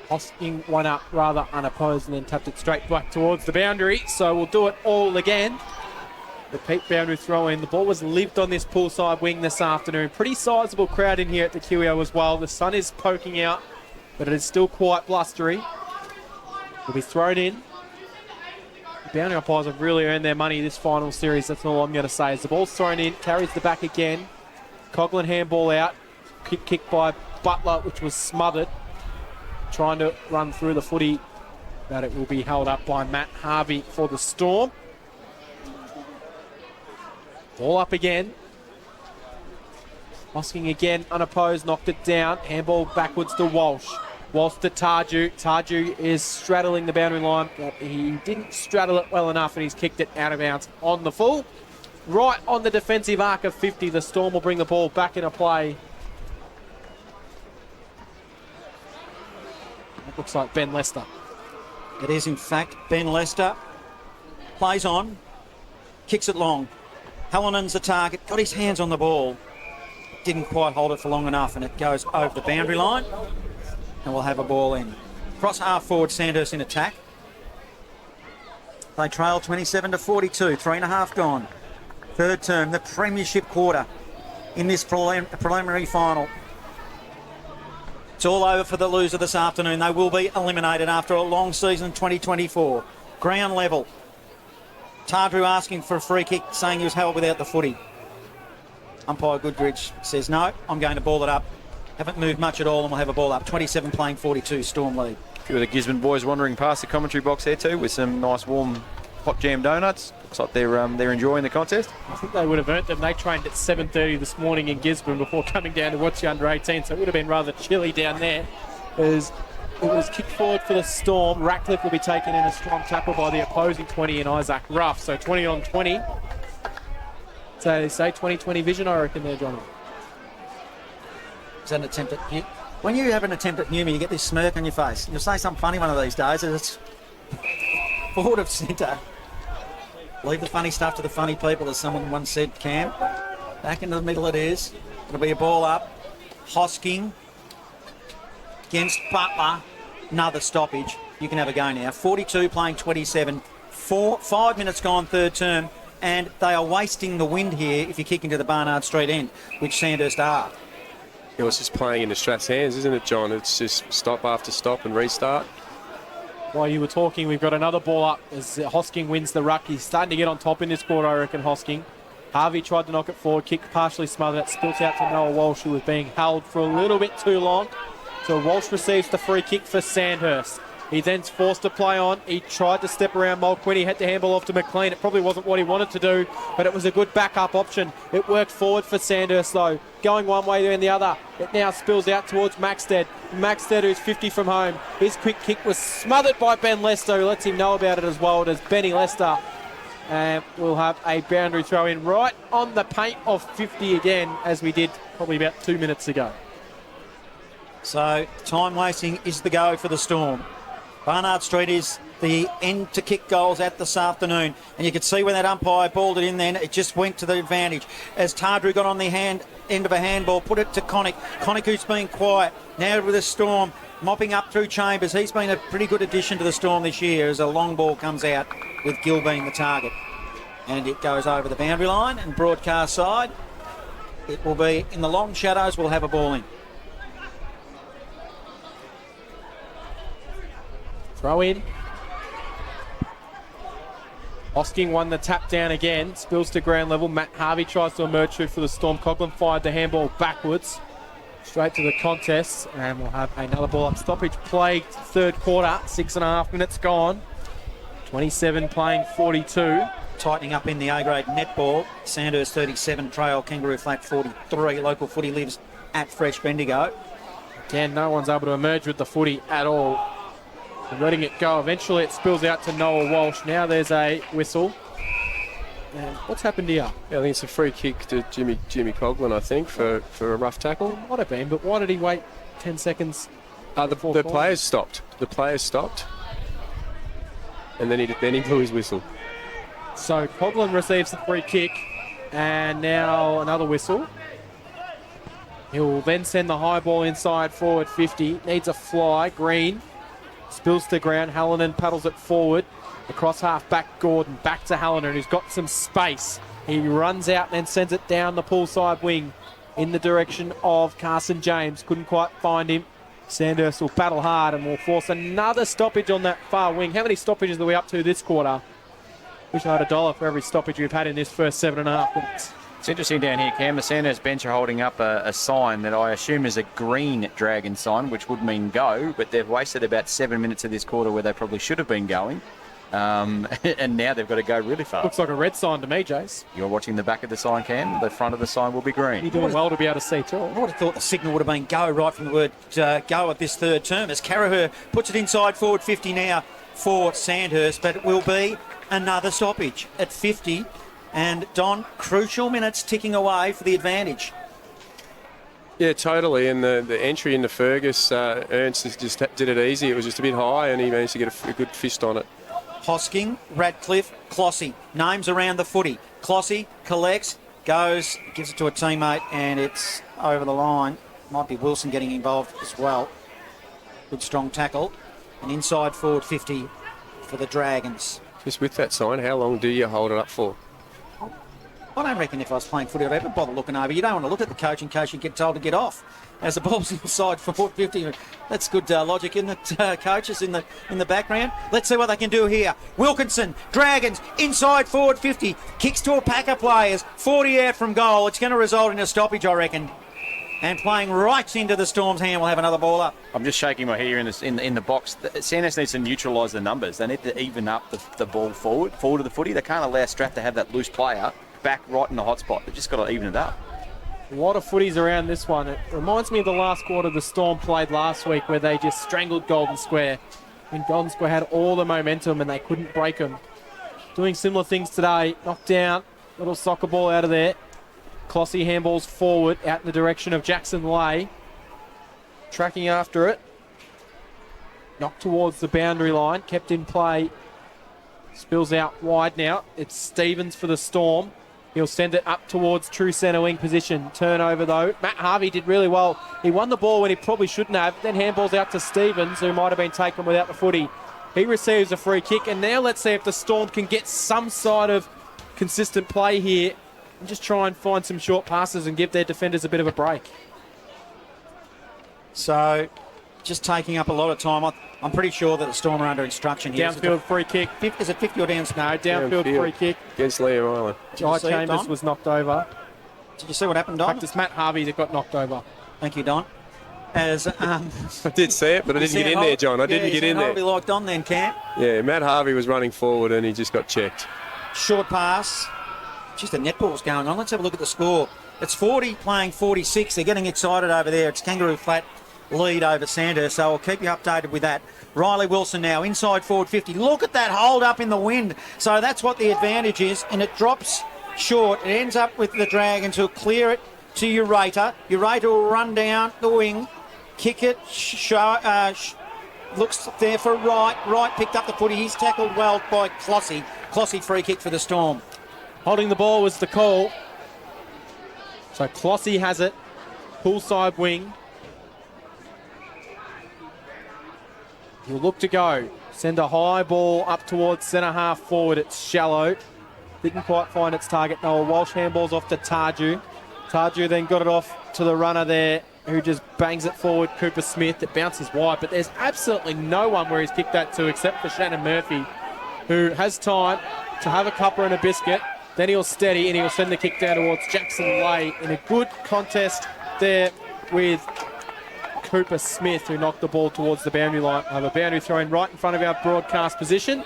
Hosking one up rather unopposed and then tapped it straight back towards the boundary. So we'll do it all again. The peak boundary throw in. The ball was lived on this poolside wing this afternoon. Pretty sizable crowd in here at the QEO as well. The sun is poking out, but it is still quite blustery. Will be thrown in. The boundary umpires have really earned their money this final series. That's all I'm going to say. As the ball's thrown in, carries the back again. Coughlin handball out. Kick by Butler, which was smothered. Trying to run through the footy, but it will be held up by Matt Harvey for the Storm. Ball up again. Hosking again, unopposed, knocked it down. Handball backwards to Walsh. Walsh to Tarju. Tarju is straddling the boundary line, but he didn't straddle it well enough and he's kicked it out of bounds on the full. Right on the defensive arc of 50, the Storm will bring the ball back into play. It looks like Ben Lester. It is, in fact, Ben Lester. Plays on. Kicks it long. Hallinan's the target. Got his hands on the ball. Didn't quite hold it for long enough, and it goes over the boundary line. And we'll have a ball in. Cross half forward, Sandhurst in attack. They trail 27-42. 3.5 gone. Third term, the premiership quarter in this preliminary final. It's all over for the loser this afternoon. They will be eliminated after a long season 2024. Ground level. Tardru asking for a free kick, saying he was held without the footy. Umpire Goodridge says, no, I'm going to ball it up. Haven't moved much at all, and we'll have a ball up. 27 playing 42, Storm lead. A few of the Gisborne boys wandering past the commentary box there too with some nice warm hot jam donuts. Looks like they're enjoying the contest. I think they would have earned them. They trained at 7:30 this morning in Gisborne before coming down to watch the under-18, so it would have been rather chilly down there. As it was kicked forward for the Storm. Ratcliffe will be taken in a strong tackle by the opposing 20 in Isaac Ruff. So 20 on 20. So they say 20-20 vision, I reckon there, Johnny. Is that an attempt at... When you have an attempt at humour, you get this smirk on your face. You'll say something funny one of these days. It's forward of centre. Leave the funny stuff to the funny people, as someone once said, Cam. Back into the middle it is. It'll be a ball up. Hosking against Butler. Another stoppage. You can have a go now. 42 playing 27. 5 minutes gone third term. And they are wasting the wind here if you kick into the Barnard Street end, which Sandhurst are. It was just playing into Strath's hands, isn't it, John? It's just stop after stop and restart. While you were talking, we've got another ball up as Hosking wins the ruck. He's starting to get on top in this quarter, I reckon, Hosking. Harvey tried to knock it forward, kick partially smothered. It spilt out to Noah Walsh, who was being held for a little bit too long. So Walsh receives the free kick for Sandhurst. He then's forced to play on. He tried to step around Mulqueen. He had to handball off to McLean. It probably wasn't what he wanted to do, but it was a good backup option. It worked forward for Sandhurst, though. Going one way and the other. It now spills out towards Maxted. Maxted, who's 50 from home. His quick kick was smothered by Ben Lester, who lets him know about it as well. It is Benny Lester. And we'll have a boundary throw in right on the paint of 50 again, as we did probably about 2 minutes ago. So time wasting is the go for the Storm. Barnard Street is the end to kick goals at this afternoon. And you could see when that umpire balled it in then, it just went to the advantage. As Tardru got on the end of a handball, put it to Connick. Connick, who's been quiet, now with the Storm, mopping up through Chambers. He's been a pretty good addition to the Storm this year as a long ball comes out with Gill being the target. And it goes over the boundary line and broadcast side. It will be in the long shadows. We'll have a ball in. Throw in. Hosking won the tap down again. Spills to ground level. Matt Harvey tries to emerge through for the Storm. Coughlin fired the handball backwards. Straight to the contest. And we'll have another ball up. Stoppage plagued third quarter. 6.5 minutes gone. 27 playing 42. Tightening up in the A-grade netball. Sandhurst 37, Trail Kangaroo Flat 43. Local footy lives at Fresh Bendigo. Again, no one's able to emerge with the footy at all. And letting it go. Eventually it spills out to Noah Walsh. Now there's a whistle. And what's happened here? Yeah, I think it's a free kick to Jimmy Coughlin, I think, for a rough tackle. It might have been, but why did he wait 10 seconds? The players stopped. The players stopped. And then he blew his whistle. So Coughlin receives the free kick. And now another whistle. He'll then send the high ball inside forward 50. Needs a fly. Green Spills to ground. Hallinan paddles it forward. Across half back, Gordon. Back to Hallinan, who's got some space. He runs out and then sends it down the poolside wing in the direction of Carson James. Couldn't quite find him. Sandhurst will battle hard and will force another stoppage on that far wing. How many stoppages are we up to this quarter? Wish I had $1 for every stoppage we've had in this first 7.5 minutes. It's interesting down here, Cam. The Sandhurst bench are holding up a sign that I assume is a green Dragon sign, which would mean go, but they've wasted about 7 minutes of this quarter where they probably should have been going. And now they've got to go really fast. Looks like a red sign to me, Jace. You're watching the back of the sign, Cam. The front of the sign will be green. You're doing well to be able to see too. I would have thought the signal would have been go right from the word go at this third term as Carraher puts it inside forward 50 now for Sandhurst, but it will be another stoppage at 50. And Don, crucial minutes ticking away for the advantage. Yeah, totally. And the entry into Fergus, Ernst just did it easy. It was just a bit high, and he managed to get a good fist on it. Hosking, Radcliffe, Clossy. Names around the footy. Clossy collects, goes, gives it to a teammate, and it's over the line. Might be Wilson getting involved as well. Good strong tackle. And inside forward 50 for the Dragons. Just with that sign, how long do you hold it up for? I don't reckon if I was playing footy, I'd ever bother looking over. You don't want to look at the coach in case you get told to get off. As the ball's inside forward 50. That's good logic, isn't it, coaches in the background? Let's see what they can do here. Wilkinson, Dragons, inside forward 50. Kicks to a pack of players. 40 out from goal. It's going to result in a stoppage, I reckon. And playing right into the Storm's hand, we'll have another ball up. I'm just shaking my head here in the box. Sandhurst needs to neutralise the numbers. They need to even up the ball forward of the footy. They can't allow Strath to have that loose player back right in the hot spot. They've just got to even it up. A lot of footies around this one. It reminds me of the last quarter the Storm played last week where they just strangled Golden Square. And Golden Square had all the momentum and they couldn't break them. Doing similar things today. Knocked down, little soccer ball out of there. Clossy handballs forward out in the direction of Jackson Lay. Tracking after it. Knocked towards the boundary line. Kept in play. Spills out wide now. It's Stevens for the Storm. He'll send it up towards true centre wing position. Turnover though. Matt Harvey did really well. He won the ball when he probably shouldn't have. Then handballs out to Stevens, who might have been taken without the footy. He receives a free kick. And now let's see if the Storm can get some side of consistent play here and just try and find some short passes and give their defenders a bit of a break. So, just taking up a lot of time. I'm pretty sure that the Storm are under instruction here. Downfield free kick. Is it 50 or down? No, downfield free kick. Against Liam Island. Jai Chambers was knocked over. Did you see what happened, Don? Practice Matt Harvey that got knocked over. Thank you, Don. As I did see it, but I didn't get in there, John. I didn't get in there. Harvey locked on then, Cam. Yeah, Matt Harvey was running forward and he just got checked. Short pass. Just the netball's going on. Let's have a look at the score. It's 40 playing 46. They're getting excited over there. It's Kangaroo Flat lead over Sandhurst, so I'll keep you updated with that. Riley Wilson now inside forward 50. Look at that hold up in the wind. So that's what the advantage is, and it drops short. It ends up with the Dragons who'll clear it to Ureta. Ureta will run down the wing, kick it, looks there for Wright. Wright picked up the footy. He's tackled well by Clossy. Clossy free kick for the Storm. Holding the ball was the call. So Clossy has it. Poolside wing. He'll look to go. Send a high ball up towards centre half forward. It's shallow. Didn't quite find its target. Noah Walsh handballs off to Tarju. Tarju then got it off to the runner there, who just bangs it forward. Cooper Smith. It bounces wide, but there's absolutely no one where he's kicked that to except for Shannon Murphy, who has time to have a cuppa and a biscuit. Then he'll steady and he'll send the kick down towards Jackson Lay in a good contest there with Cooper Smith, who knocked the ball towards the boundary line. I have a boundary throw in right in front of our broadcast position.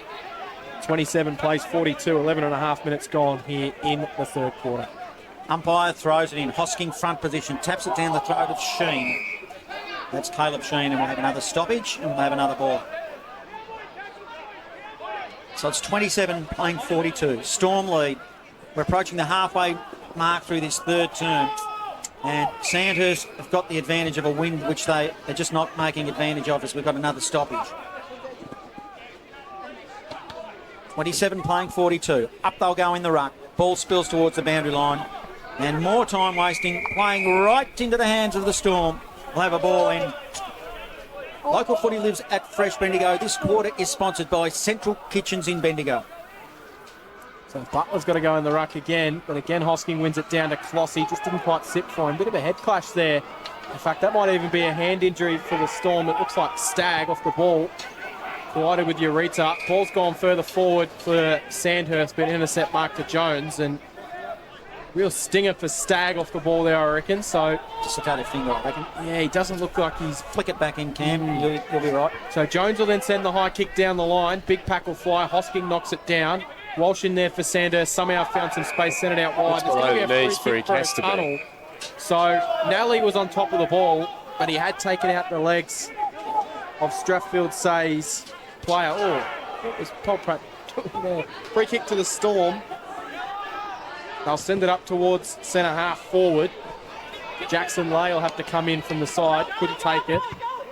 27 plays 42, 11 and a half minutes gone here in the third quarter. Umpire throws it in. Hosking front position, taps it down the throat of Sheen. That's Caleb Sheen, and we'll have another stoppage and we'll have another ball. So it's 27 playing 42. Storm lead. We're approaching the halfway mark through this third term. And Sandhurst have got the advantage of a wind, which they're just not making advantage of as we've got another stoppage. 27 playing 42. Up they'll go in the ruck. Ball spills towards the boundary line. And more time wasting, playing right into the hands of the Storm. We'll have a ball in Local footy lives at Fresh Bendigo. This quarter is sponsored by Central Kitchens in Bendigo. So Butler's got to go in the ruck again, but again Hosking wins it down to Clossy. Just didn't quite sit for him. Bit of a head clash there. In fact, that might even be a hand injury for the Storm. It looks like Stagg off the ball. Collided with Eureka. Ball's gone further forward for Sandhurst, but intercept mark to Jones, and real stinger for Stagg off the ball there, I reckon. So Just a cut of finger, I reckon. yeah, he doesn't look like he's... Flick it back in, Cam. You'll be right. So Jones will then send the high kick down the line. Big pack will fly. Hosking knocks it down. Walsh in there for Sandhurst. Somehow found some space, sent it out wide. It's below the knees for he has to be. So Nally was on top of the ball, but he had taken out the legs of Strathfieldsaye's player. Oh, what was Paul Pratt doing there? Free kick to the Storm. They'll send it up towards centre half forward. Jackson Lay will have to come in from the side. Couldn't take it.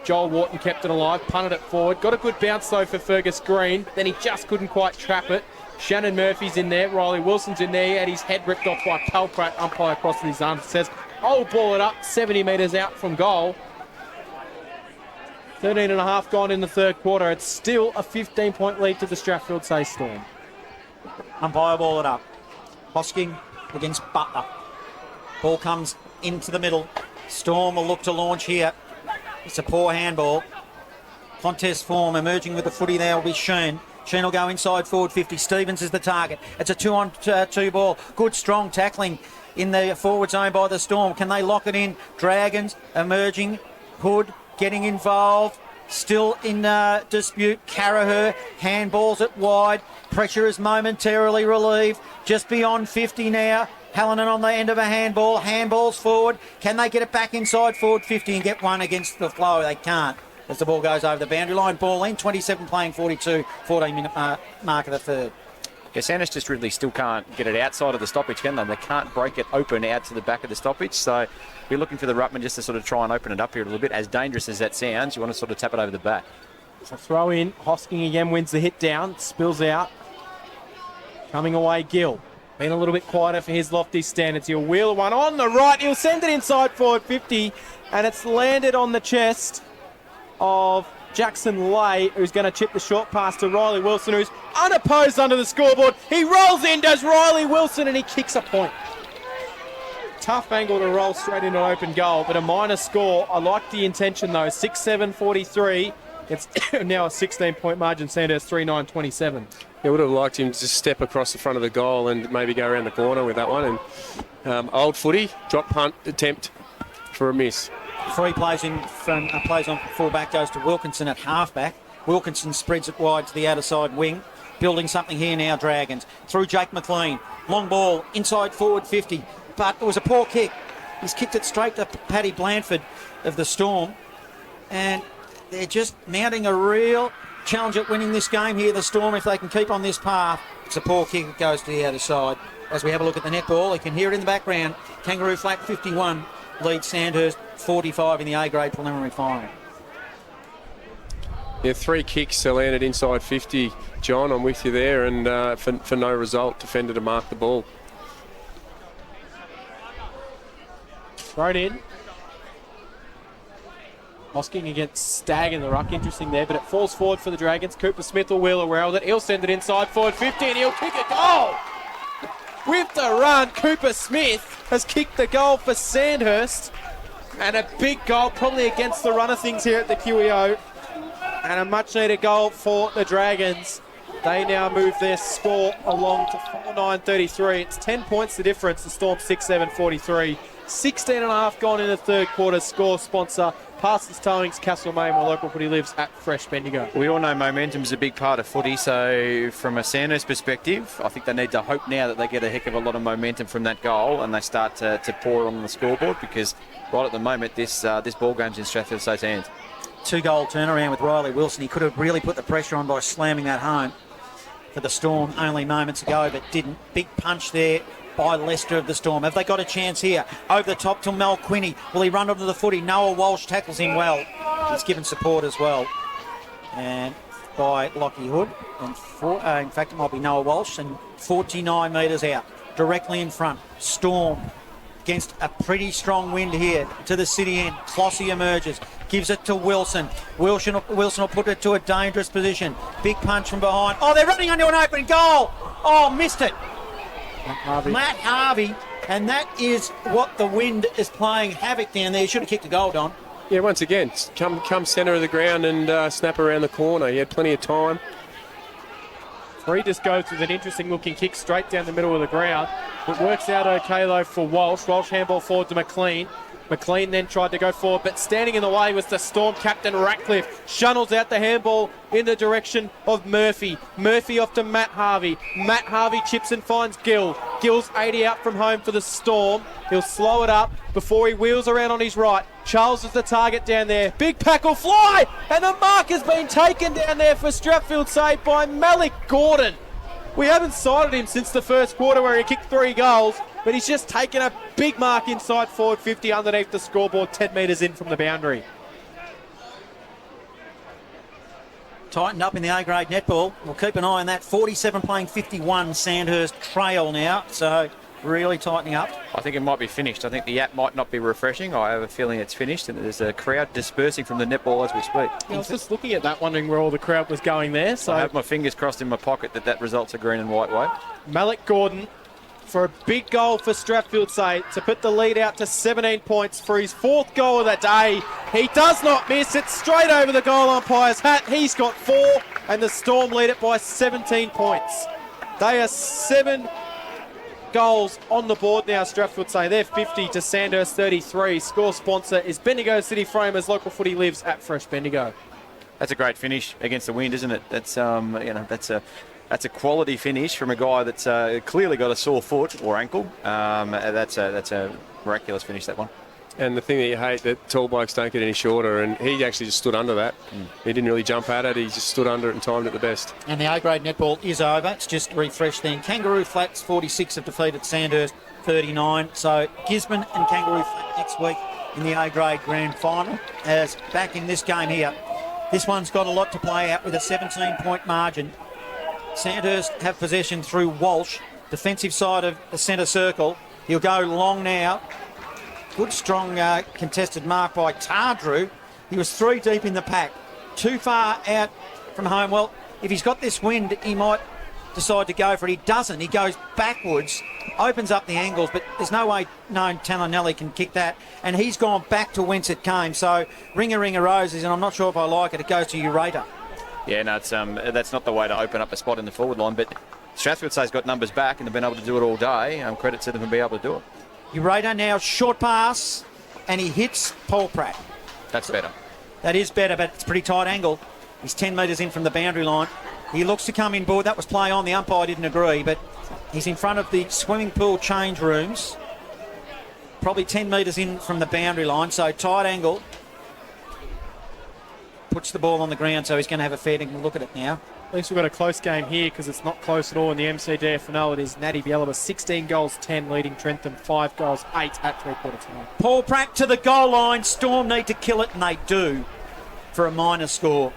Joel Wharton kept it alive, punted it forward. Got a good bounce though for Fergus Green. Then he just couldn't quite trap it. Shannon Murphy's in there. Riley Wilson's in there. He had his head ripped off by Palprat. Umpire across his arms. Says, "Oh, ball it up 70 metres out from goal." 13 and a half gone in the third quarter. It's still a 15-point lead to the Strathfieldsaye Storm. Umpire ball it up. Hosking against Butler. Ball comes into the middle. Storm will look to launch here. It's a poor handball. Contest form emerging with the footy there will be Sheen. Sheen will go inside forward 50. Stevens is the target. It's a 2-on-2 ball. Good strong tackling in the forward zone by the Storm. Can they lock it in? Dragons emerging. Hood getting involved. Still in dispute. Carraher handballs it wide. Pressure is momentarily relieved. Just beyond 50 now. Hallinan on the end of a handball. Handballs forward. Can they get it back inside forward 50 and get one against the flow? They can't. As the ball goes over the boundary line, ball in, 27 playing 42, 14-minute mark of the third. Yeah, Sanders just really still can't get it outside of the stoppage, can they? They can't break it open out to the back of the stoppage, so we're looking for the ruckman just to sort of try and open it up here a little bit. As dangerous as that sounds, you want to sort of tap it over the back. So throw in. Hosking again wins the hit down, spills out. Coming away, Gill. Been a little bit quieter for his lofty standards. He'll wheel one on the right. He'll send it inside forward 50, and it's landed on the chest of Jackson Lay, who's going to chip the short pass to Riley Wilson, who's unopposed under the scoreboard. He rolls in, does Riley Wilson, and he kicks a point. Tough angle to roll straight into an open goal, but a minor score. I like the intention, though. 6-7-43. It's now a 16-point margin. Sandhurst 3-9-27. I would have liked him to just step across the front of the goal and maybe go around the corner with that one. And old footy, drop punt attempt for a miss. Three plays in from plays on full-back, goes to Wilkinson at half-back. Wilkinson spreads it wide to the outer side wing. Building something here now, Dragons. Through Jake McLean. Long ball, inside forward 50. But it was a poor kick. He's kicked it straight to Paddy Blanford of the Storm. And they're just mounting a real challenge at winning this game here, the Storm, if they can keep on this path. It's a poor kick that goes to the outer side. As we have a look at the netball, you can hear it in the background. Kangaroo Flat 51 leads Sandhurst 45 in the A-grade preliminary final. Yeah, 3 kicks landed inside 50. John, I'm with you there, and for no result, defender to mark the ball. Thrown in. Hosking against Stagg in the ruck. Interesting there, but it falls forward for the Dragons. Cooper Smith will wheel around it. He'll send it inside forward 50 and he'll kick a goal. With the run, Cooper Smith has kicked the goal for Sandhurst. And a big goal, probably against the run of things here at the QEO. And a much needed goal for the Dragons. They now move their score along to 4-9-33. It's 10 points the difference. The Storm 6-7-43. 16 and a half gone in the third quarter. Score sponsor, Parsons Towings, Castlemaine, where local footy lives at Fresh Bendigo. We all know momentum's a big part of footy, so from a Sandhurst perspective, I think they need to hope now that they get a heck of a lot of momentum from that goal and they start to pour on the scoreboard, because right at the moment this ball game's in Strathfieldsaye's hands. 2-goal turnaround with Riley Wilson. He could have really put the pressure on by slamming that home for the Storm only moments ago, but didn't. Big punch there by Lester of the Storm. Have they got a chance here? Over the top to Mel Quinney. Will he run onto the footy? Noah Walsh tackles him well. He's given support as well. And by Lockie Hood. And in fact, it might be Noah Walsh. And 49 metres out. Directly in front. Storm against a pretty strong wind here to the city end. Clossy emerges, gives it to Wilson. Wilson will put it to a dangerous position. Big punch from behind. Oh, they're running into an open goal. Oh, missed it. Matt Harvey, and that is what the wind is playing havoc down there. Should have kicked a goal, Don. Yeah, once again, come centre of the ground and snap around the corner. He had plenty of time. Free just goes with an interesting looking kick straight down the middle of the ground. It works out okay though for Walsh. Walsh handball forward to McLean. McLean then tried to go forward, but standing in the way was the Storm captain Ratcliffe. Shunnels out the handball in the direction of Murphy. Murphy off to Matt Harvey. Matt Harvey chips and finds Gill. Gill's 80 out from home for the Storm. He'll slow it up before he wheels around on his right. Charles is the target down there. Big pack will fly, and the mark has been taken down there for Strathfieldsaye by Malik Gordon. We haven't sighted him since the first quarter where he kicked 3 goals, but he's just taken a big mark inside forward 50 underneath the scoreboard, 10 metres in from the boundary. Tightened up in the A-grade netball. We'll keep an eye on that. 47 playing 51 Sandhurst trail now, so really tightening up. I think it might be finished. I think the app might not be refreshing. I have a feeling it's finished, and there's a crowd dispersing from the netball as we speak. I was just looking at that, wondering where all the crowd was going there. So I have my fingers crossed in my pocket that results a green and white way. Malik Gordon for a big goal for Strathfieldsaye to put the lead out to 17 points for his 4th goal of the day. He does not miss. It's straight over the goal umpire's hat. He's got 4, and the Storm lead it by 17 points. They are 7 goals on the board now, Strathfieldsaye. They're 50 to Sandhurst 33. Score sponsor is Bendigo City Framers. Local footy lives at Fresh Bendigo. That's a great finish against the wind, isn't it? That's that's a quality finish from a guy that's clearly got a sore foot or ankle. That's a miraculous finish, that one. And the thing that you hate, that tall blokes don't get any shorter, and he actually just stood under that. He didn't really jump at it, he just stood under it and timed it the best. And the A-grade netball is over. It's just refreshed then. Kangaroo Flats 46 have defeated Sandhurst 39. So Gisborne and Kangaroo Flat next week in the A-grade grand final. As back in this game here, this one's got a lot to play out with a 17-point margin. Sandhurst have possession through Walsh, defensive side of the centre circle. He'll go long now. Good, strong contested mark by Tardrew. He was 3 deep in the pack. Too far out from home. Well, if he's got this wind, he might decide to go for it. He doesn't. He goes backwards, opens up the angles, but there's no way Tallanelli can kick that. And he's gone back to whence it came. So, ring a roses, and I'm not sure if I like it. It goes to Ureta. Yeah, no, that's not the way to open up a spot in the forward line, but Strathfieldsaye's got numbers back and they've been able to do it all day. Credit to them for being able to do it. Ureta now, short pass, and he hits Paul Pratt. That's better. That is better, but it's a pretty tight angle. He's 10 metres in from the boundary line. He looks to come in board. That was play on. The umpire didn't agree, but he's in front of the swimming pool change rooms. Probably 10 metres in from the boundary line, so tight angle. Puts the ball on the ground, so he's going to have a fair look at it now. At least we've got a close game here because it's not close at all in the MCDFNL. It is Natty Bielaba, 16 goals, 10, leading Trentham, 5 goals, 8 at three-quarter time. Paul Pratt to the goal line. Storm need to kill it, and they do for a minor score.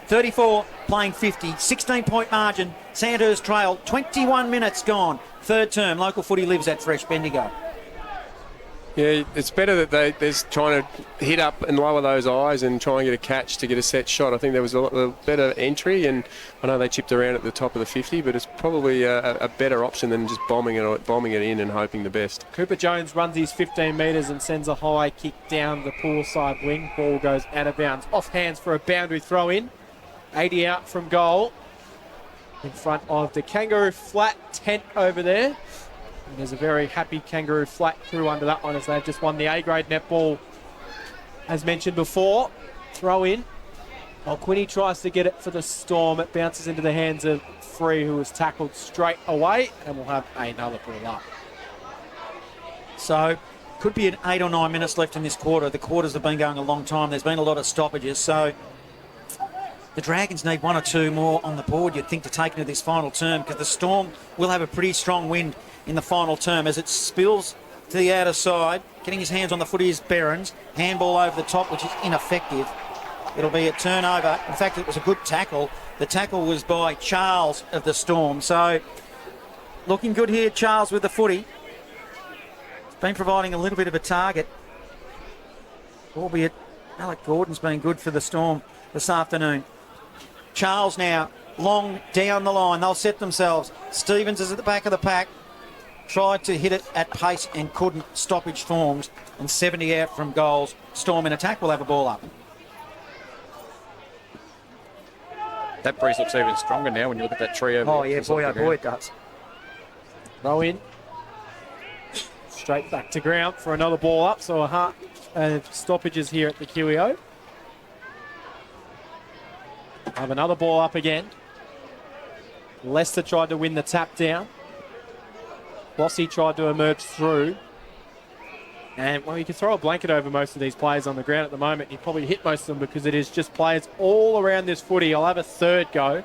34 playing 50, 16-point margin. Sandhurst trail, 21 minutes gone. Third term, local footy lives at Fresh Bendigo. Yeah, it's better that they're trying to hit up and lower those eyes and try and get a catch to get a set shot. I think there was a better entry, and I know they chipped around at the top of the 50, but it's probably a better option than just bombing it in and hoping the best. Cooper Jones runs his 15 metres and sends a high kick down the poolside wing. Ball goes out of bounds. Off hands for a boundary throw in. 80 out from goal. In front of the Kangaroo Flat tent over there. And there's a very happy Kangaroo Flat crew under that one as they've just won the A-grade netball. As mentioned before, throw in. While Quinny tries to get it for the Storm, it bounces into the hands of Free, who was tackled straight away, and we'll have another ball up. So, could be an 8 or 9 minutes left in this quarter. The quarters have been going a long time. There's been a lot of stoppages, so the Dragons need 1 or 2 more on the board, you'd think, to take into this final term, because the Storm will have a pretty strong wind in the final term as it spills to the outer side. Getting his hands on the footy is Behrens. Handball over the top, which is ineffective. It'll be a turnover. In fact, it was a good tackle. The tackle was by Charles of the Storm. So, looking good here, Charles with the footy. been providing a little bit of a target, albeit Alec Gordon's been good for the Storm this afternoon. Charles now, long down the line. They'll set themselves. Stevens is at the back of the pack. Tried to hit it at pace and couldn't. Stoppage forms and 70 out from goals. Storm in attack will have a ball up. That breeze looks even stronger now when you look at that trio. Oh, yeah, boy, oh, boy, it does. Throw in. Straight back to ground for another ball up. So stoppages here at the QEO. Have another ball up again. Leicester tried to win the tap down. Bossy tried to emerge through. And, well, you can throw a blanket over most of these players on the ground at the moment. You probably hit most of them because it is just players all around this footy. I'll have a third go.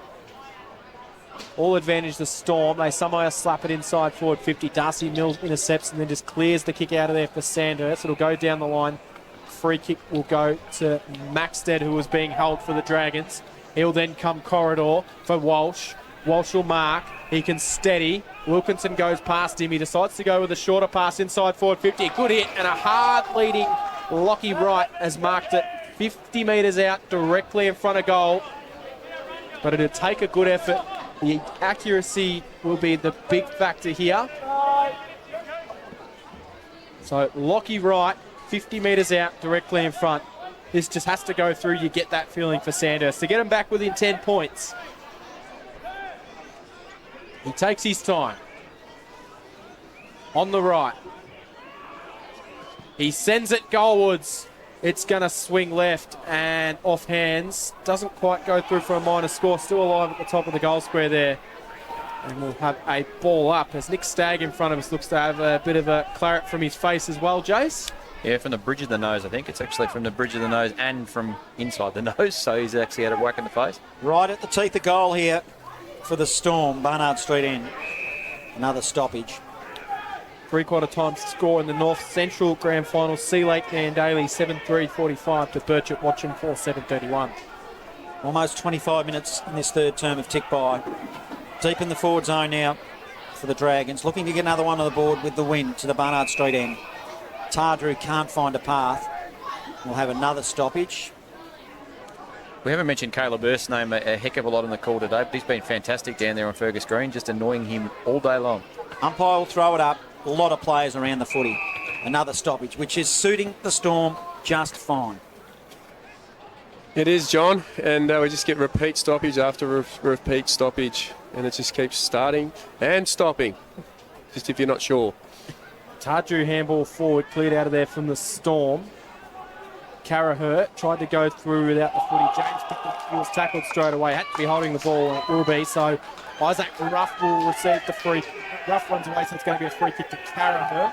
All advantage the Storm. They somehow slap it inside forward 50. Darcy Mills intercepts and then just clears the kick out of there for Sandhurst. It'll go down the line. Free kick will go to Maxted, who was being held for the Dragons. He'll then come corridor for Walsh. Walsh will mark. He can steady. Wilkinson goes past him. He decides to go with a shorter pass inside forward 50. Good hit and a hard leading Lockie Wright has marked it 50 metres out directly in front of goal. But it'll take a good effort. The accuracy will be the big factor here. So Lockie Wright, 50 metres out directly in front. This just has to go through. You get that feeling for Sandhurst to get him back within 10 points. He takes his time. On the right. He sends it goalwards. It's going to swing left and off hands. Doesn't quite go through for a minor score. Still alive at the top of the goal square there. And we'll have a ball up as Nick Stagg in front of us looks to have a bit of a claret from his face as well, Jace. Yeah, from the bridge of the nose, I think. It's actually from the bridge of the nose and from inside the nose. So he's actually had a whack in the face. Right at the teeth of goal here for the Storm. Barnard Street end. Another stoppage. Three-quarter time score in the North Central Grand Final. Sea Lake Mandaly 7-3-45 to Birchip Watcham 4-7-31. Almost 25 minutes in this third term of tick by. Deep in the forward zone now for the Dragons. Looking to get another one on the board with the win to the Barnard Street end. Tardrew can't find a path. We'll have another stoppage. We haven't mentioned Caleb Burst's name a heck of a lot on the call today, but he's been fantastic down there on Fergus Green, just annoying him all day long. Umpire will throw it up. A lot of players around the footy. Another stoppage, which is suiting the Storm just fine. It is, John, and we just get repeat stoppage after repeat stoppage, and it just keeps starting and stopping, just if you're not sure. Tardrew handball forward, cleared out of there from the Storm. Carraher tried to go through without the footy. James picked up, he was tackled straight away. Had to be holding the ball, and it will be. So Isaac Ruff will receive the free. Ruff runs away, so it's going to be a free kick to Carraher.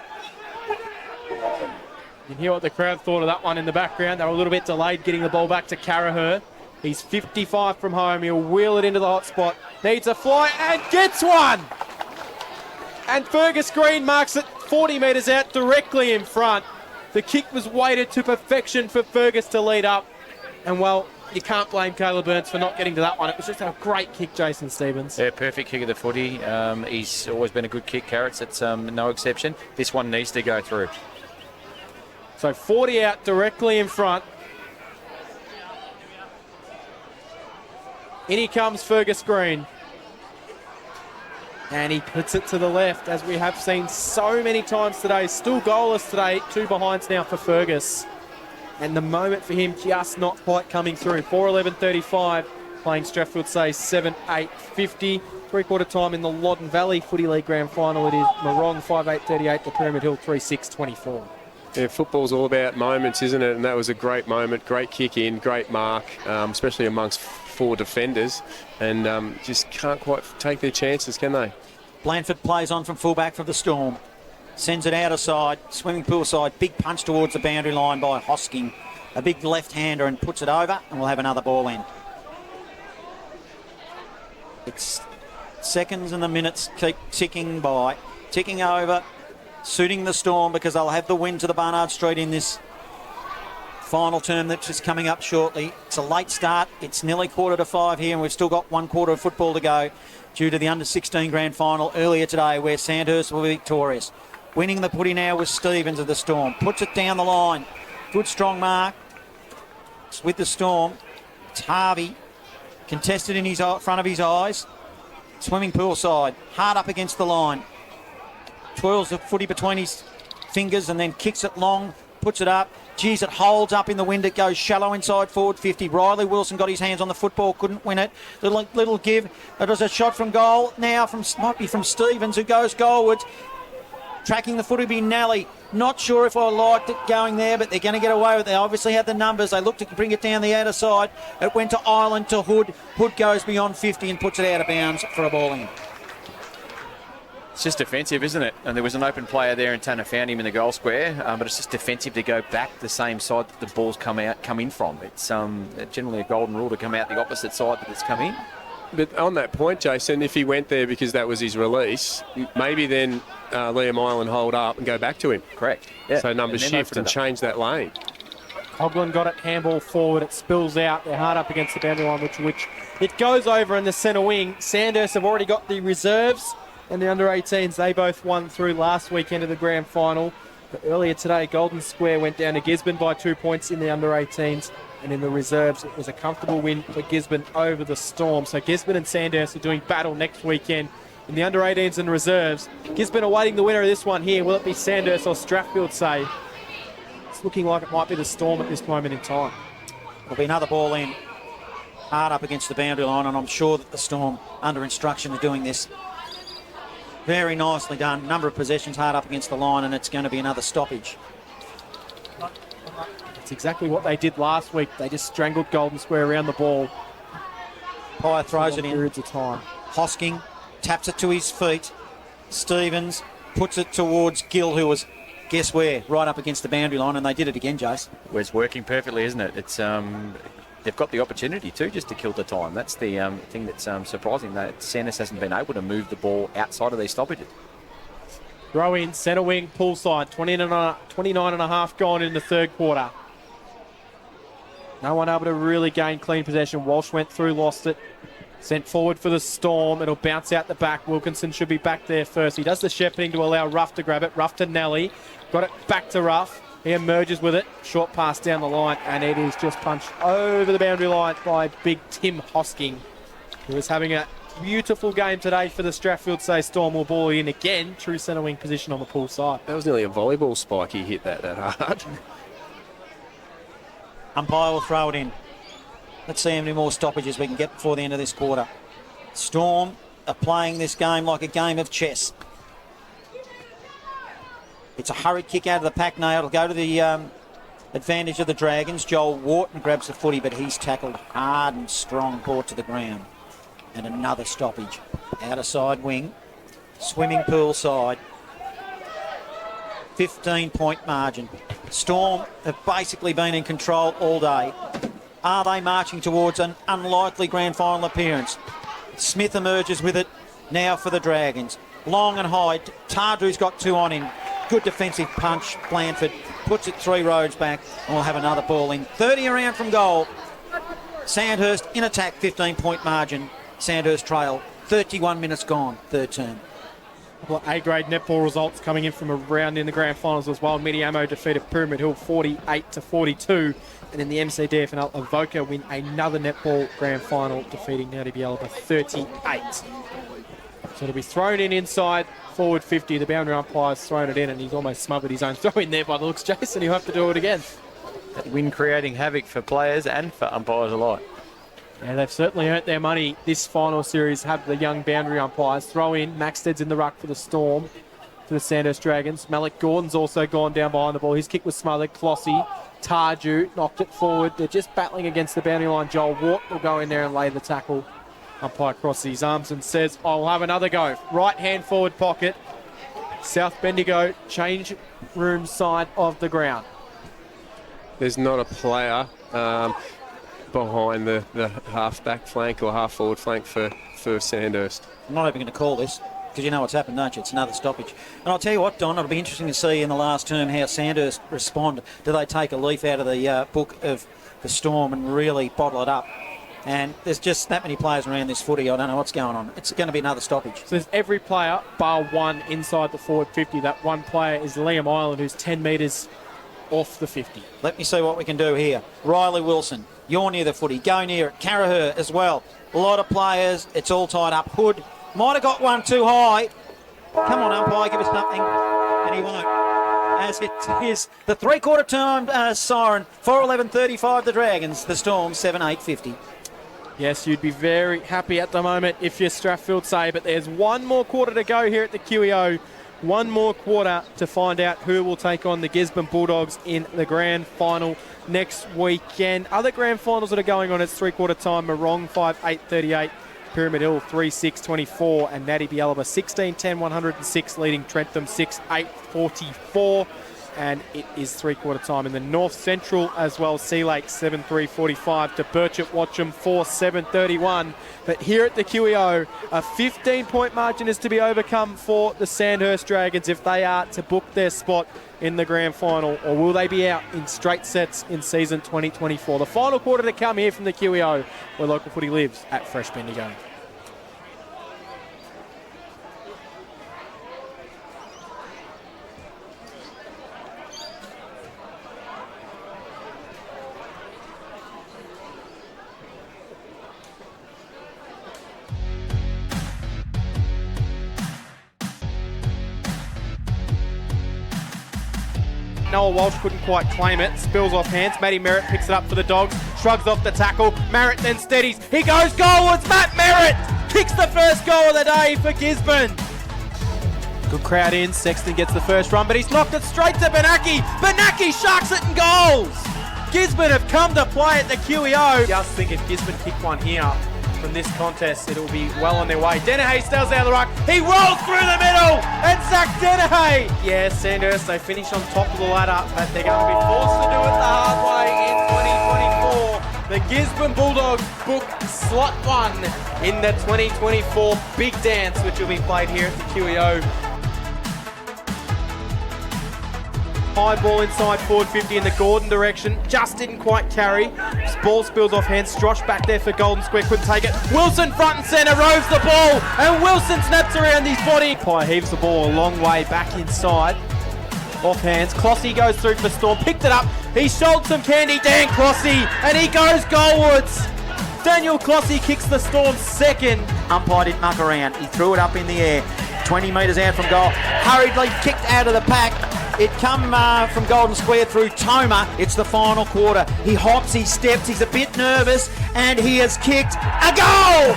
You can hear what the crowd thought of that one in the background. They were a little bit delayed getting the ball back to Carraher. He's 55 from home. He'll wheel it into the hot spot. Needs a fly and gets one! And Fergus Green marks it 40 metres out directly in front. The kick was weighted to perfection for Fergus to lead up. And, well, you can't blame Caleb Burns for not getting to that one. It was just a great kick, Jason Stevens. Yeah, perfect kick of the footy. He's always been a good kick, Carrots. It's no exception. This one needs to go through. So 40 out directly in front. In he comes Fergus Green. And he puts it to the left, as we have seen so many times today. Still goalless today. 2 behinds now for Fergus. And the moment for him just not quite coming through. 4-11-35, playing Strathfieldsaye 7-8-50. Three-quarter time in the Loddon Valley Footy League Grand Final. It is Morong 5-8-38 to Pyramid Hill 3-6-24. Yeah, football's all about moments, isn't it? And that was a great moment, great kick in, great mark, especially amongst 4 defenders, and just can't quite take their chances, can they? Blanford plays on from fullback for the Storm. Sends it out of side, swimming pool side, big punch towards the boundary line by Hosking. A big left-hander and puts it over, and we'll have another ball in. It's seconds and the minutes keep ticking by, ticking over, suiting the Storm because they'll have the win to the Barnard Street in this final term that's just coming up shortly. It's a late start. It's nearly 4:45 here, and we've still got 1 quarter of football to go due to the under-16 grand final earlier today where Sandhurst were victorious. Winning the footy now was Stevens of the Storm. Puts it down the line. Good strong mark. It's with the Storm. It's Harvey. Contested in his front of his eyes. Swimming pool side. Hard up against the line. Twirls the footy between his fingers and then kicks it long. Puts it up. Geez, it holds up in the wind. It goes shallow inside forward 50. Riley Wilson got his hands on the football, couldn't win it. Little give. It was a shot from goal now might be from Stevens, who goes goalwards. Tracking the footy be Nally. Not sure if I liked it going there, but they're going to get away with it. They obviously had the numbers. They looked to bring it down the outer side. It went to Ireland to Hood. Hood goes beyond 50 and puts it out of bounds for a ball in. It's just defensive, isn't it? And there was an open player there, and Tanner found him in the goal square. But it's just defensive to go back the same side that the ball's come in from. It's generally a golden rule to come out the opposite side that it's come in. But on that point, Jason, if he went there because that was his release, maybe then Liam Ireland hold up and go back to him. Correct. Yeah. So numbers shift and change that lane. Coughlin got it, handball forward, it spills out. They're hard up against the boundary line, which it goes over in the centre wing. Sandhurst have already got the reserves and the under-18s. They both won through last weekend of the grand final. But earlier today, Golden Square went down to Gisborne by 2 points in the under-18s. And in the reserves, it was a comfortable win for Gisborne over the Storm. So Gisborne and Sandhurst are doing battle next weekend in the under-18s and reserves. Gisborne awaiting the winner of this one here. Will it be Sandhurst or Strathfieldsaye? It's looking like it might be the Storm at this moment in time. It'll be another ball in. Hard up against the boundary line, and I'm sure that the Storm, under instruction, are doing this very nicely done. Number of possessions hard up against the line, and it's going to be another stoppage. It's exactly what they did last week. They just strangled Golden Square around the ball. Pye throws it in. Periods of time. Hosking taps it to his feet. Stevens puts it towards Gill, who was, guess where, right up against the boundary line, and they did it again, Jace. Well, it's working perfectly, isn't it? It's they've got the opportunity too, just to kill the time. That's the thing that's surprising. That Sandhurst hasn't been able to move the ball outside of these stoppages. Throw in, centre wing, pull side. 29 and a half gone in the third quarter. No one able to really gain clean possession. Walsh went through, lost it. Sent forward for the Storm. It'll bounce out the back. Wilkinson should be back there first. He does the shepherding to allow Ruff to grab it. Ruff to Nelly. Got it back to Ruff. He emerges with it. Short pass down the line, and it is just punched over the boundary line by big Tim Hosking, who is having a beautiful game today for the Strathfieldsaye Storm. Will ball in again. True centre wing position on the pool side. That was nearly a volleyball spike. He hit that hard. Umpire will throw it in. Let's see how many more stoppages we can get before the end of this quarter. Storm are playing this game like a game of chess. It's a hurried kick out of the pack now. It'll go to the advantage of the Dragons. Joel Wharton grabs the footy, but he's tackled hard and strong, brought to the ground. And another stoppage. Outer side wing. Swimming pool side. 15-point margin. Storm have basically been in control all day. Are they marching towards an unlikely grand final appearance? Smith emerges with it now for the Dragons. Long and high. Tardru's got two on him. Good defensive punch. Blanford puts it 3 roads back, and we'll have another ball in. 30 around from goal. Sandhurst in attack, 15-point margin. Sandhurst trail. 31 minutes gone, third term. Well, A-grade netball results coming in from around in the grand finals as well. Miniamo defeated Pyramid Hill 48-42. And in the MCDFNL, Avoca win another netball grand final, defeating Naughty Bielba 38. So it'll be thrown in inside, forward 50. The boundary umpire's thrown it in, and he's almost smothered his own throw in there by the looks, Jason. He'll have to do it again. That win creating havoc for players and for umpires alike. Yeah, they've certainly earned their money this final series, have the young boundary umpires. Throw in, Maxted's in the ruck for the Storm, for the Sandhurst Dragons. Malik Gordon's also gone down behind the ball. His kick was smothered. Clossy, Tarju knocked it forward. They're just battling against the boundary line. Joel Wart will go in there and lay the tackle. Umpire crosses his arms and says, I'll have another go. Right hand forward pocket. South Bendigo change room side of the ground. There's not a player behind the half-back flank or half-forward flank for Sandhurst. I'm not even going to call this, because you know what's happened, don't you? It's another stoppage. And I'll tell you what, Don, it'll be interesting to see in the last term how Sandhurst respond. Do they take a leaf out of the book of the Storm and really bottle it up? And there's just that many players around this footy. I don't know what's going on. It's going to be another stoppage. So there's every player bar one inside the forward 50. That one player is Liam Ireland, who's 10 metres off the 50. Let me see what we can do here. Riley Wilson, you're near the footy. Go near it. Carraher as well. A lot of players. It's all tied up. Hood might have got one too high. Come on, umpire, give us something. And he won't. As it is the three-quarter time siren. 4:11:35 the Dragons. The Storm 7:8:50. Yes, you'd be very happy at the moment if you're Strathfieldsaye, but there's one more quarter to go here at the QEO. One more quarter to find out who will take on the Gisborne Bulldogs in the grand final next weekend. Other grand finals that are going on, it's three-quarter time. Morong 5:8:38, Pyramid Hill 3:6:24, and Natty Bialaba 16:10 106, leading Trentham 6:8:44. And it is three-quarter time in the North Central as well. Sea Lake 7:3:45 to Birchip Watcham 4:7:31. But here at the QEO, a 15-point margin is to be overcome for the Sandhurst Dragons if they are to book their spot in the grand final, or will they be out in straight sets in season 2024? The final quarter to come here from the QEO, where local footy lives at Fresh Bendigo. Noah Walsh couldn't quite claim it. Spills off hands. Matty Merritt picks it up for the Dogs. Shrugs off the tackle. Merritt then steadies. He goes goalwards. Matt Merritt kicks the first goal of the day for Gisborne. Good crowd in. Sexton gets the first run, but he's knocked it straight to Benaki. Benaki sharks it and goals. Gisborne have come to play at the QEO. Just think if Gisborne kick one here from this contest, it'll be well on their way. Dennehy steals out of the ruck. He rolls through the middle, and Zach Dennehy. Yeah, Sandhurst, they finish on top of the ladder, but they're going to be forced to do it the hard way in 2024. The Gisborne Bulldogs book slot one in the 2024 Big Dance, which will be played here at the QEO. High ball inside forward 50 in the Gordon direction. Just didn't quite carry. Ball spills off hands. Strosh back there for Golden Square. Couldn't take it. Wilson front and centre. Roves the ball. And Wilson snaps around his body. Pye heaves the ball a long way back inside. Off hands. Clossy goes through for Storm. Picked it up. He showed some candy. Dan Clossy. And he goes goalwards. Daniel Clossy kicks the Storm second. Umpire didn't muck around. He threw it up in the air. 20 metres out from goal. Hurriedly kicked out of the pack. It come from Golden Square through Toma. It's the final quarter. He hops, he steps, he's a bit nervous, and he has kicked a goal!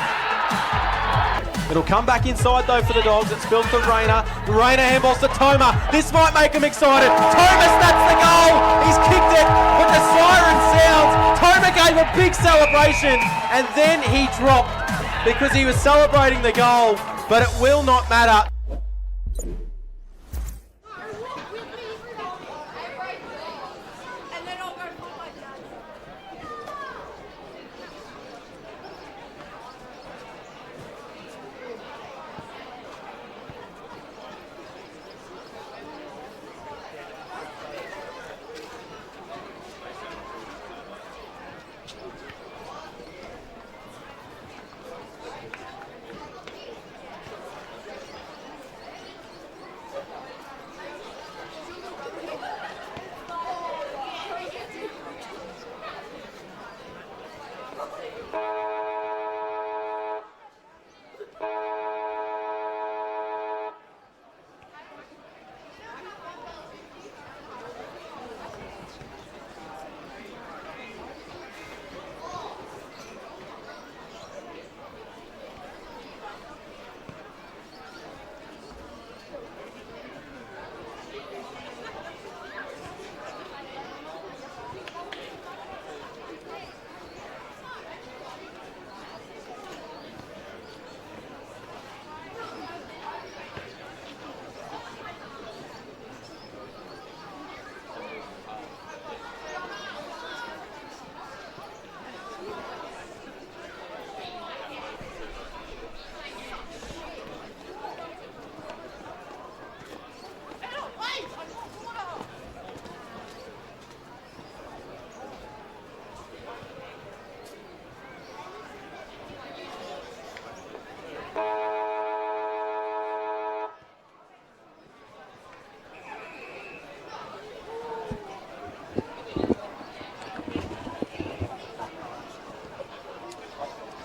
It'll come back inside though for the Dogs. It's spilled to Rayner. Rayner handballs to Toma. This might make him excited. Toma snaps the goal. He's kicked it, but the siren sounds. Toma gave a big celebration, and then he dropped because he was celebrating the goal, but it will not matter.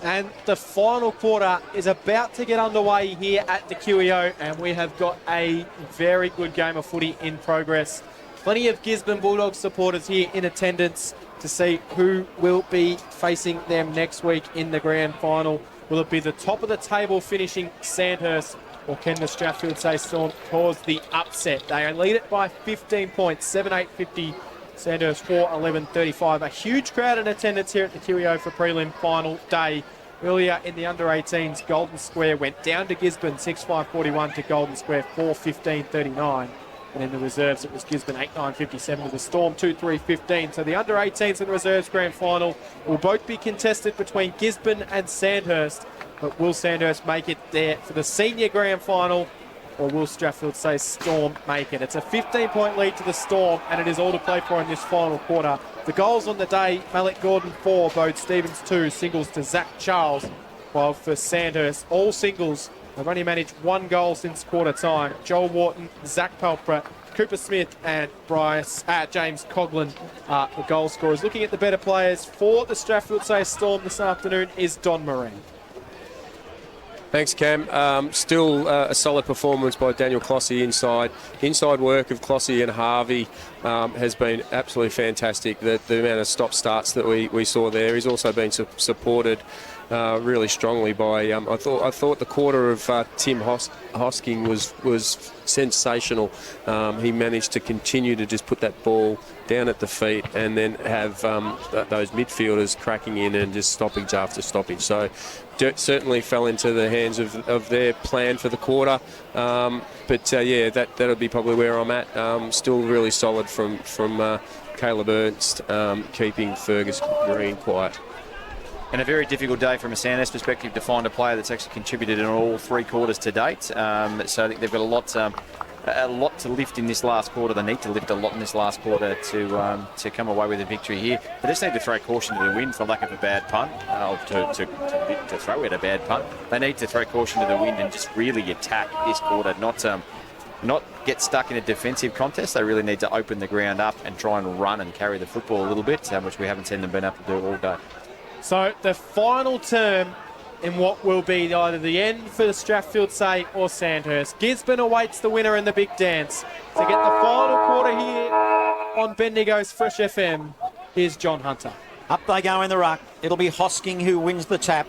And the final quarter is about to get underway here at the QEO, and we have got a very good game of footy in progress. Plenty of Gisborne Bulldogs supporters here in attendance to see who will be facing them next week in the grand final. Will it be the top of the table finishing Sandhurst, or can the Strathfieldsaye Storm cause the upset? They lead it by 15 points, 7-8-50. Sandhurst 4-11-35. A huge crowd in attendance here at the QEO for prelim final day. Earlier in the under-18s, Golden Square went down to Gisborne 6-5-41 to Golden Square 4-15-39. And in the reserves, it was Gisborne 8-9-57 to the Storm 2-3-15. So the under-18s and the reserves grand final will both be contested between Gisborne and Sandhurst. But will Sandhurst make it there for the senior grand final, or will Strathfieldsaye Storm make it? It's a 15-point lead to the Storm, and it is all to play for in this final quarter. The goals on the day, Malik Gordon 4, Bode Stevens 2, singles to Zach Charles. While for Sandhurst, all singles. They've only managed 1 goal since quarter time. Joel Wharton, Zach Palprat, Cooper Smith and James Coughlin are the goal scorers. Looking at the better players for the Strathfieldsaye Storm this afternoon is Don Moran. Thanks, Cam. Still a solid performance by Daniel Clossy inside. Inside work of Clossy and Harvey has been absolutely fantastic. The amount of stop-starts that we saw there. He's also been supported really strongly by... I thought the quarter of Tim Hosking was sensational. He managed to continue to just put that ball down at the feet and then have those midfielders cracking in and just stoppage after stoppage. So certainly fell into the hands of their plan for the quarter. Yeah, that'll be probably where I'm at. Still really solid from Caleb Ernst, keeping Fergus Green quiet. And a very difficult day from a Sandhurst perspective to find a player that's actually contributed in all 3 quarters to date. So I think they've got a lot to lift in this last quarter. They need to lift a lot in this last quarter to come away with a victory here. They just need to throw caution to the wind, for lack of a bad pun, to throw it a bad pun. They need to throw caution to the wind and just really attack this quarter, not get stuck in a defensive contest. They really need to open the ground up and try and run and carry the football a little bit, which we haven't seen them been able to do all day. So the final term in what will be either the end for the Strathfieldsaye or Sandhurst. Gisborne awaits the winner in the big dance. To get the final quarter here on Bendigo's Fresh FM, here's John Hunter. Up they go in the ruck. It'll be Hosking who wins the tap.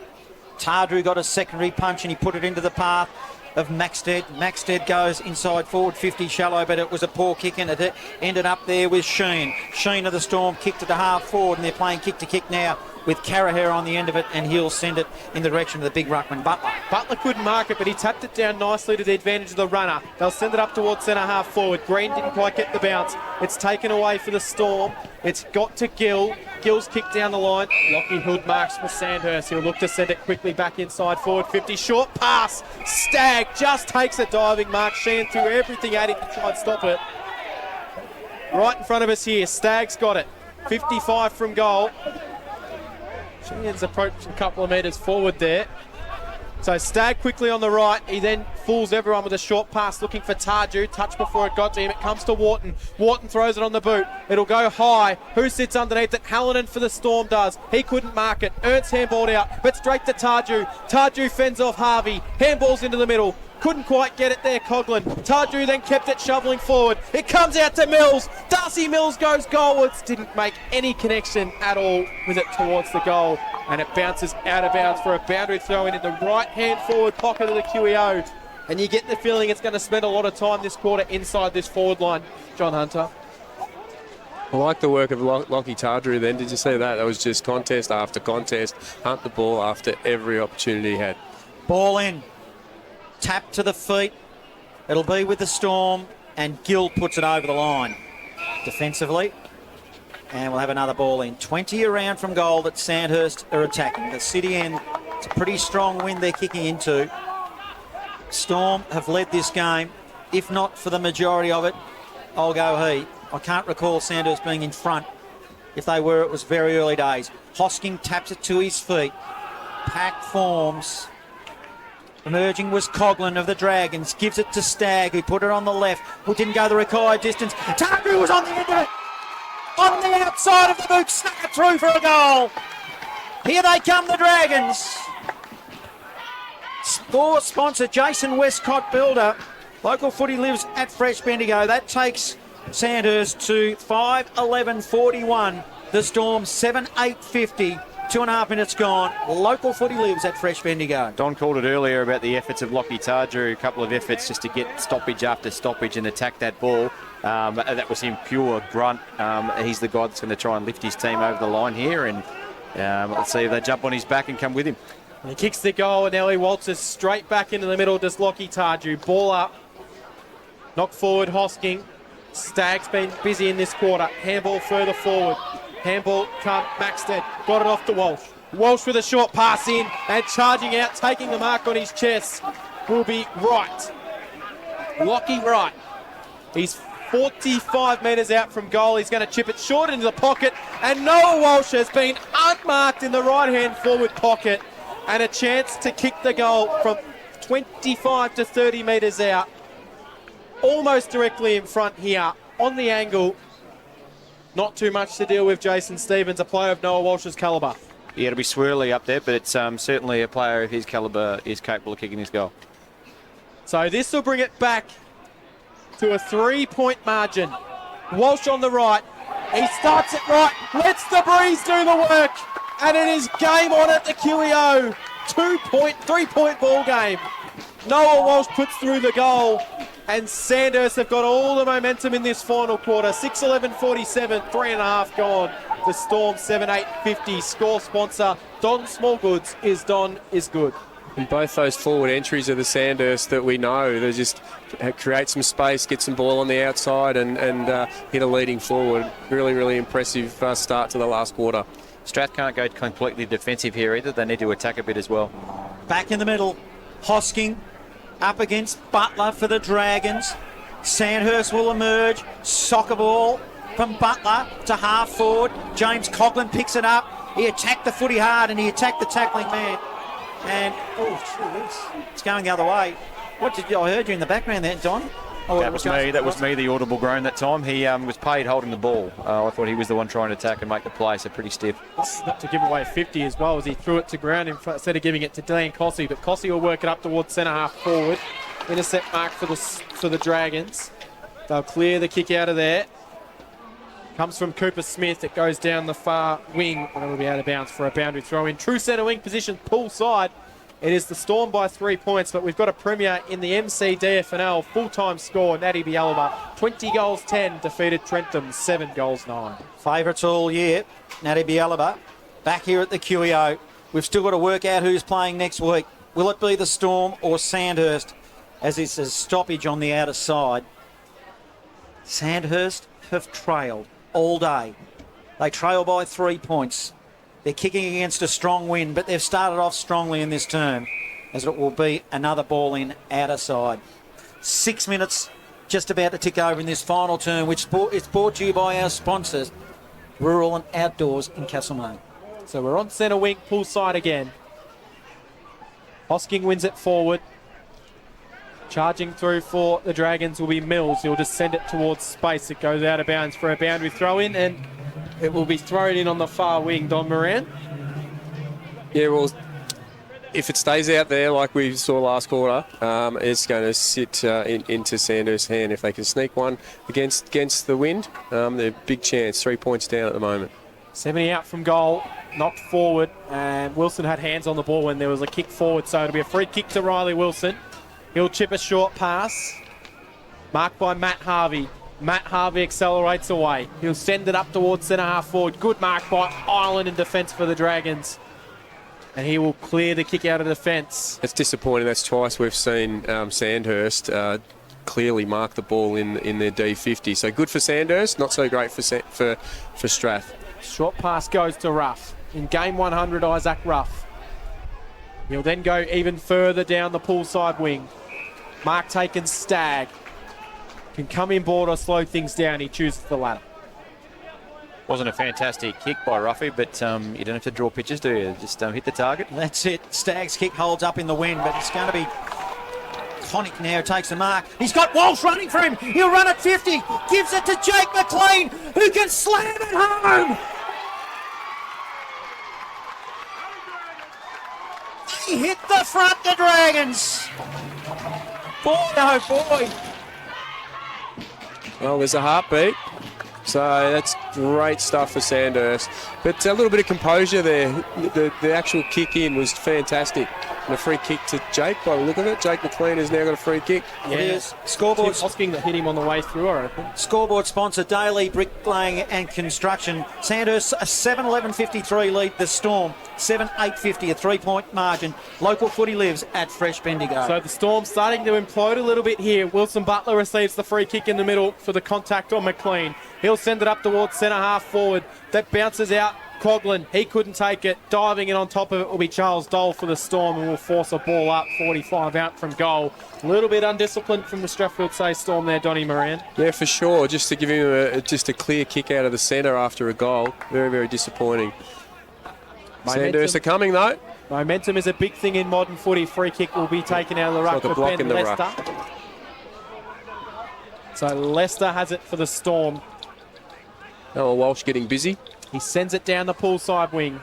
Tardru got a secondary punch and he put it into the path of Maxted. Maxted goes inside forward 50 shallow, but it was a poor kick and it ended up there with Sheen. Sheen of the Storm kicked it to half forward and they're playing kick to kick now with Carraher on the end of it, and he'll send it in the direction of the big ruckman Butler. Butler couldn't mark it, but he tapped it down nicely to the advantage of the runner. They'll send it up towards centre half forward. Green didn't quite get the bounce. It's taken away for the Storm. It's got to Gill. Gill's kicked down the line. Lockie Hood marks for Sandhurst. He'll look to send it quickly back inside forward 50. Short pass. Stagg just takes a diving mark. Sheehan threw everything at him to try and stop it. Right in front of us here. Stagg's got it. 55 from goal. Sheehan's approached a couple of metres forward there. So Stagg quickly on the right. He then fools everyone with a short pass looking for Tarju. Touch before it got to him. It comes to Wharton. Wharton throws it on the boot. It'll go high. Who sits underneath it? Hallinan for the Storm does. He couldn't mark it. Ernst handballed out, but straight to Tarju. Tarju fends off Harvey. Handballs into the middle. Couldn't quite get it there, Coughlin. Tarju then kept it shoveling forward. It comes out to Mills. Darcy Mills goes goalwards. Didn't make any connection at all with it towards the goal. And it bounces out of bounds for a boundary throw in the right-hand forward pocket of the QEO. And you get the feeling it's going to spend a lot of time this quarter inside this forward line, John Hunter. I like the work of Lockie Tardru then. Did you see that? That was just contest after contest. Hunt the ball after every opportunity he had. Ball in. Tap to the feet. It'll be with the Storm, and Gill puts it over the line defensively. And we'll have another ball in. 20 around from goal that Sandhurst are attacking. The City end, it's a pretty strong wind they're kicking into. Storm have led this game. If not for the majority of it, I'll go he. I can't recall Sandhurst being in front. If they were, it was very early days. Hosking taps it to his feet. Pack forms. Emerging was Coughlin of the Dragons. Gives it to Stagg, who put it on the left, who didn't go the required distance. Tardru was on the end of it. On the outside of the boot, snuck it through for a goal. Here they come, the Dragons. Sport sponsor Jason Westcott Builder. Local footy lives at Fresh Bendigo. That takes Sandhurst to 5:11:41. The Storm 7:8:50. 2.5 minutes gone. Local footy lives at Fresh Bendigo. Don called it earlier about the efforts of Lockie Targer, a couple of efforts just to get stoppage after stoppage and attack that ball. That was him pure grunt. He's the guy that's going to try and lift his team over the line here, and let's see if they jump on his back and come with him. And he kicks the goal, and Ellie waltzes straight back into the middle. Does Lockie Tarju. Ball up. Knock forward, Hosking. Stag's been busy in this quarter. Handball further forward. Handball, Maxted. Got it off to Walsh. Walsh with a short pass in and charging out, taking the mark on his chest will be Wright. Lockie Wright. He's 45 metres out from goal. He's going to chip it short into the pocket, and Noah Walsh has been unmarked in the right-hand forward pocket, and a chance to kick the goal from 25 to 30 metres out. Almost directly in front here, on the angle. Not too much to deal with. Jason Stevens, a player of Noah Walsh's calibre. Yeah, it'll be swirly up there, but it's certainly a player of his calibre is capable of kicking his goal. So this will bring it back to a 3-point margin. Walsh on the right. He starts it right, lets the breeze do the work, and it is game on at the QEO. 3-point ball game. Noah Walsh puts through the goal, and Sandhurst have got all the momentum in this final quarter. 6:11:47, 3.5 gone. The Storm 7:8:50. Score sponsor Don Smallgoods is Don is good. And both those forward entries of the Sandhurst that we know, they just create some space, get some ball on the outside, and hit a leading forward. Really, really impressive start to the last quarter. Strath can't go completely defensive here either. They need to attack a bit as well. Back in the middle, Hosking up against Butler for the Dragons. Sandhurst will emerge. Soccer ball from Butler to half forward. James Coughlin picks it up. He attacked the footy hard and he attacked the tackling man. And, it's going the other way. I heard you in the background there, Don? That was me. That was me, the audible groan that time. He was paid holding the ball. I thought he was the one trying to attack and make the play, so pretty stiff. Not to give away 50 as well, as he threw it to ground instead of giving it to Dan Cossey. But Cossey will work it up towards centre half forward. Intercept mark for the Dragons. They'll clear the kick out of there. Comes from Cooper Smith. It goes down the far wing, and it'll be out of bounds for a boundary throw in. True centre wing position, pool side. It is the Storm by 3 points, but we've got a premier in the MCDFNL. Full-time score, Natty Bialaba. 20 goals 10, defeated Trentham 7 goals 9. Favourites all year, Natty Bialaba. Back here at the QEO. We've still got to work out who's playing next week. Will it be the Storm or Sandhurst, as it's a stoppage on the outer side? Sandhurst have trailed all day. They trail by 3 points. They're kicking against a strong wind, but they've started off strongly in this term, as it will be another ball in outer side. 6 minutes just about to tick over in this final term, which is brought to you by our sponsors, Rural and Outdoors in Castlemaine. So we're on centre wing, pool side again. Hosking wins it forward. Charging through for the Dragons will be Mills. He'll just send it towards space. It goes out of bounds for a boundary throw in, and it will be thrown in on the far wing. Don Moran. Yeah, well, if it stays out there like we saw last quarter, it's going to sit into Sandhurst's hand. If they can sneak one against the wind, they're big chance. 3 points down at the moment. 70 out from goal, knocked forward, and Wilson had hands on the ball when there was a kick forward, so it'll be a free kick to Riley Wilson. He'll chip a short pass, marked by Matt Harvey. Matt Harvey accelerates away. He'll send it up towards centre half forward. Good mark by Ireland in defence for the Dragons. And he will clear the kick out of defence. It's disappointing. That's twice we've seen Sandhurst clearly mark the ball in their D50. So good for Sandhurst, not so great for Strath. Short pass goes to Ruff. In game 100, Isaac Ruff. He'll then go even further down the poolside wing. Mark taken Stagg. Can come in board or slow things down. He chooses the latter. Wasn't a fantastic kick by Ruffy, but you don't have to draw pictures, do you? Just hit the target. That's it. Stagg's kick holds up in the wind, but it's going to be Connick now takes the mark. He's got Walsh running for him. He'll run at 50. Gives it to Jake McLean, who can slam it home. hit the front, the Dragons. Boy, oh boy. Well, there's a heartbeat. So that's great stuff for Sandhurst. But a little bit of composure there. The actual kick in was fantastic. And a free kick to Jake by the look of it. Jake McLean has now got a free kick. It is. Scoreboard. Tim Hosking that hit him on the way through, I reckon. Scoreboard sponsor, Daily Bricklaying and Construction. Sandhurst, a 7-11-53 lead. The Storm, 7-8-50, a 3-point margin. Local footy lives at Fresh Bendigo. So the Storm starting to implode a little bit here. Wilson Butler receives the free kick in the middle for the contact on McLean. He'll send it up towards centre half forward. That bounces out. Coughlin, he couldn't take it. Diving in on top of it will be Charles Dole for the Storm and will force a ball up 45 out from goal. A little bit undisciplined from the Strathfieldsaye Storm there, Donny Moran. Yeah, for sure. Just to give him just a clear kick out of the centre after a goal. Very, very disappointing. Sandhurst are coming though. Momentum is a big thing in modern footy. Free kick will be taken out of the ruck like a for block Ben in the Lester. ruck. So Lester has it for the Storm. Noah Walsh getting busy. He sends it down the poolside wing.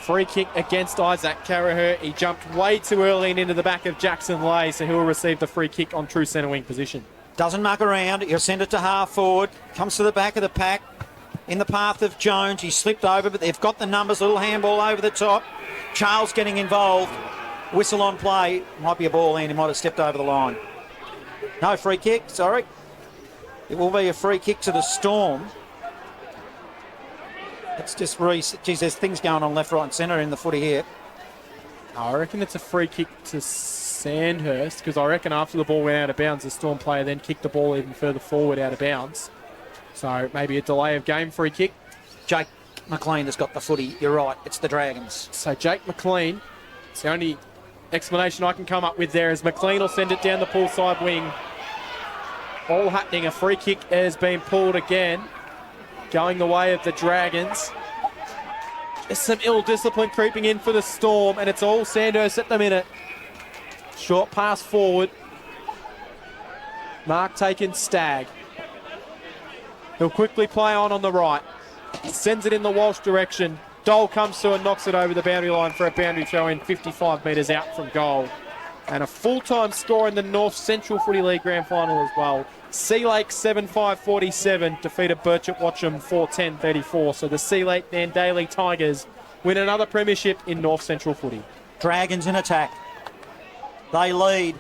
Free kick against Isaac Carraher. He jumped way too early and into the back of Jackson Lay, so he'll receive the free kick on true centre wing position. Doesn't muck around. He'll send it to half forward. Comes to the back of the pack. In the path of Jones. He slipped over, but they've got the numbers. Little handball over the top. Charles getting involved. Whistle on play. Might be a ball in. He might have stepped over the line. No free kick, sorry. It will be a free kick to the Storm. It's just geez, there's things going on left, right and centre in the footy here. I reckon it's a free kick to Sandhurst, because I reckon after the ball went out of bounds, the Storm player then kicked the ball even further forward out of bounds. So maybe a delay of game free kick. Jake McLean has got the footy. You're right, it's the Dragons. So Jake McLean, it's the only explanation I can come up with there is McLean will send it down the poolside wing. All happening, a free kick has been pulled again. Going the way of the Dragons. There's some ill discipline creeping in for the Storm, and it's all Sandhurst at the minute. Short pass forward. Mark taking Stagg. He'll quickly play on the right. Sends it in the Walsh direction. Dole comes through and knocks it over the boundary line for a boundary throw in 55 metres out from goal. And a full-time score in the North Central Footy League Grand Final as well. Sea Lake 7-5-47 defeated Birchip Watcham 4-10-34. So the Sea Lake Mandalay Tigers win another premiership in North Central Footy. Dragons in attack. They lead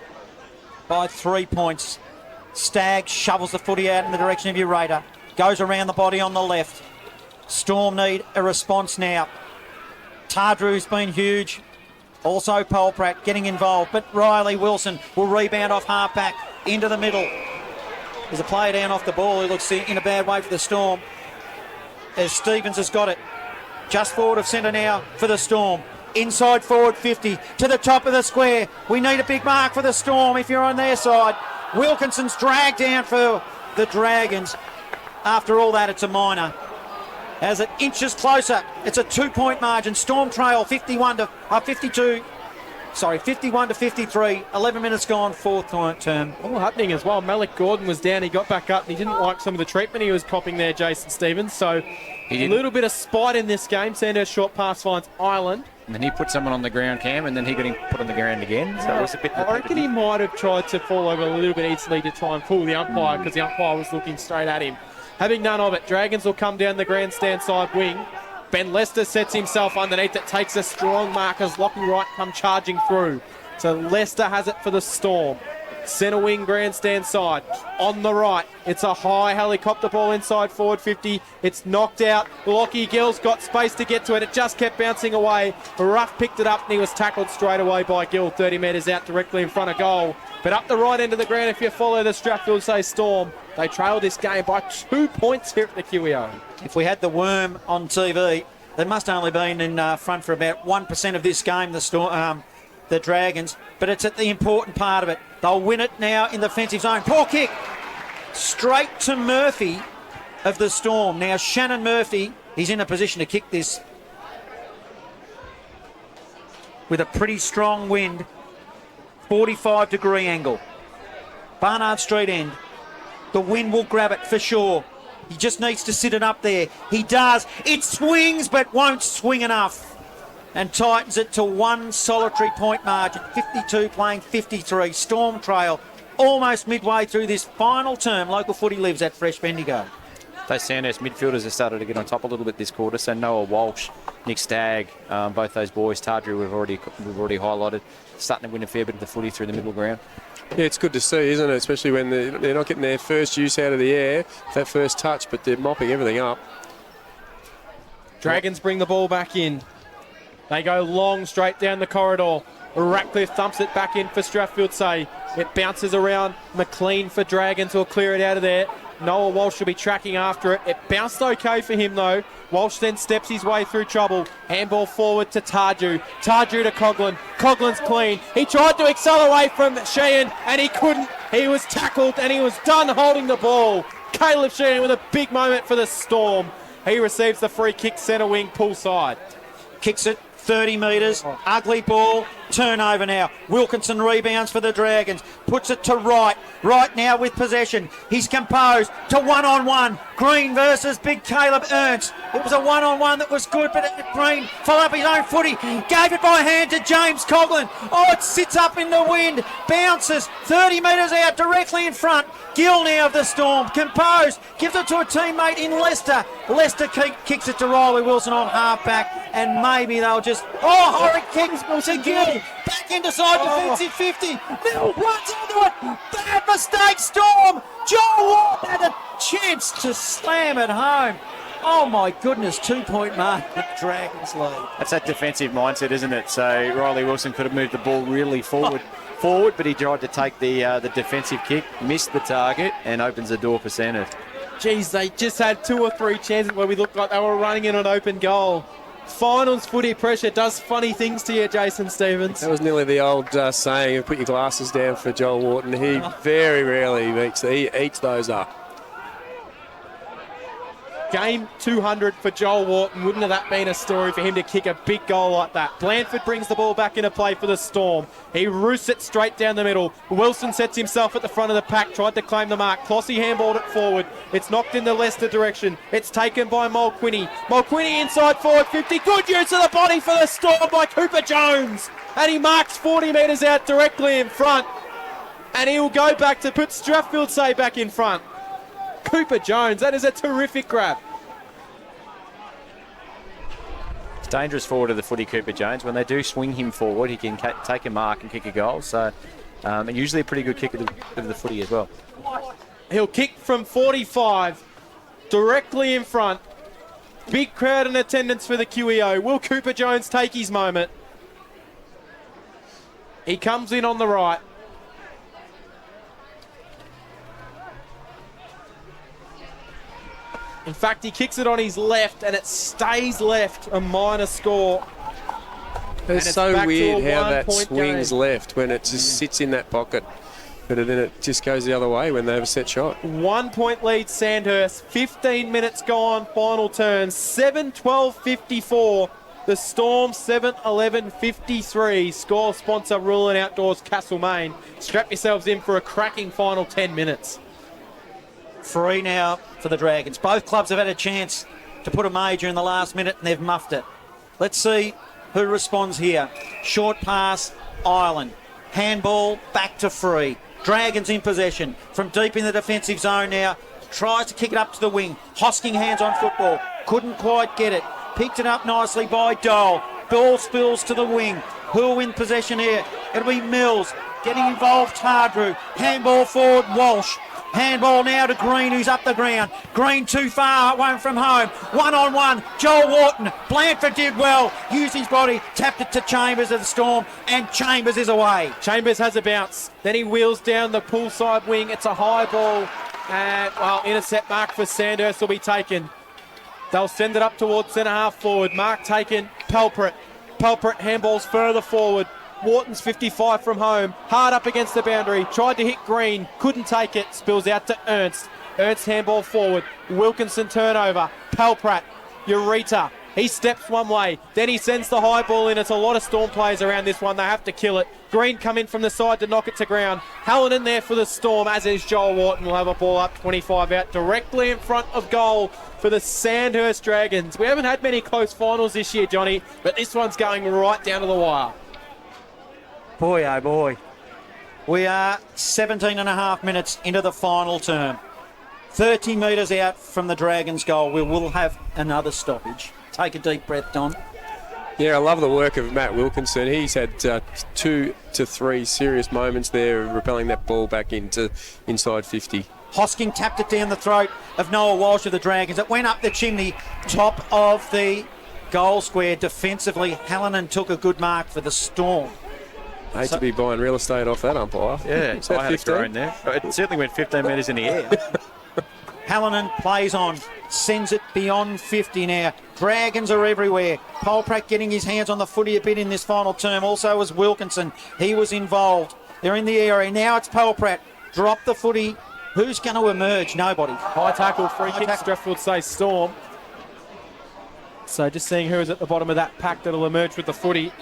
by 3 points. Stagg shovels the footy out in the direction of Ureta. Goes around the body on the left. Storm need a response now. Tardrew's been huge. Also Polprat getting involved. But Riley Wilson will rebound off half-back into the middle. There's a player down off the ball who looks in a bad way for the Storm. As Stevens has got it. Just forward of centre now for the Storm. Inside forward 50 to the top of the square. We need a big mark for the Storm if you're on their side. Wilkinson's dragged down for the Dragons. After all that, it's a minor. As it inches closer, it's a 2-point margin. Storm trail 51 to 53. 11 minutes gone, fourth term. All happening as well. Malik Gordon was down. He got back up and he didn't like some of the treatment he was copping there, Jason Stevens. So a little bit of spite in this game. Sandhurst short pass finds Ireland. And then he put someone on the ground, Cam, and then he got him put on the ground again. So it was a bit... I reckon he might have tried to fall over a little bit easily to try and pull the umpire because the umpire was looking straight at him. Having none of it, Dragons will come down the grandstand side wing. Ben Lester sets himself underneath it, takes a strong mark as Lockie Wright come charging through. So Lester has it for the Storm. Centre wing grandstand side. On the right, it's a high helicopter ball inside forward 50. It's knocked out. Lockie Gill's got space to get to it. It just kept bouncing away. Ruff picked it up and he was tackled straight away by Gill, 30 metres out directly in front of goal. But up the right end of the ground, if you follow the Strathfieldsaye Storm, they trailed this game by 2 points here at the QEO. If we had the Worm on TV, they must only been in front for about 1% of this game, the Dragons, but it's at the important part of it. They'll win it now in the defensive zone. Poor kick. Straight to Murphy of the Storm. Now Shannon Murphy, he's in a position to kick this with a pretty strong wind. 45-degree angle. Barnard Street end. The wind will grab it for sure. He just needs to sit it up there. He does. It swings but won't swing enough. and tightens it to one solitary point margin. 52 playing 53. Storm trail almost midway through this final term. Local footy lives at Fresh Bendigo. Those Sandhurst midfielders have started to get on top a little bit this quarter. So Noah Walsh, Nick Stagg, both those boys, Tardrew we've already highlighted, starting to win a fair bit of the footy through the middle ground. Yeah, it's good to see, isn't it? Especially when they're not getting their first use out of the air, that first touch, but they're mopping everything up. Dragons bring the ball back in. They go long straight down the corridor. Ratcliffe thumps it back in for Strathfieldsaye. It bounces around. McLean for Dragons will clear it out of there. Noah Walsh will be tracking after it. It bounced okay for him though. Walsh then steps his way through trouble. Handball forward to Tardrew. Tardrew to Coughlin. Coughlin's clean. He tried to accelerate from Sheehan and he couldn't. He was tackled and he was done holding the ball. Caleb Sheehan with a big moment for the Storm. He receives the free kick centre wing pull side. Kicks it 30 metres. Ugly ball. Turnover now. Wilkinson rebounds for the Dragons. Puts it to Wright. Wright now with possession. He's composed to one-on-one. Green versus big Caleb Ernst. It was a one-on-one that was good, but Green followed up his own footy. Gave it by hand to James Coughlin. Oh, it sits up in the wind. Bounces 30 metres out directly in front. Gill now of the Storm. Composed. Gives it to a teammate in Leicester. Leicester kicks it to Riley Wilson on half-back. And maybe they'll just... Oh, horrid kicks to Gill. Back inside defensive 50. Middle runs into it. Bad mistake, Storm. Joel Ward had a chance to slam it home. Oh my goodness, 2-point mark at Dragons lead. That's that defensive mindset, isn't it? So Riley Wilson could have moved the ball really forward, but he tried to take the defensive kick, missed the target, and opens the door for Sandhurst. Geez, they just had 2 or 3 chances where we looked like they were running in an open goal. Finals footy pressure does funny things to you, Jason Stevens. That was nearly the old saying of put your glasses down for Joel Wharton. He very rarely eats those up. Game 200 for Joel Wharton. Wouldn't have that been a story for him to kick a big goal like that? Blandford brings the ball back into play for the Storm. He roosts it straight down the middle. Wilson sets himself at the front of the pack, tried to claim the mark. Clossy handballed it forward. It's knocked in the Leicester direction. It's taken by Mulquinny. Mulquinny inside forward 50. Good use of the body for the Storm by Cooper Jones. And he marks 40 metres out directly in front. And he will go back to put Strathfieldsaye back in front. Cooper Jones, that is a terrific grab. It's dangerous forward of the footy, Cooper Jones. When they do swing him forward, he can take a mark and kick a goal. So, and usually a pretty good kick of the footy as well. He'll kick from 45, directly in front. Big crowd in attendance for the QEO. Will Cooper Jones take his moment? He comes in on the right. In fact, he kicks it on his left, and it stays left, a minor score. It's so weird how that swings left when it just sits in that pocket. But then it just goes the other way when they have a set shot. 1 point lead Sandhurst, 15 minutes gone, final turn, 7-12-54. The Storm 7-11-53. Score sponsor Rural Outdoors Castlemaine. Strap yourselves in for a cracking final 10 minutes. Free now for the Dragons. Both clubs have had a chance to put a major in the last minute and they've muffed it. Let's see who responds here. Short pass, Ireland. Handball, back to Free. Dragons in possession from deep in the defensive zone now. Tries to kick it up to the wing. Hosking hands on football. Couldn't quite get it. Picked it up nicely by Dole. Ball spills to the wing. Who'll win possession here? It'll be Mills. Getting involved, Tardrew. Handball forward, Walsh. Handball now to Green, who's up the ground. Green too far, one from home. One-on-one, Joel Wharton. Blandford did well, used his body, tapped it to Chambers of the Storm, and Chambers is away. Chambers has a bounce. Then he wheels down the poolside wing. It's a high ball. And, well, intercept mark for Sandhurst will be taken. They'll send it up towards centre-half forward. Mark taken, Pelpret. Pelpret handballs further forward. Wharton's 55 from home, hard up against the boundary, tried to hit Green, couldn't take it, spills out to Ernst. Ernst handball forward, Wilkinson turnover, Pelprat, Eureka, He steps one way, then he sends the high ball in. It's a lot of Storm players around this one. They have to kill it. Green come in from the side to knock it to ground. Helen in there for the Storm, as is Joel Wharton. Will have a ball up 25 out directly in front of goal for the Sandhurst Dragons. We haven't had many close finals this year, Johnny, but this one's going right down to the wire. Boy, oh boy. We are 17 and a half minutes into the final term. 30 metres out from the Dragons' goal. We will have another stoppage. Take a deep breath, Don. Yeah, I love the work of Matt Wilkinson. He's had 2 to 3 serious moments there, repelling that ball back into inside 50. Hosking tapped it down the throat of Noah Walsh of the Dragons. It went up the chimney, top of the goal square defensively. Hallinan took a good mark for the Storm. Hate to be buying real estate off that umpire. Yeah, Is that I had a throw in there. It certainly went 15 metres in the air. Hallinan plays on, sends it beyond 50 now. Dragons are everywhere. Polpratt getting his hands on the footy a bit in this final term. Also was Wilkinson. He was involved. They're in the area. Now it's Polpratt. Drop the footy. Who's going to emerge? Nobody. High tackle, free kick, Strathfieldsaye Storm. So just seeing who is at the bottom of that pack that'll emerge with the footy.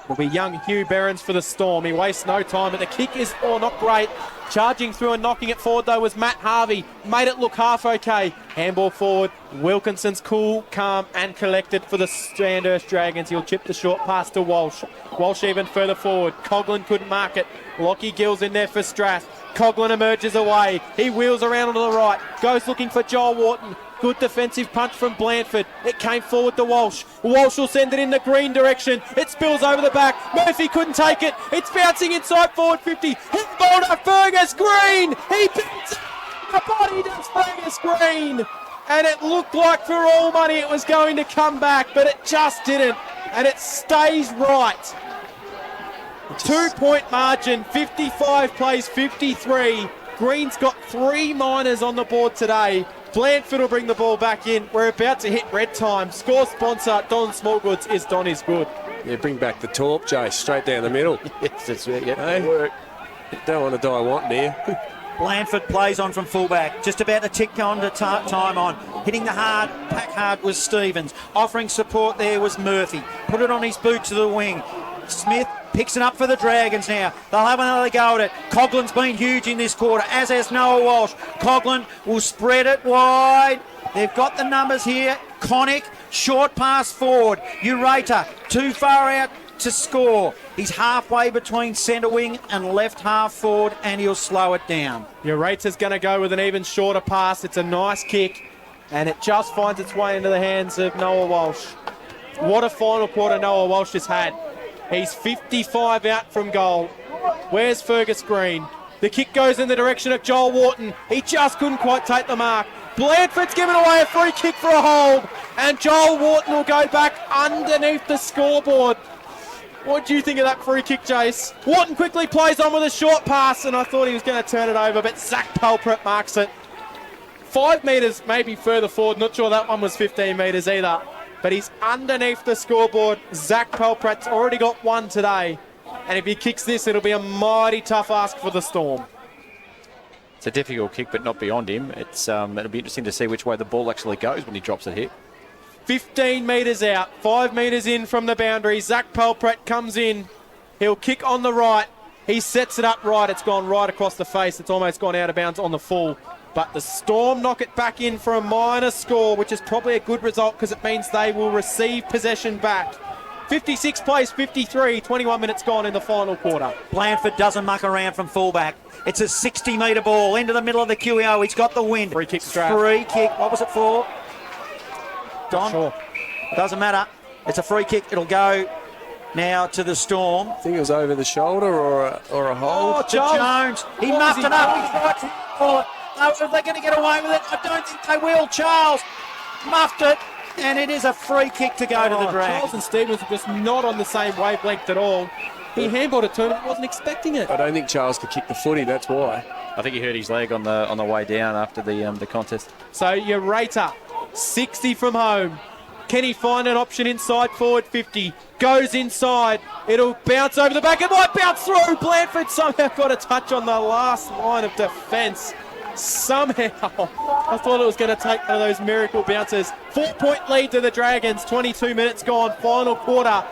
Will be young Hugh Behrens for the Storm. He wastes no time, but the kick is not great. Charging through and knocking it forward, though, was Matt Harvey. Made it look half okay. Handball forward. Wilkinson's cool, calm, and collected for the Sandhurst Dragons. He'll chip the short pass to Walsh. Walsh even further forward. Coughlin couldn't mark it. Lockie Gill's in there for Strath. Coughlin emerges away. He wheels around onto the right. Goes looking for Joel Wharton. Good defensive punch from Blandford. It came forward to Walsh. Walsh will send it in the green direction. It spills over the back. Murphy couldn't take it. It's bouncing inside forward 50. Hit ball to Fergus Green. He beats the body to Fergus Green. And it looked like for all money it was going to come back, but it just didn't. And it stays right. 2-point margin. 55 plays 53. Green's got 3 minors on the board today. Blandford will bring the ball back in. We're about to hit red time. Score sponsor, Don Smallgoods, is Don is good. Yeah, bring back the torp, Jace, straight down the middle. Yes, that's right. Yeah, Hey, work. don't want to die wanting here. Blandford plays on from fullback. Just about to tick on to time on. Hitting the hard, pack hard was Stevens. Offering support there was Murphy. Put it on his boot to the wing. Smith picks it up for the Dragons now. They'll have another go at it. Coughlin's been huge in this quarter, as has Noah Walsh. Coughlin will spread it wide. They've got the numbers here. Connick, short pass forward. Ureta, too far out to score. He's halfway between centre wing and left half forward, and he'll slow it down. Ureta's going to go with an even shorter pass. It's a nice kick, and it just finds its way into the hands of Noah Walsh. What a final quarter Noah Walsh has had. He's 55 out from goal. Where's Fergus Green? The kick goes in the direction of Joel Wharton. He just couldn't quite take the mark. Blandford's given away a free kick for a hold, and Joel Wharton will go back underneath the scoreboard. What do you think of that free kick, Jace? Wharton quickly plays on with a short pass, and I thought he was going to turn it over, but Zach Pelpret marks it. 5 metres maybe further forward. Not sure that one was 15 metres either. But he's underneath the scoreboard. Zach Pelprat's already got 1 today. And if he kicks this, it'll be a mighty tough ask for the Storm. It's a difficult kick, but not beyond him. It'll be interesting to see which way the ball actually goes when he drops it here. 15 metres out, 5 metres in from the boundary. Zach Pelprat comes in. He'll kick on the right. He sets it up right. It's gone right across the face. It's almost gone out of bounds on the full. But the Storm knock it back in for a minor score, which is probably a good result because it means they will receive possession back. 56 plays 53, 21 minutes gone in the final quarter. Blandford doesn't muck around from fullback. It's a 60-metre ball into the middle of the QEO. He's got the wind. Free kick, Strath. Free kick. What was it for? Don? Sure. Doesn't matter. It's a free kick. It'll go now to the Storm. I think it was over the shoulder or a hold. To Jones. He muffed it up. He tried to call it. Are they going to get away with it? I don't think they will. Charles muffed it, and it is a free kick to go to the Dragons. Charles and Stevens are just not on the same wavelength at all. He handballed it to him, wasn't expecting it. I don't think Charles could kick the footy, that's why. I think he hurt his leg on the way down after the contest. So Ureta, 60 from home. Can he find an option inside forward 50? Goes inside. It'll bounce over the back. It might bounce through. Blandford somehow got a touch on the last line of defence. somehow, I thought it was going to take one of those miracle bounces. 4-point lead to the Dragons, 22 minutes gone, final quarter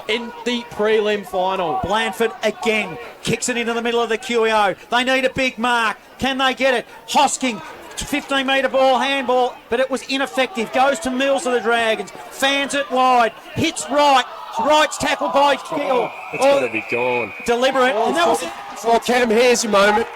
in the prelim final. Blandford again kicks it into the middle of the QEO. They need a big mark. Can they get it? Hosking, 15-metre ball, handball, but it was ineffective. Goes to Mills of the Dragons, fans it wide, hits right. Right's tackled by Gill. It's got to be gone. Deliberate. And that was Oh, Cam, here's your moment.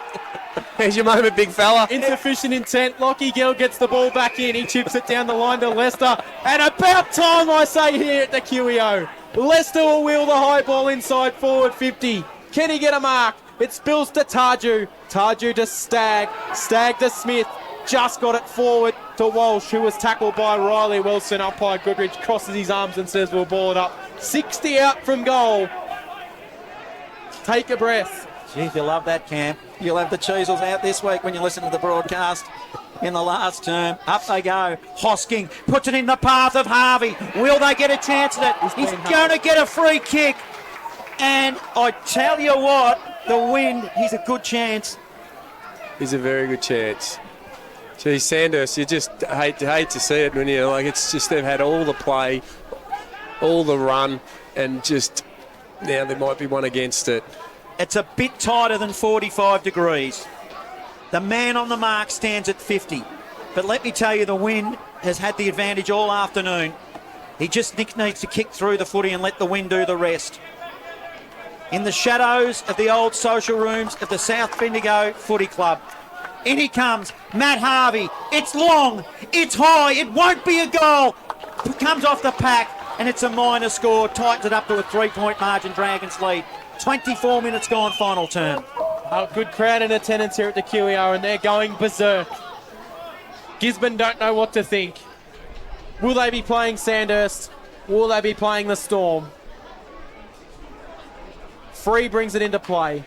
Here's your moment, big fella. Insufficient intent. Lockie Gill gets the ball back in. He chips it down the line to Leicester. And about time, I say, here at the QEO. Leicester will wheel the high ball inside forward 50. Can he get a mark? It spills to Tarju. Tarju to Stagg. Stagg to Smith. Just got it forward to Walsh, who was tackled by Riley Wilson. Umpire Goodrich crosses his arms and says we'll ball it up. 60 out from goal. Take a breath. Gee, you love that, Cam. You'll have the Cheezels out this week when you listen to the broadcast in the last term. Up they go. Hosking puts it in the path of Harvey. Will they get a chance at it? He's going to get a free kick. And I tell you what, the wind, he's a good chance. He's a very good chance. Gee, Sandhurst, you just hate to see it when you're like, it's just they've had all the play, all the run, and just now there might be one against it. It's a bit tighter than 45 degrees. The man on the mark stands at 50. But let me tell you, the wind has had the advantage all afternoon. He just needs to kick through the footy and let the wind do the rest. In the shadows of the old social rooms of the South Bendigo Footy Club, in he comes, Matt Harvey. It's long, it's high, it won't be a goal. It comes off the pack, and it's a minor score. Tightens it up to a 3-point margin, Dragons lead. 24 minutes gone, final term. A good crowd in attendance here at the QER, and they're going berserk. Gisborne don't know what to think. Will they be playing Sandhurst? Will they be playing the Storm? Free brings it into play.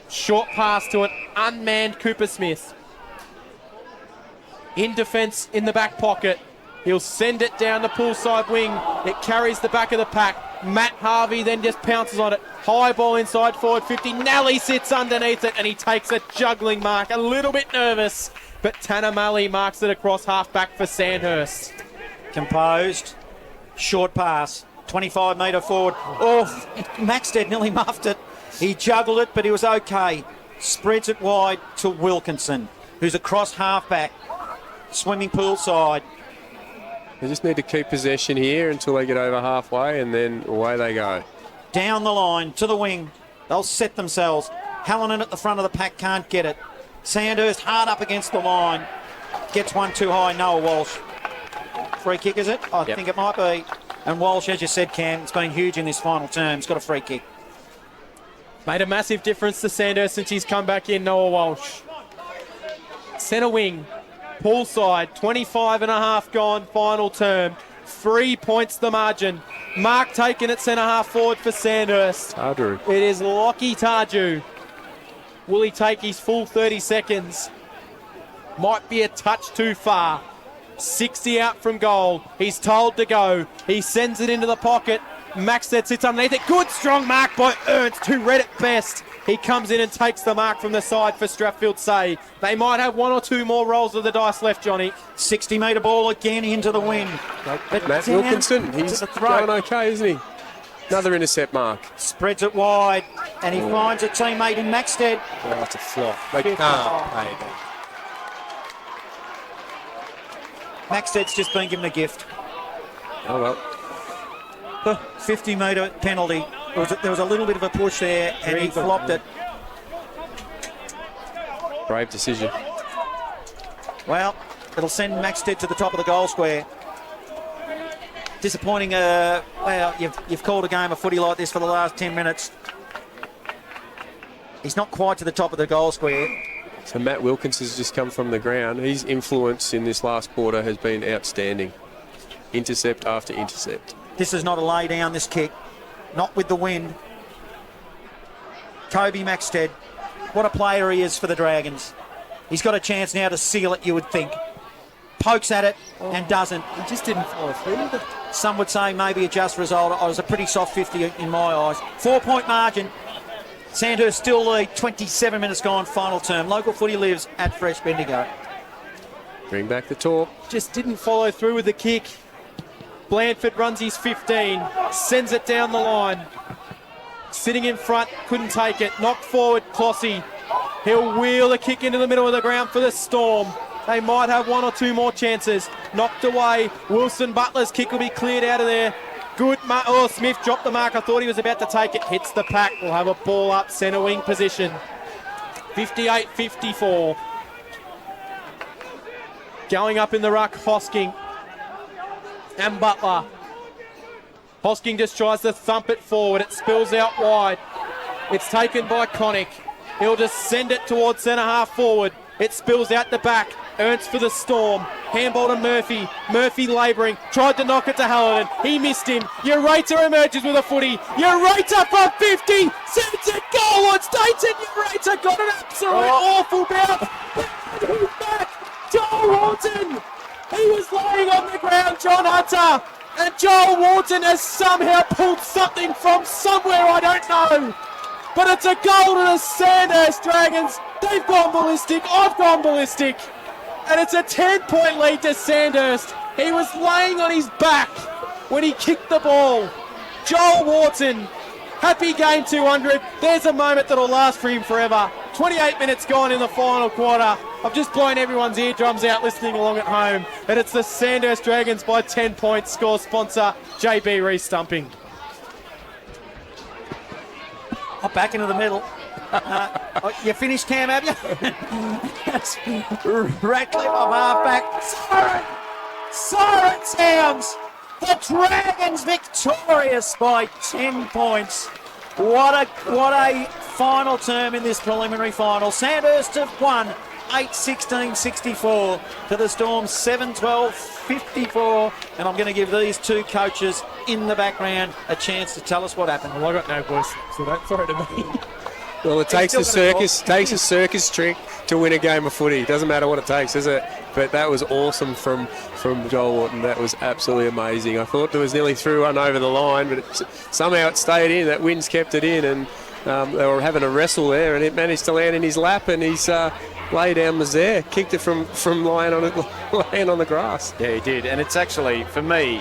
Short pass to an unmanned Cooper Smith. In defence in the back pocket. He'll send it down the poolside wing. It carries the back of the pack. Matt Harvey then just pounces on it. High ball inside forward 50. Nally sits underneath it and he takes a juggling mark. A little bit nervous, but Tanner Malley marks it across half back for Sandhurst. Composed. Short pass. 25-metre forward. Oh, Maxted nearly muffed it. He juggled it, but he was okay. Spreads it wide to Wilkinson, who's across half-back, swimming pool side. They just need to keep possession here until they get over halfway, and then away they go. Down the line, to the wing. They'll set themselves. Hallinan at the front of the pack can't get it. Sandhurst hard up against the line. Gets one too high, Noah Walsh. Free kick, is it? I think it might be. And Walsh, as you said, Cam, it's been huge in this final term. He's got a free kick. Made a massive difference to Sandhurst since he's come back in, Noah Walsh. Centre wing, poolside, 25 and a half gone, final term. 3 points the margin. Mark taken at centre half forward for Sandhurst. Tarju. It is Lockie Tarju. Will he take his full 30 seconds? Might be a touch too far. 60 out from goal. He's told to go. He sends it into the pocket. Maxted sits underneath it. Good strong mark by Ernst, who read it best. He comes in and takes the mark from the side for Strathfieldsaye. They might have one or two more rolls of the dice left, Johnny. 60-metre ball again into the wind. But Matt down Wilkinson, to he's the throat. going okay, isn't he? Another intercept mark. Spreads it wide, and he finds a teammate in Maxted. Oh, it's a flop. They can't pay it. Maxted's just been given a gift. Oh, well. 50-metre penalty. There was a little bit of a push there, and he flopped it. Brave decision. Well, it'll send Maxted to the top of the goal square. Disappointing. Well, you've called a game of footy like this for the last 10 minutes. He's not quite to the top of the goal square. So Matt Wilkins has just come from the ground. His influence in this last quarter has been outstanding. Intercept after intercept. This is not a lay down, this kick. Not with the wind. Kobe Maxted. What a player he is for the Dragons. He's got a chance now to seal it, you would think. Pokes at it and doesn't. He just didn't follow through. Some would say maybe a just result. It was a pretty soft 50 in my eyes. 4-point margin. Sandhurst still lead, 27 minutes gone, final term. Local footy lives at Fresh Bendigo. Bring back the talk. Just didn't follow through with the kick. Blandford runs his 15, sends it down the line. Sitting in front, couldn't take it. Knocked forward, Clossy. He'll wheel a kick into the middle of the ground for the Storm. They might have one or two more chances. Knocked away. Wilson Butler's kick will be cleared out of there. Good. Smith dropped the mark. I thought he was about to take it. Hits the pack. We'll have a ball up centre wing position. 58-54. Going up in the ruck, Hosking and Butler. Hosking just tries to thump it forward. It spills out wide. It's taken by Connick. He'll just send it towards centre half forward. It spills out the back. Ernst for the Storm. Handball to Murphy. Murphy labouring. Tried to knock it to Hallinan. He missed him. Ureta emerges with a footy. Ureta from 50. Sends it goalwards. Dayton Ureta got an absolute awful bounce. He's back. Joel Wharton. He was lying on the ground, John Hunter. And Joel Wharton has somehow pulled something from somewhere, I don't know. But it's a goal to the Sandhurst Dragons. They've gone ballistic. I've gone ballistic. And it's a 10-point lead to Sandhurst. He was laying on his back when he kicked the ball. Joel Wharton, happy game 200. There's a moment that'll last for him forever. 28 minutes gone in the final quarter. I've just blown everyone's eardrums out listening along at home. And it's the Sandhurst Dragons by 10 points. Score sponsor, JB Re-Stumping. Oh, back into the middle. You finished, Cam, have you? Ratcliffe of half-back. Siren sounds. The Dragons victorious by 10 points. What a final term in this preliminary final. Sandhurst have won 8-16-64 to the Storm 7-12-54. And I'm going to give these two coaches in the background a chance to tell us what happened. Well, I got no voice, so don't throw it at me. Well, it takes a circus trick to win a game of footy. Doesn't matter what it takes, does it? But that was awesome from Joel Wharton. That was absolutely amazing. I thought there was nearly through one over the line, but somehow it stayed in. That wind's kept it in, and they were having a wrestle there, and it managed to land in his lap, and he's lay down was there, kicked it from lying on the grass. Yeah, he did, and it's actually, for me,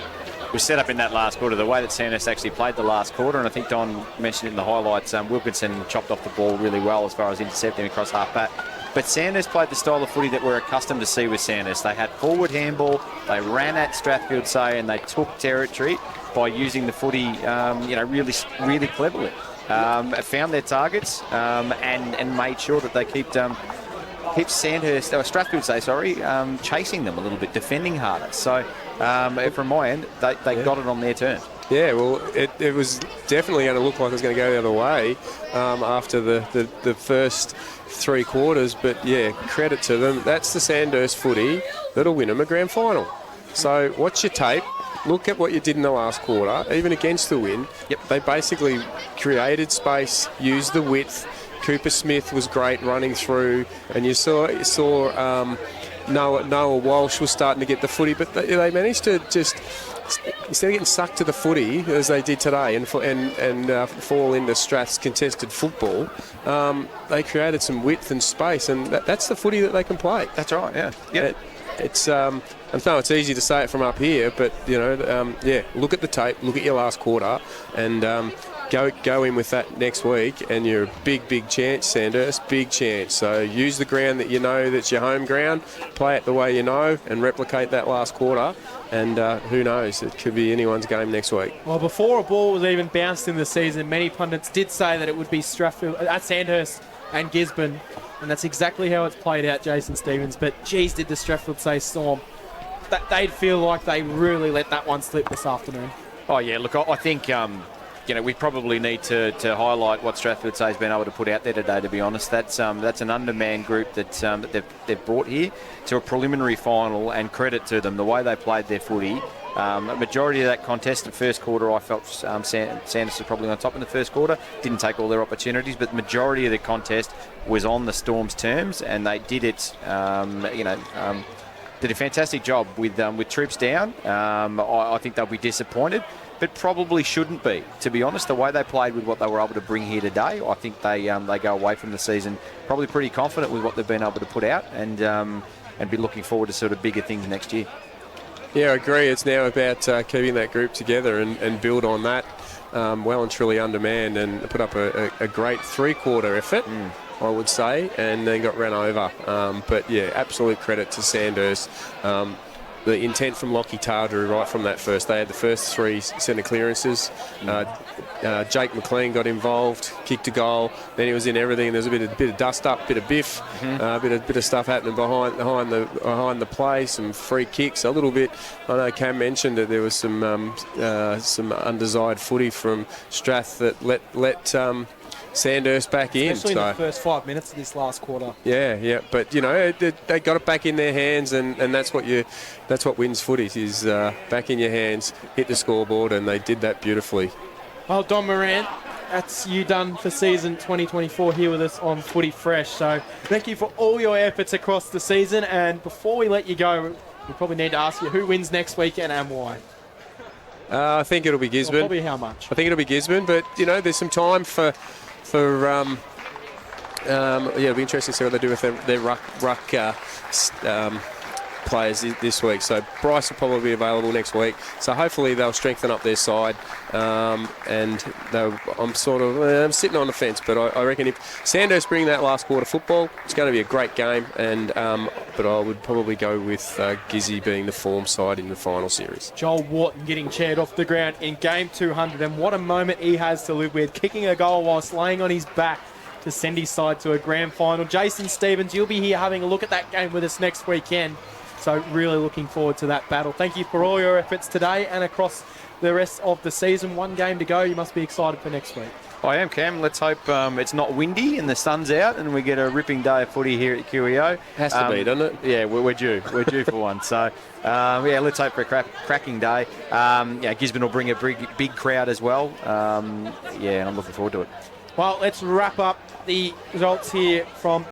was set up in that last quarter, the way that Sandhurst actually played the last quarter, and I think Don mentioned it in the highlights, Wilkinson chopped off the ball really well as far as intercepting across half-back. But Sandhurst played the style of footy that we're accustomed to see with Sandhurst. They had forward handball, they ran at Strathfieldsaye, and they took territory by using the footy, really, really cleverly. Found their targets and made sure that they keep Sandhurst, or Strathfieldsaye, chasing them a little bit, defending harder. So from my end, they got it on their turn. Yeah, well, it was definitely going to look like it was going to go the other way after the first three quarters. But yeah, credit to them. That's the Sandhurst footy that'll win them a grand final. So watch your tape. Look at what you did in the last quarter, even against the wind. Yep. They basically created space, used the width. Cooper Smith was great running through, and you saw Noah Walsh was starting to get the footy, but they managed to just, instead of getting sucked to the footy as they did today and fall into Strath's contested football, they created some width and space, and that's the footy that they can play. That's right. Yeah. Yep. It's it's easy to say it from up here, but look at the tape, look at your last quarter, and go in with that next week, and you're a big chance, Sandhurst, big chance. So use the ground that you know that's your home ground, play it the way you know, and replicate that last quarter. And who knows, it could be anyone's game next week. Well, before a ball was even bounced in the season, many pundits did say that it would be Sandhurst and Gisborne, and that's exactly how it's played out, Jason Stevens. But geez, did the Strathfieldsaye Storm, they'd feel like they really let that one slip this afternoon. Oh yeah, look, I think we probably need to highlight what Strathfieldsaye's been able to put out there today. To be honest, that's an undermanned group that they've brought here to a preliminary final, and credit to them the way they played their footy. A majority of that contest, the first quarter, I felt Sandhurst was probably on top in the first quarter. Didn't take all their opportunities, but the majority of the contest was on the Storm's terms, and they did it. Did a fantastic job with troops down. I think they'll be disappointed. but probably shouldn't be, to be honest. The way they played with what they were able to bring here today, I think they go away from the season probably pretty confident with what they've been able to put out, and be looking forward to sort of bigger things next year. Yeah, I agree. It's now about keeping that group together and build on that. Well and truly undermanned, and put up a great three-quarter effort, I would say, and then got run over. But yeah, absolute credit to Sandhurst. The intent from Lockie Tardrew right from that first. They had the first 3 centre clearances. Jake McLean got involved, kicked a goal. Then he was in everything. There's a bit of dust up, bit of biff, bit of stuff happening behind the play. Some free kicks, a little bit. I know Cam mentioned that there was some undesired footy from Strath that let Sandhurst back in. Especially in the first 5 minutes of this last quarter. Yeah. But, they got it back in their hands, and that's what wins footy, is back in your hands, hit the scoreboard, and they did that beautifully. Well, Don Moran, that's you done for season 2024 here with us on Footy Fresh. So thank you for all your efforts across the season. And before we let you go, we probably need to ask you who wins next weekend and why. I think it'll be Gisborne. Well, probably how much? I think it'll be Gisborne, but, there's some time for it'll be interesting to see what they do with their ruck players this week. So Bryce will probably be available next week. So hopefully they'll strengthen up their side. I'm sitting on the fence, but I reckon if Sandhurst bring that last quarter football, it's going to be a great game. And but I would probably go with Gizzy being the form side in the final series. Joel Wharton getting chaired off the ground in game 200, and what a moment he has to live with, kicking a goal whilst laying on his back to send his side to a grand final. Jason Stevens, you'll be here having a look at that game with us next weekend. So really looking forward to that battle. Thank you for all your efforts today and across the rest of the season. One game to go. You must be excited for next week. I am, Cam. Let's hope it's not windy and the sun's out and we get a ripping day of footy here at QEO. Has to be, doesn't it? Yeah, we're due. We're due for one. So, let's hope for a cracking day. Gisborne will bring a big crowd as well. And I'm looking forward to it. Well, let's wrap up the results here from